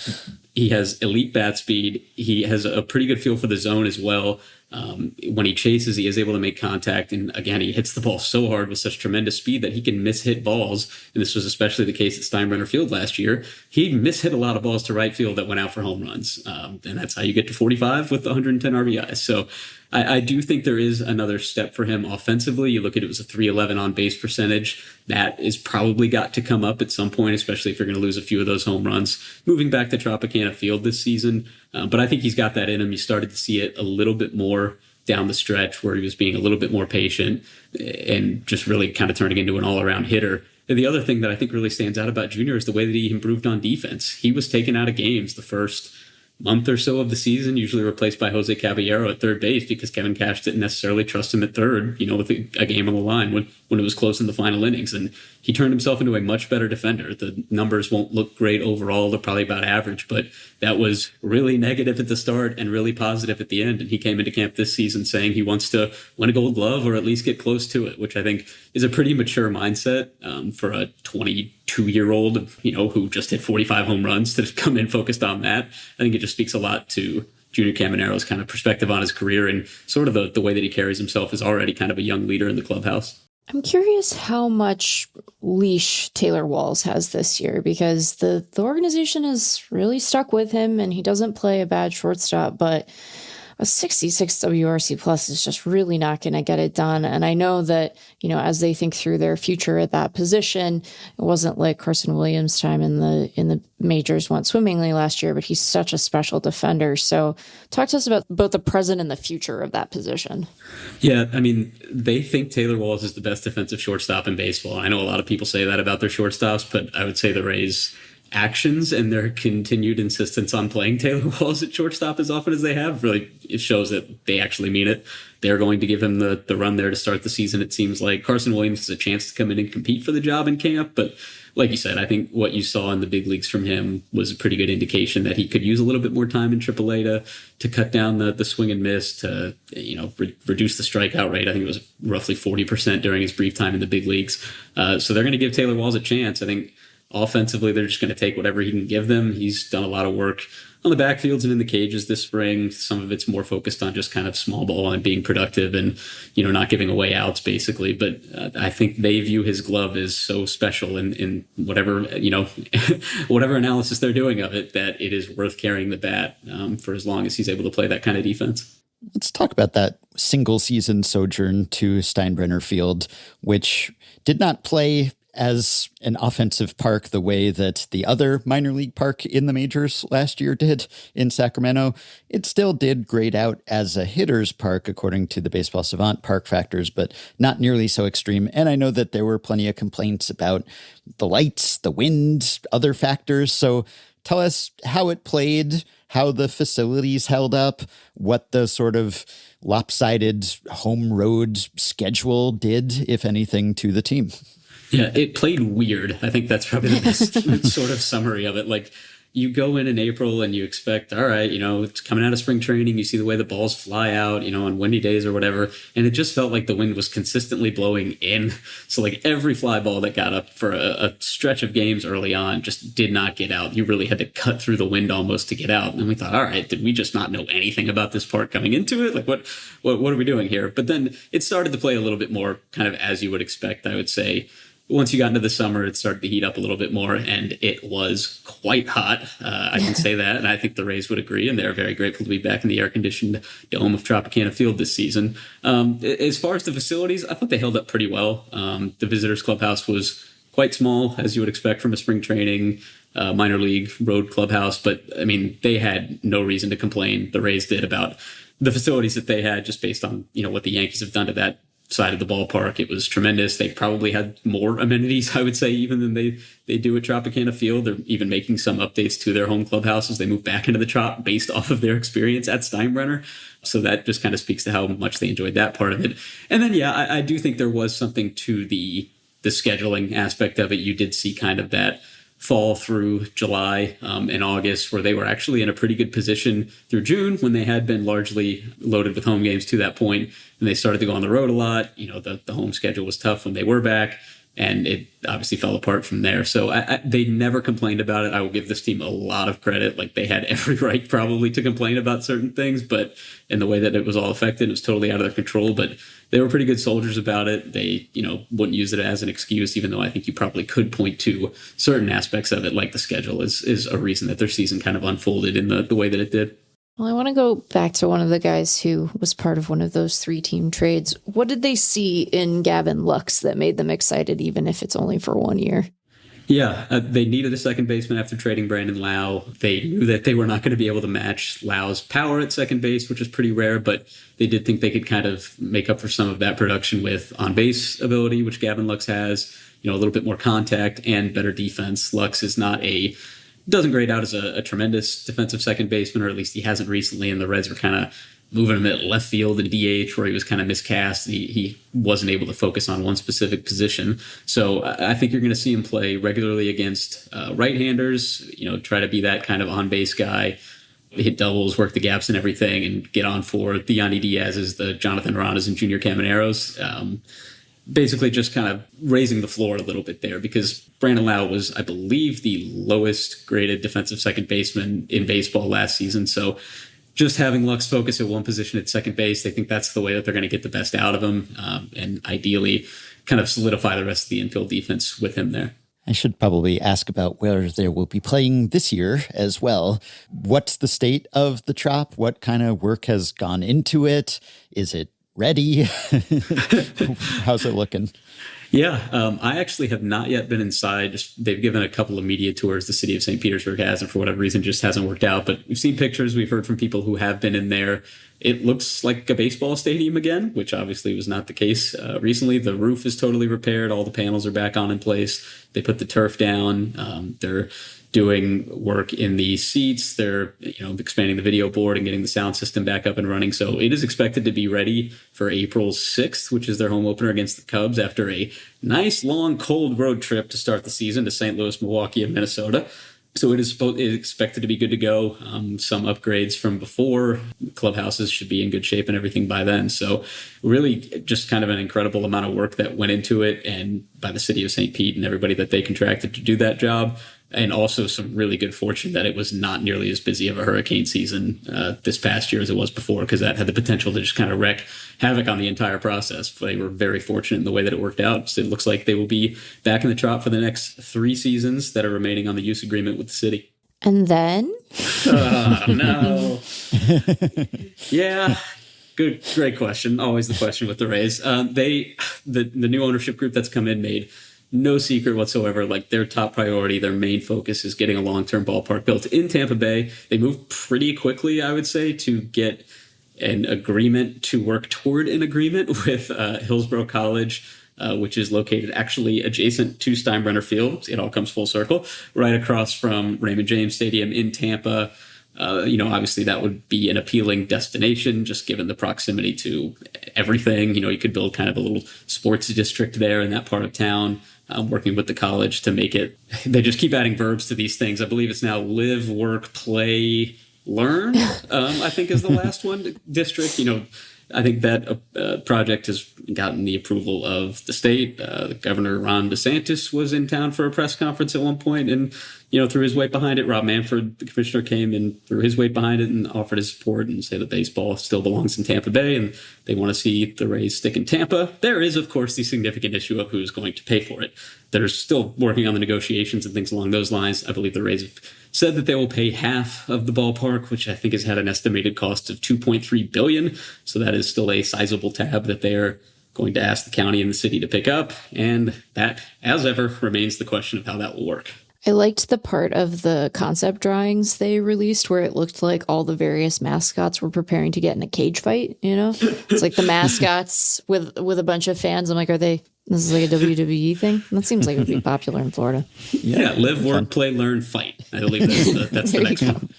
he has elite bat speed. He has a pretty good feel for the zone as well. When he chases, he is able to make contact. And again, he hits the ball so hard with such tremendous speed that he can mishit balls. And this was especially the case at Steinbrenner Field last year. He mishit a lot of balls to right field that went out for home runs. And that's how you get to 45 with 110 RBIs. So I do think there is another step for him offensively. You look at it was a .311 on base percentage. That is probably got to come up at some point, especially if you're going to lose a few of those home runs moving back to Tropicana Field this season. But I think he's got that in him. You started to see it a little bit more down the stretch where he was being a little bit more patient and just really kind of turning into an all-around hitter. And the other thing that I think really stands out about Junior is the way that he improved on defense. He was taken out of games the first month or so of the season, usually replaced by Jose Caballero at third base because Kevin Cash didn't necessarily trust him at third, you know, with a game on the line when it was close in the final innings. And he turned himself into a much better defender. The numbers won't look great overall. They're probably about average, but that was really negative at the start and really positive at the end. And he came into camp this season saying he wants to win a Gold Glove or at least get close to it, which I think is a pretty mature mindset for a 22-year-old, you know, who just hit 45 home runs to come in focused on that. I think it just speaks a lot to Junior Caminero's kind of perspective on his career and sort of the way that he carries himself as already kind of a young leader in the clubhouse. I'm curious how much leash Taylor Walls has this year, because the organization has really stuck with him and he doesn't play a bad shortstop, but a 66 WRC plus is just really not going to get it done. And I know that, as they think through their future at that position, it wasn't like Carson Williams' time in the majors went swimmingly last year, but he's such a special defender. So talk to us about both the present and the future of that position. Yeah, I mean, they think Taylor Walls is the best defensive shortstop in baseball. I know a lot of people say that about their shortstops, but I would say the Rays' actions and their continued insistence on playing Taylor Walls at shortstop as often as they have, really, it shows that they actually mean it. They're going to give him the run there to start the season. It seems like Carson Williams has a chance to come in and compete for the job in camp, but like you said, I think what you saw in the big leagues from him was a pretty good indication that he could use a little bit more time in AAA to cut down the swing and miss, to reduce the strikeout rate. I think it was roughly 40% during his brief time in the big leagues. So they're going to give Taylor Walls a chance. I think offensively, they're just going to take whatever he can give them. He's done a lot of work on the backfields and in the cages this spring. Some of it's more focused on just kind of small ball and being productive and, not giving away outs, basically. But I think they view his glove as so special in whatever, whatever analysis they're doing of it, that it is worth carrying the bat for as long as he's able to play that kind of defense. Let's talk about that single season sojourn to Steinbrenner Field, which did not play as an offensive park the way that the other minor league park in the majors last year did in Sacramento. It still did grade out as a hitter's park, according to the Baseball Savant park factors, but not nearly so extreme. And I know that there were plenty of complaints about the lights, the wind, other factors. So tell us how it played, how the facilities held up, what the sort of lopsided home road schedule did, if anything, to the team. Yeah, it played weird. I think that's probably the best sort of summary of it. Like, you go in April and you expect, all right, it's coming out of spring training. You see the way the balls fly out, on windy days or whatever. And it just felt like the wind was consistently blowing in. So like every fly ball that got up for a stretch of games early on just did not get out. You really had to cut through the wind almost to get out. And we thought, all right, did we just not know anything about this park coming into it? Like what are we doing here? But then it started to play a little bit more kind of as you would expect, I would say. Once you got into the summer, it started to heat up a little bit more, and it was quite hot. I can say that, and I think the Rays would agree, and they're very grateful to be back in the air-conditioned dome of Tropicana Field this season. As far as the facilities, I thought they held up pretty well. The visitors' clubhouse was quite small, as you would expect from a spring training minor league road clubhouse, but, I mean, they had no reason to complain. The Rays did about the facilities that they had, just based on, what the Yankees have done to that side of the ballpark. It was tremendous. They probably had more amenities, I would say, even than they do at Tropicana Field. They're even making some updates to their home clubhouse as they move back into the Trop based off of their experience at Steinbrenner. So that just kind of speaks to how much they enjoyed that part of it. And then, yeah, I do think there was something to the scheduling aspect of it. You did see kind of that fall through July and August, where they were actually in a pretty good position through June, when they had been largely loaded with home games to that point, and they started to go on the road a lot. The home schedule was tough when they were back, and it obviously fell apart from there. So they never complained about it. I will give this team a lot of credit. Like, they had every right probably to complain about certain things, but in the way that it was all affected, it was totally out of their control. But they were pretty good soldiers about it. They, wouldn't use it as an excuse, even though I think you probably could point to certain aspects of it, like the schedule is a reason that their season kind of unfolded in the way that it did. Well, I want to go back to one of the guys who was part of one of those 3-team trades. What did they see in Gavin Lux that made them excited, even if it's only for 1 year? Yeah, they needed a second baseman after trading Brandon Lau. They knew that they were not going to be able to match Lau's power at second base, which is pretty rare, but they did think they could kind of make up for some of that production with on-base ability, which Gavin Lux has, a little bit more contact and better defense. Lux is doesn't grade out as a tremendous defensive second baseman, or at least he hasn't recently, and the Reds were kind of moving him at left field and DH, where he was kind of miscast. He wasn't able to focus on one specific position. So I think you're going to see him play regularly against right-handers, try to be that kind of on-base guy, hit doubles, work the gaps and everything, and get on for the Yandy Diaz's, the Jonathan Ranas and Junior Camaneros. Basically just kind of raising the floor a little bit there, because Brandon Lau was, I believe, the lowest graded defensive second baseman in baseball last season. So just having Lux focus at one position at second base, they think that's the way that they're going to get the best out of him, and ideally kind of solidify the rest of the infield defense with him there. I should probably ask about where they will be playing this year as well. What's the state of the Trop? What kind of work has gone into it? Is it ready? How's it looking? Yeah, I actually have not yet been inside. They've given a couple of media tours. The city of St. Petersburg has, and for whatever reason, just hasn't worked out. But we've seen pictures. We've heard from people who have been in there. It looks like a baseball stadium again, which obviously was not the case recently. The roof is totally repaired. All the panels are back on in place. They put the turf down. They're doing work in the seats. They're expanding the video board and getting the sound system back up and running. So it is expected to be ready for April 6th, which is their home opener against the Cubs after a nice, long, cold road trip to start the season to St. Louis, Milwaukee, and Minnesota. So it is expected to be good to go. Some upgrades from before. Clubhouses should be in good shape and everything by then. So really just kind of an incredible amount of work that went into it, and by the city of St. Pete and everybody that they contracted to do that job. And also some really good fortune that it was not nearly as busy of a hurricane season this past year as it was before, because that had the potential to just kind of wreak havoc on the entire process. They were very fortunate in the way that it worked out. So it looks like they will be back in the Trop for the next 3 seasons that are remaining on the use agreement with the city. And then? No. Yeah. Great question. Always the question with the Rays. The new ownership group that's come in made no secret whatsoever, like their top priority, their main focus is getting a long-term ballpark built in Tampa Bay. They moved pretty quickly, I would say, to get an agreement, to work toward an agreement with Hillsborough College, which is located actually adjacent to Steinbrenner Field. It all comes full circle, right across from Raymond James Stadium in Tampa. Obviously that would be an appealing destination, just given the proximity to everything. You could build kind of a little sports district there in that part of town. Working with the college to make it. They just keep adding verbs to these things. I believe it's now live, work, play, learn, I think is the last one. District, I think that project has gotten the approval of the state. Governor Ron DeSantis was in town for a press conference at one point and, threw his weight behind it. Rob Manfred, the commissioner, came and threw his weight behind it and offered his support and say that baseball still belongs in Tampa Bay and they want to see the Rays stick in Tampa. There is, of course, the significant issue of who's going to pay for it. They're still working on the negotiations and things along those lines. I believe the Rays have said that they will pay half of the ballpark, which I think has had an estimated cost of $2.3 billion. So that is still a sizable tab that they are going to ask the county and the city to pick up. And that, as ever, remains the question of how that will work. I liked the part of the concept drawings they released where it looked like all the various mascots were preparing to get in a cage fight, It's like the mascots with a bunch of fans. I'm like, this is like a WWE thing? That seems like it would be popular in Florida. Yeah, live, work, play, learn, fight. I believe that's the next one.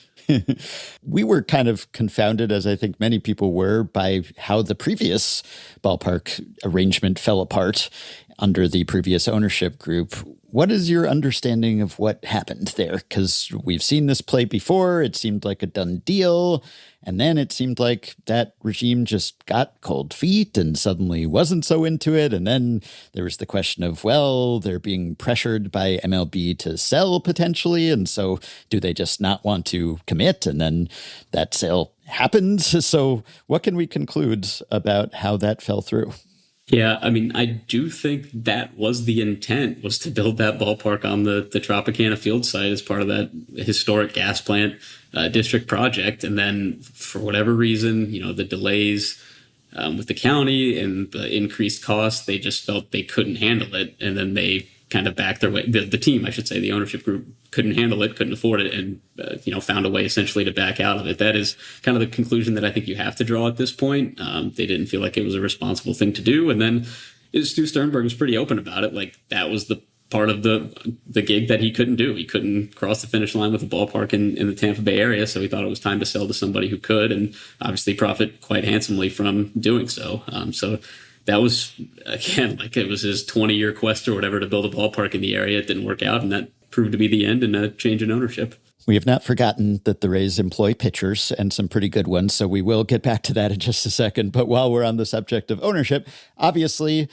We were kind of confounded, as I think many people were, by how the previous ballpark arrangement fell apart under the previous ownership group. What is your understanding of what happened there? Because we've seen this play before. It seemed like a done deal. And then it seemed like that regime just got cold feet and suddenly wasn't so into it. And then there was the question of, they're being pressured by MLB to sell potentially. And so do they just not want to commit? And then that sale happened. So what can we conclude about how that fell through? Yeah, I mean, I do think that was the intent, was to build that ballpark on the Tropicana field site as part of that historic gas plant district project. And then for whatever reason, the delays with the county and the increased costs, they just felt they couldn't handle it. And then they kind of backed their way. The team, I should say, the ownership group couldn't handle it, couldn't afford it, and found a way essentially to back out of it. That is kind of the conclusion that I think you have to draw at this point. They didn't feel like it was a responsible thing to do, and then Stu Sternberg was pretty open about it. Like that was the part of the gig that he couldn't do. He couldn't cross the finish line with a ballpark in the Tampa Bay area, so he thought it was time to sell to somebody who could, and obviously profit quite handsomely from doing so. So that was, again, like it was his 20-year quest or whatever to build a ballpark in the area. It didn't work out, and that proved to be the end and a change in ownership. We have not forgotten that the Rays employ pitchers and some pretty good ones, so we will get back to that in just a second. But while we're on the subject of ownership, obviously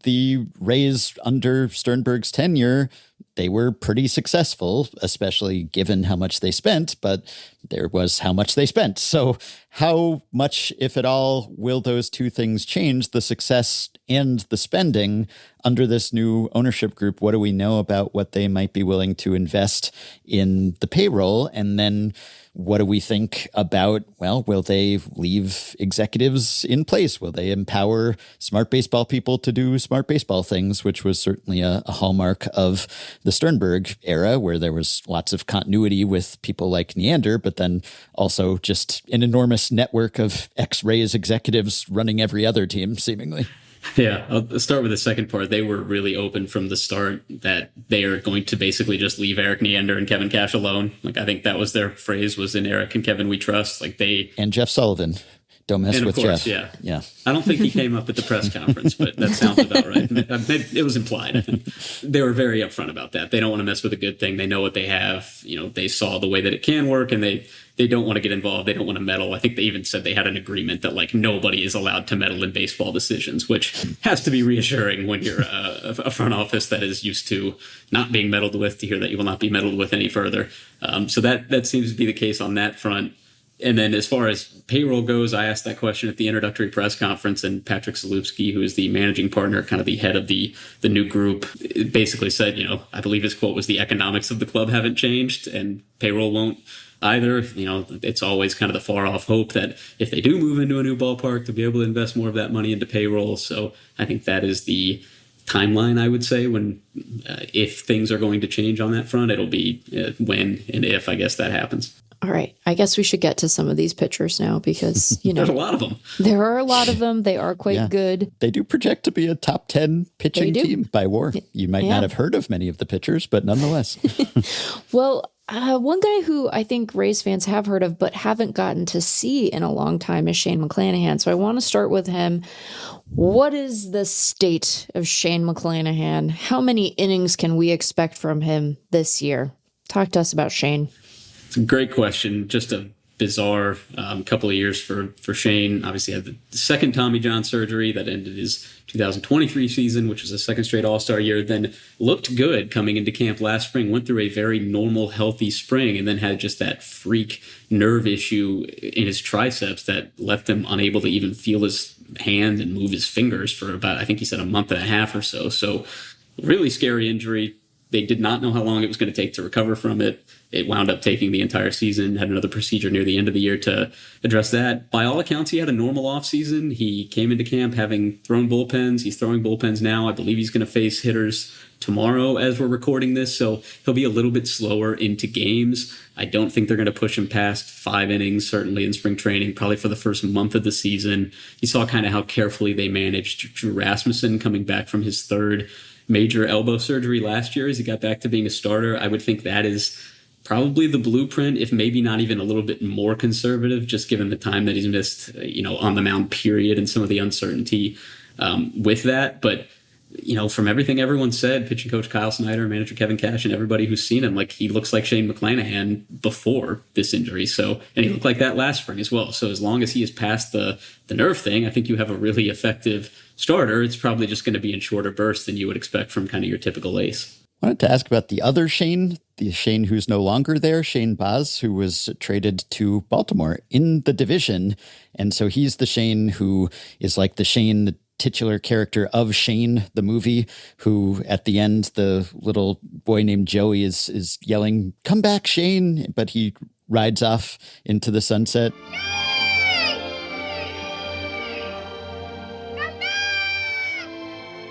the Rays under Sternberg's tenure, they were pretty successful, especially given how much they spent. But there was how much they spent. So how much, if at all, will those two things change, the success and the spending under this new ownership group? What do we know about what they might be willing to invest in the payroll? And then what do we think about, well, will they leave executives in place? Will they empower smart baseball people to do smart baseball things, which was certainly a hallmark of the Sternberg era, where there was lots of continuity with people like Neander, but then also just an enormous network of ex-Rays executives running every other team, seemingly. Yeah, I'll start with the second part. They were really open from the start that they are going to basically just leave Eric Neander and Kevin Cash alone. Like, I think that was their phrase, was in Eric and Kevin we trust. Like, they... And Jeff Sullivan. Don't mess with course, Jeff. Yeah. I don't think he came up at the press conference, but that sounds about right. It was implied. I think they were very upfront about that. They don't want to mess with a good thing. They know what they have. You know, they saw the way that it can work, and they don't want to get involved. They don't want to meddle. I think they even said they had an agreement that, like, nobody is allowed to meddle in baseball decisions, which has to be reassuring when you're a front office that is used to not being meddled with, to hear that you will not be meddled with any further. So that seems to be the case on that front. And then as far as payroll goes, I asked that question at the introductory press conference, and Patrick Zalewski, who is the managing partner, kind of the head of the new group, basically said, you know, I believe his quote was, the economics of the club haven't changed and payroll won't either. You know, it's always kind of the far off hope that if they do move into a new ballpark, they'll be able to invest more of that money into payroll. So I think that is the timeline, I would say, when if things are going to change on that front, it'll be when and if, I guess, that happens. All right. I guess we should get to some of these pitchers now because, you know, there's a lot of them. There are a lot of them. They are quite good. They do project to be a top 10 pitching team by WAR. You might not have heard of many of the pitchers, but nonetheless. Well, one guy who I think Rays fans have heard of but haven't gotten to see in a long time is Shane McClanahan. So I want to start with him. What is the state of Shane McClanahan? How many innings can we expect from him this year? Talk to us about Shane. It's a great question. Just a bizarre couple of years for Shane. Obviously had the second Tommy John surgery that ended his 2023 season, which was a second straight All-Star year, then looked good coming into camp last spring, went through a very normal, healthy spring, and then had just that freak nerve issue in his triceps that left him unable to even feel his hand and move his fingers for about, I think he said, a month and a half or so. So really scary injury. They did not know how long it was going to take to recover from it. It wound up taking the entire season, had another procedure near the end of the year to address that. By all accounts, he had a normal offseason. He came into camp having thrown bullpens. He's throwing bullpens now. I believe he's going to face hitters tomorrow as we're recording this, so he'll be a little bit slower into games. I don't think they're going to push him past 5 innings, certainly in spring training, probably for the first month of the season. You saw kind of how carefully they managed Drew Rasmussen coming back from his third major elbow surgery last year as he got back to being a starter. I would think that is probably the blueprint, if maybe not even a little bit more conservative, just given the time that he's missed, on the mound, period, and some of the uncertainty with that. But, from everything everyone said, pitching coach Kyle Snyder, manager Kevin Cash, and everybody who's seen him, like, he looks like Shane McClanahan before this injury. So, and he looked like that last spring as well. So as long as he is past the nerve thing, I think you have a really effective starter. It's probably just going to be in shorter bursts than you would expect from kind of your typical ace. I wanted to ask about the other Shane, the Shane who's no longer there, Shane Baz, who was traded to Baltimore in the division. And so he's the Shane who is like the Shane, the titular character of Shane, the movie, who at the end, the little boy named Joey is yelling, "Come back, Shane," but he rides off into the sunset.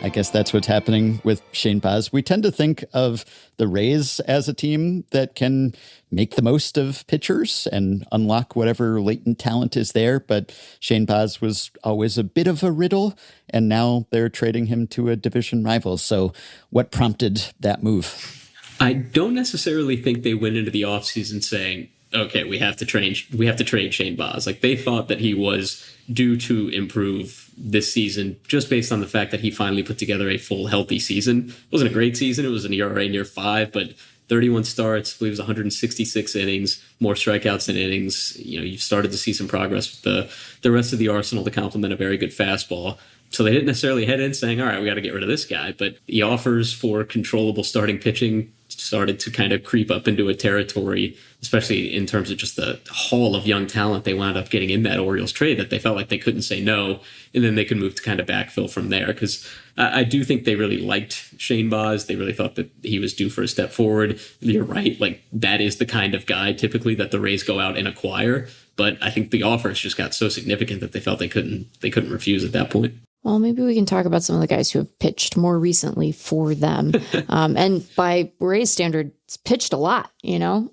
I guess that's what's happening with Shane Baz. We tend to think of the Rays as a team that can make the most of pitchers and unlock whatever latent talent is there. But Shane Baz was always a bit of a riddle, and now they're trading him to a division rival. So what prompted that move? I don't necessarily think they went into the offseason saying, okay, we have to trade Shane Baz. Like, they thought that he was due to improve this season just based on the fact that he finally put together a full healthy season. It wasn't a great season. It was an ERA near 5, but 31 starts, I believe it was 166 innings, more strikeouts than innings. You've started to see some progress with the rest of the arsenal to complement a very good fastball. So they didn't necessarily head in saying, all right, we got to get rid of this guy. But the offers for controllable starting pitching started to kind of creep up into a territory, especially in terms of just the haul of young talent they wound up getting in that Orioles trade, that they felt like they couldn't say no, and then they could move to kind of backfill from there. Because I do think they really liked Shane Baz. They really thought that he was due for a step forward. You're right, like that is the kind of guy typically that the Rays go out and acquire. But I think the offers just got so significant that they felt they couldn't refuse at that point. Well, maybe we can talk about some of the guys who have pitched more recently for them. And by Ray's standards, pitched a lot, you know?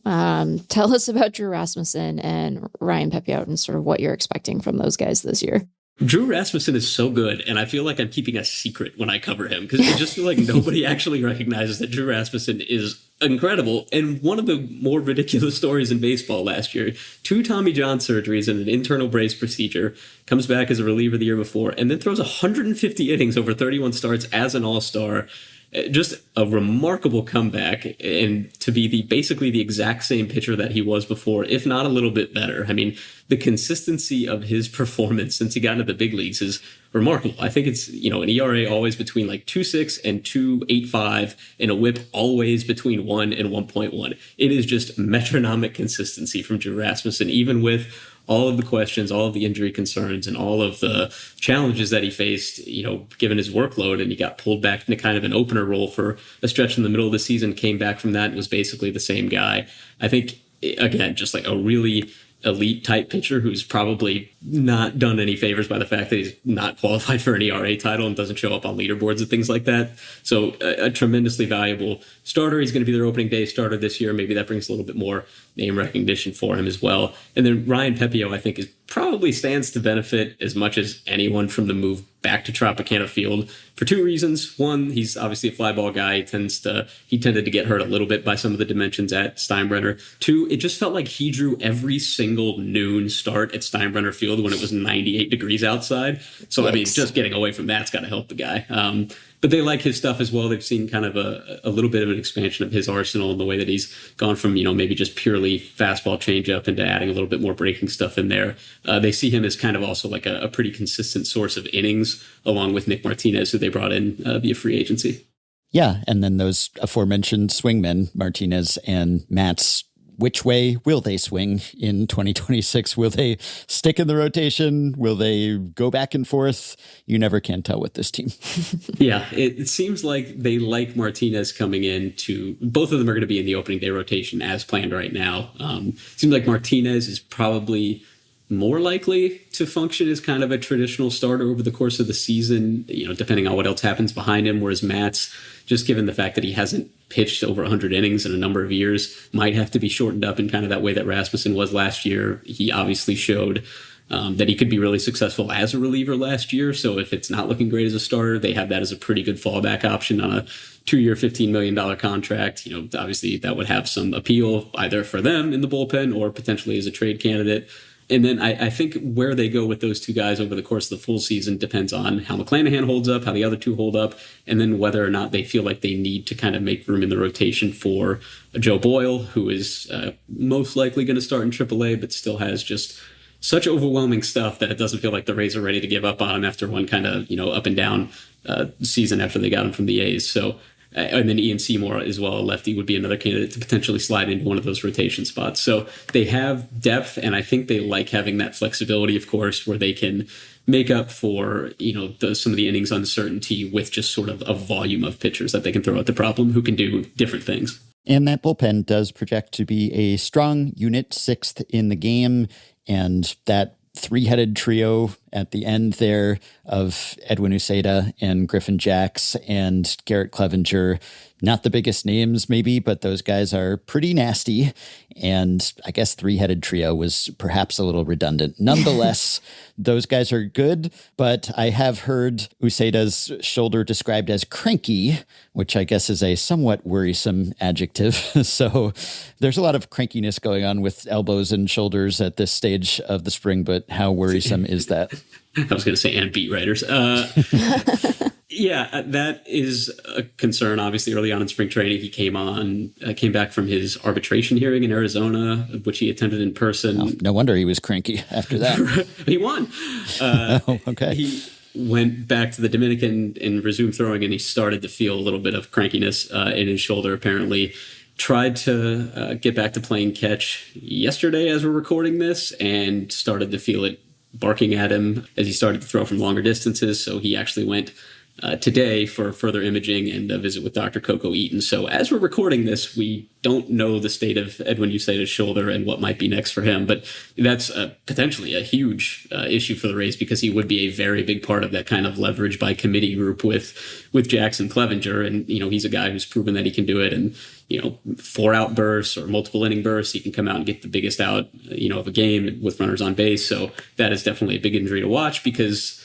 Tell us about Drew Rasmussen and Ryan Pepiot and sort of what you're expecting from those guys this year. Drew Rasmussen is so good, and I feel like I'm keeping a secret when I cover him, because I just feel like nobody actually recognizes that Drew Rasmussen is incredible. And one of the more ridiculous stories in baseball last year, 2 Tommy John surgeries and an internal brace procedure, comes back as a reliever the year before, and then throws 150 innings over 31 starts as an all-star. Just a remarkable comeback, and to be basically the exact same pitcher that he was before, if not a little bit better. I mean, the consistency of his performance since he got into the big leagues is remarkable. I think it's, you know, an ERA always between like 2.6 and 2.85, and a WHIP always between 1 and 1.1. It is just metronomic consistency from Drew Rasmussen, even with all of the questions, all of the injury concerns, and all of the challenges that he faced, you know, given his workload. And he got pulled back into kind of an opener role for a stretch in the middle of the season, came back from that and was basically the same guy. I think, again, just like a really elite type pitcher who's probably not done any favors by the fact that he's not qualified for an ERA title and doesn't show up on leaderboards and things like that. So a tremendously valuable starter. He's going to be their opening day starter this year. Maybe that brings a little bit more name recognition for him as well. And then Ryan Pepiot, I think, probably stands to benefit as much as anyone from the move back to Tropicana Field for 2 reasons. One, he's obviously a fly ball guy. He tended to get hurt a little bit by some of the dimensions at Steinbrenner. 2, it just felt like he drew every single noon start at Steinbrenner Field when it was 98 degrees outside. So, Yikes. I mean, just getting away from that's got to help the guy. But they like his stuff as well. They've seen kind of a little bit of an expansion of his arsenal in the way that he's gone from, you know, maybe just purely fastball changeup into adding a little bit more breaking stuff in there. They see him as kind of also like a pretty consistent source of innings, along with Nick Martinez, who they brought in via free agency. Yeah, and then those aforementioned swingmen, Martinez and Matz. Which way will they swing in 2026? Will they stick in the rotation? Will they go back and forth? You never can tell with this team. Yeah, it seems like they like Martinez coming in both of them are going to be in the opening day rotation as planned right now. Seems like Martinez is probably more likely to function as kind of a traditional starter over the course of the season, you know, depending on what else happens behind him, whereas Matz, just given the fact that he hasn't pitched over 100 innings in a number of years, might have to be shortened up in kind of that way that Rasmussen was last year. He obviously showed that he could be really successful as a reliever last year. So if it's not looking great as a starter, they have that as a pretty good fallback option on a 2-year, $15 million contract. You know, obviously that would have some appeal either for them in the bullpen or potentially as a trade candidate. And then I think where they go with those 2 guys over the course of the full season depends on how McClanahan holds up, how the other 2 hold up, and then whether or not they feel like they need to kind of make room in the rotation for Joe Boyle, who is most likely going to start in AAA, but still has just such overwhelming stuff that it doesn't feel like the Rays are ready to give up on him after one kind of, you know, up and down season after they got him from the A's. So, and then Ian Seymour as well, a lefty, would be another candidate to potentially slide into one of those rotation spots. So they have depth, and I think they like having that flexibility, of course, where they can make up for, you know, some of the innings uncertainty with just sort of a volume of pitchers that they can throw at the problem who can do different things. And that bullpen does project to be a strong unit, 6th in the game, and that 3-headed trio at the end there of Edwin Uceda and Griffin Jacks and Garrett Clevenger. Not the biggest names maybe, but those guys are pretty nasty. And I guess 3-headed trio was perhaps a little redundant. Nonetheless, those guys are good, but I have heard Uceda's shoulder described as cranky, which I guess is a somewhat worrisome adjective. So there's a lot of crankiness going on with elbows and shoulders at this stage of the spring, but how worrisome is that? I was going to say, and beat writers. Yeah, that is a concern. Obviously, early on in spring training, he came back from his arbitration hearing in Arizona, which he attended in person. Oh, no wonder he was cranky after that. He won. Oh, okay. went back to the Dominican and resumed throwing, and he started to feel a little bit of crankiness in his shoulder, apparently. Tried to get back to playing catch yesterday as we're recording this, and started to feel it barking at him as he started to throw from longer distances. So he actually went today for further imaging and a visit with Dr. Coco Eaton. So as we're recording this, we don't know the state of Edwin Uceda's shoulder and what might be next for him. But that's potentially a huge issue for the Rays, because he would be a very big part of that kind of leverage by committee group with Jackson Clevenger. And, he's a guy who's proven that he can do it. And, 4-out bursts or multiple inning bursts, he can come out and get the biggest out, of a game with runners on base. So that is definitely a big injury to watch, because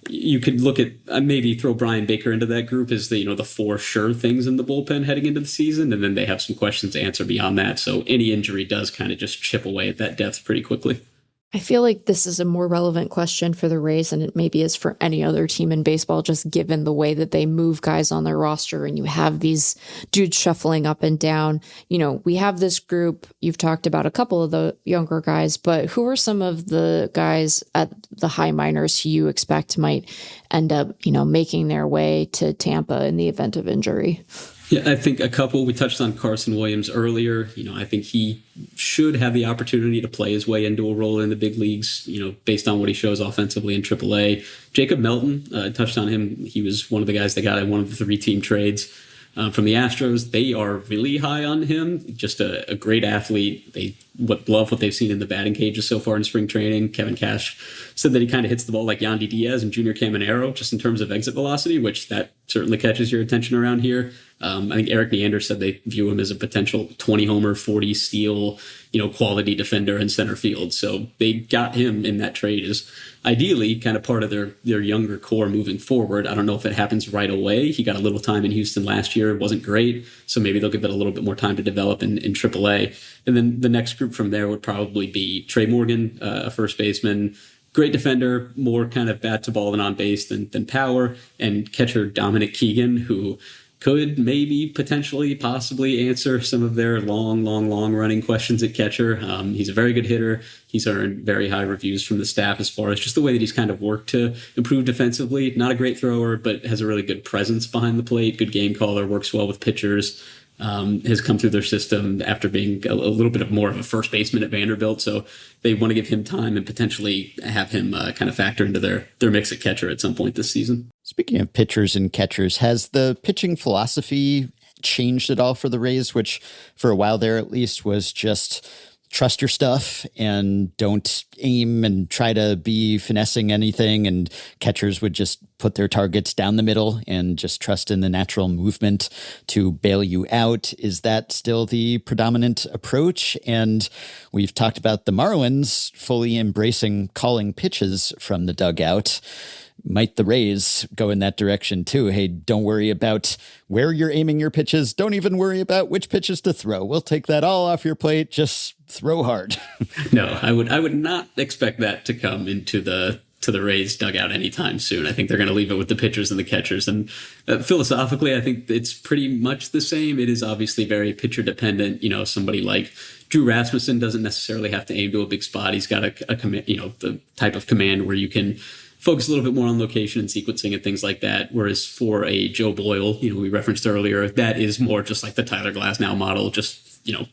you could look at maybe throw Brian Baker into that group as the 4 sure things in the bullpen heading into the season, and then they have some questions to answer beyond that. So any injury does kind of just chip away at that depth pretty quickly. I feel like this is a more relevant question for the Rays than it maybe is for any other team in baseball, just given the way that they move guys on their roster and you have these dudes shuffling up and down. We have this group. You've talked about a couple of the younger guys, but who are some of the guys at the high minors who you expect might end up, making their way to Tampa in the event of injury? Yeah, I think a couple. We touched on Carson Williams earlier. I think he should have the opportunity to play his way into a role in the big leagues, based on what he shows offensively in AAA. Jacob Melton, touched on him. He was one of the guys that got in one of the 3-team trades from the Astros. They are really high on him. Just a great athlete. They love what they've seen in the batting cages so far in spring training. Kevin Cash said that he kind of hits the ball like Yandy Diaz and Junior Caminero, just in terms of exit velocity, which that certainly catches your attention around here. I think Eric Neander said they view him as a potential 20-homer, 40-steal, quality defender in center field. So they got him in that trade as ideally kind of part of their younger core moving forward. I don't know if it happens right away. He got a little time in Houston last year. It wasn't great. So maybe they'll give it a little bit more time to develop in AAA. And then the next group from there would probably be Trey Morgan, a first baseman. Great defender, more kind of bat to ball and on base than power. And catcher Dominic Keegan, who could maybe potentially possibly answer some of their long running questions at catcher. He's a very good hitter. He's earned very high reviews from the staff as far as just the way that he's kind of worked to improve defensively. Not a great thrower, but has a really good presence behind the plate. Good game caller, works well with pitchers. Has come through their system after being a little bit of more of a first baseman at Vanderbilt. So they want to give him time and potentially have him kind of factor into their mix at catcher at some point this season. Speaking of pitchers and catchers, has the pitching philosophy changed at all for the Rays, which for a while there at least was just trust your stuff and don't aim and try to be finessing anything, and catchers would just put their targets down the middle and just trust in the natural movement to bail you out? Is that still the predominant approach? And we've talked about the Marlins fully embracing calling pitches from the dugout. Might the Rays go in that direction too? Hey, don't worry about where you're aiming your pitches. Don't even worry about which pitches to throw. We'll take that all off your plate. Just throw hard. No, I would not expect that to come into the Rays dugout anytime soon. I think they're going to leave it with the pitchers and the catchers. And philosophically, I think it's pretty much the same. It is obviously very pitcher dependent. Somebody like Drew Rasmussen doesn't necessarily have to aim to a big spot. He's got a command, the type of command where you can focus a little bit more on location and sequencing and things like that. Whereas for a Joe Boyle, we referenced earlier, that is more just like the Tyler Glasnow model, just,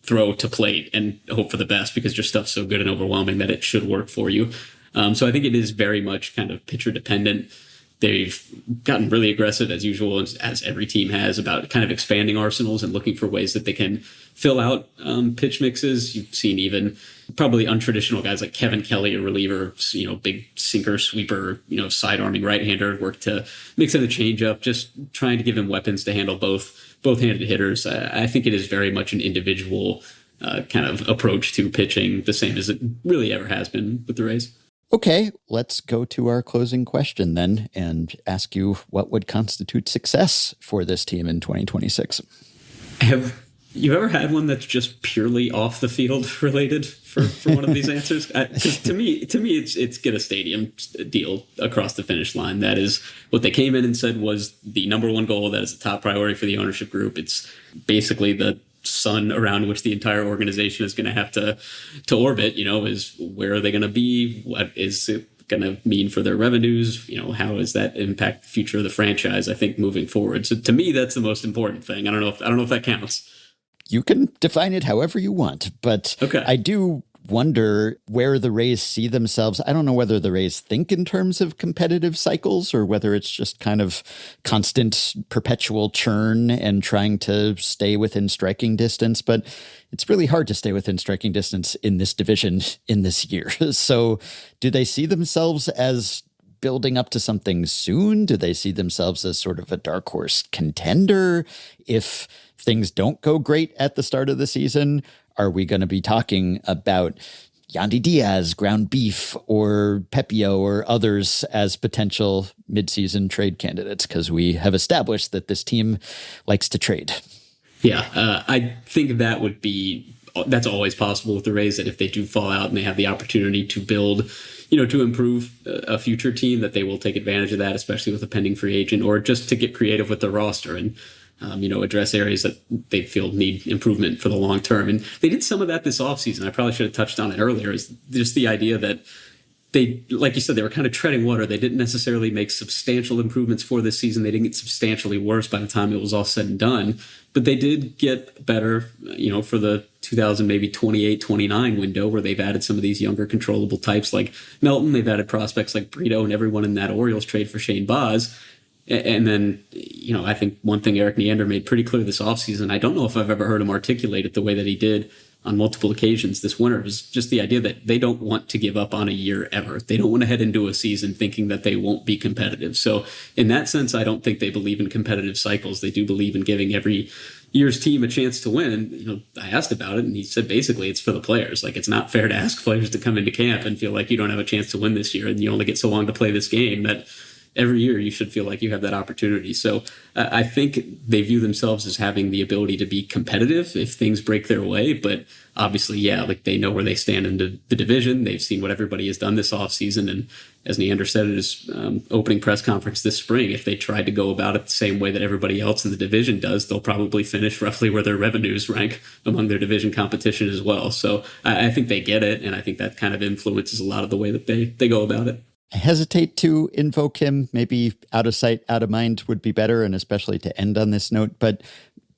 throw to plate and hope for the best, because your stuff's so good and overwhelming that it should work for you. So I think it is very much kind of pitcher dependent. They've gotten really aggressive, as usual, as every team has, about kind of expanding arsenals and looking for ways that they can fill out pitch mixes. You've seen even probably untraditional guys like Kevin Kelly, a reliever, big sinker, sweeper, side-arming right-hander, work to mix in a changeup, just trying to give him weapons to handle both-handed hitters. I think it is very much an individual kind of approach to pitching, the same as it really ever has been with the Rays. Okay, let's go to our closing question then and ask you what would constitute success for this team in 2026. Have you ever had one that's just purely off the field related for one of these answers? 'Cause to me, it's get a stadium deal across the finish line. That is what they came in and said was the number one goal. That is a top priority for the ownership group. It's basically the sun around which the entire organization is going to have to orbit, is where are they going to be? What is going to mean for their revenues? How does that impact the future of the franchise, I think, moving forward? So to me, that's the most important thing. I don't know if that counts. You can define it however you want, but okay. I do wonder where the Rays see themselves. I don't know whether the Rays think in terms of competitive cycles or whether it's just kind of constant perpetual churn and trying to stay within striking distance, but it's really hard to stay within striking distance in this division in this year. So do they see themselves as building up to something soon? Do they see themselves as sort of a dark horse contender? If things don't go great at the start of the season, are we going to be talking about Yandy Diaz, ground beef, or Pepio or others as potential midseason trade candidates? Because we have established that this team likes to trade. Yeah, I think that's always possible with the Rays, that if they do fall out and they have the opportunity to build, to improve a future team, that they will take advantage of that, especially with a pending free agent, or just to get creative with their roster and address areas that they feel need improvement for the long term. And they did some of that this offseason. I probably should have touched on it earlier, is just the idea that they, like you said, they were kind of treading water. They didn't necessarily make substantial improvements for this season. They didn't get substantially worse by the time it was all said and done, but they did get better, for the 2000, maybe 28, 29 window, where they've added some of these younger controllable types like Melton. They've added prospects like Brito and everyone in that Orioles trade for Shane Baz. And then, I think one thing Erik Neander made pretty clear this offseason, I don't know if I've ever heard him articulate it the way that he did on multiple occasions this winter, is just the idea that they don't want to give up on a year ever. They don't want to head into a season thinking that they won't be competitive. So in that sense, I don't think they believe in competitive cycles. They do believe in giving every year's team a chance to win. And, I asked about it, and he said basically it's for the players. Like, it's not fair to ask players to come into camp and feel like you don't have a chance to win this year and you only get so long to play this game, that every year you should feel like you have that opportunity. So I think they view themselves as having the ability to be competitive if things break their way. But obviously, they know where they stand in the division. They've seen what everybody has done this offseason. And as Neander said at his opening press conference this spring, if they tried to go about it the same way that everybody else in the division does, they'll probably finish roughly where their revenues rank among their division competition as well. So I think they get it. And I think that kind of influences a lot of the way that they go about it. I hesitate to invoke him. Maybe out of sight, out of mind would be better, and especially to end on this note. But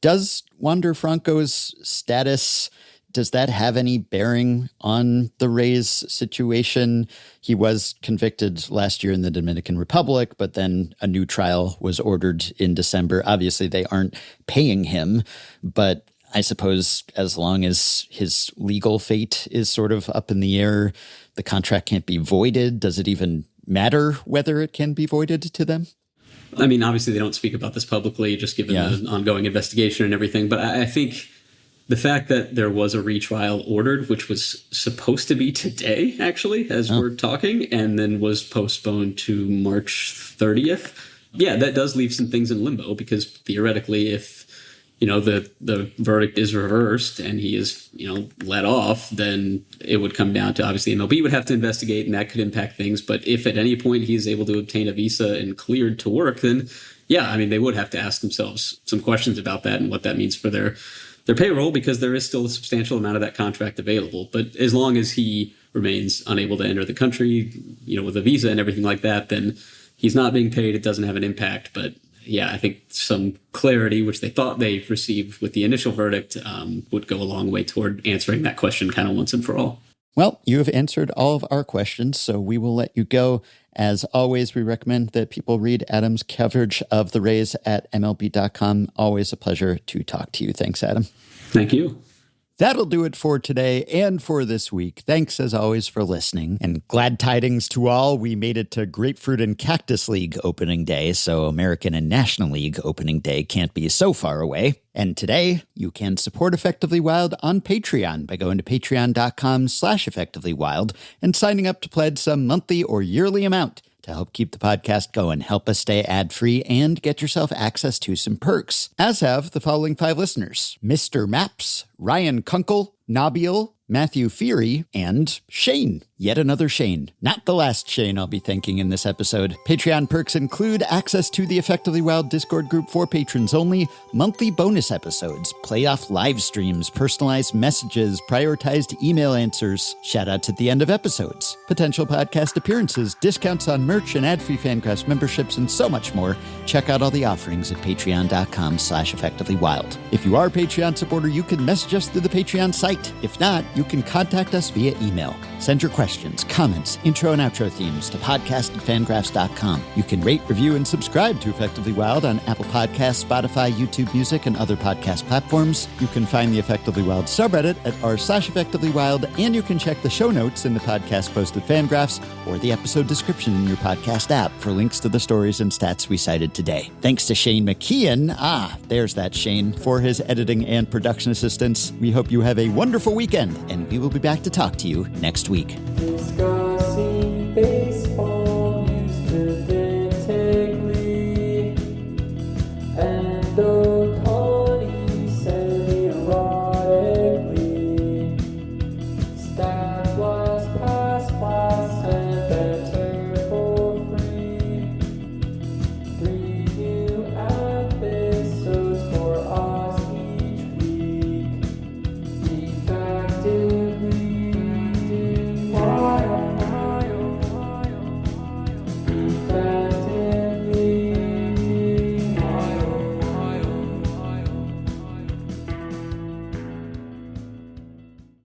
does Wander Franco's status, does that have any bearing on the Rays situation? He was convicted last year in the Dominican Republic, but then a new trial was ordered in December. Obviously, they aren't paying him, but I suppose as long as his legal fate is sort of up in the air, the contract can't be voided. Does it even matter whether it can be voided to them? I mean, obviously they don't speak about this publicly, just given the ongoing investigation and everything. But I think the fact that there was a retrial ordered, which was supposed to be today, actually, as we're talking, and then was postponed to March 30th. Yeah, that does leave some things in limbo, because theoretically, if the verdict is reversed and he is, let off, then it would come down to, obviously, MLB would have to investigate, and that could impact things. But if at any point he is able to obtain a visa and cleared to work, then, they would have to ask themselves some questions about that and what that means for their payroll, because there is still a substantial amount of that contract available. But as long as he remains unable to enter the country, with a visa and everything like that, then he's not being paid. It doesn't have an impact. But I think some clarity, which they thought they received with the initial verdict, would go a long way toward answering that question kind of once and for all. Well, you have answered all of our questions, so we will let you go. As always, we recommend that people read Adam's coverage of the Rays at MLB.com. Always a pleasure to talk to you. Thanks, Adam. Thank you. That'll do it for today and for this week. Thanks, as always, for listening. And glad tidings to all. We made it to Grapefruit and Cactus League opening day, so American and National League opening day can't be so far away. And today, you can support Effectively Wild on Patreon by going to patreon.com/effectivelywild and signing up to pledge some monthly or yearly amount to help keep the podcast going, help us stay ad-free, and get yourself access to some perks, as have the following 5 listeners: Mr. Maps, Ryan Kunkel, Nabil, Matthew Feary, and Shane. yet another Shane. Not the last Shane I'll be thanking in this episode. Patreon perks include access to the Effectively Wild Discord group for patrons only, monthly bonus episodes, playoff live streams, personalized messages, prioritized email answers, shoutouts at the end of episodes, potential podcast appearances, discounts on merch and ad-free FanGraphs memberships, and so much more. Check out all the offerings at patreon.com/effectivelywild. If you are a Patreon supporter, you can message us through the Patreon site. If not, you can contact us via email. Send your questions, comments, intro and outro themes to podcast@fangraphs.com. You can rate, review, and subscribe to Effectively Wild on Apple Podcasts, Spotify, YouTube Music, and other podcast platforms. You can find the Effectively Wild subreddit at r/effectivelywild, and you can check the show notes in the podcast post at FanGraphs or the episode description in your podcast app for links to the stories and stats we cited today. Thanks to Shane McKeon, there's that Shane, for his editing and production assistance. We hope you have a wonderful weekend, and we will be back to talk to you next week.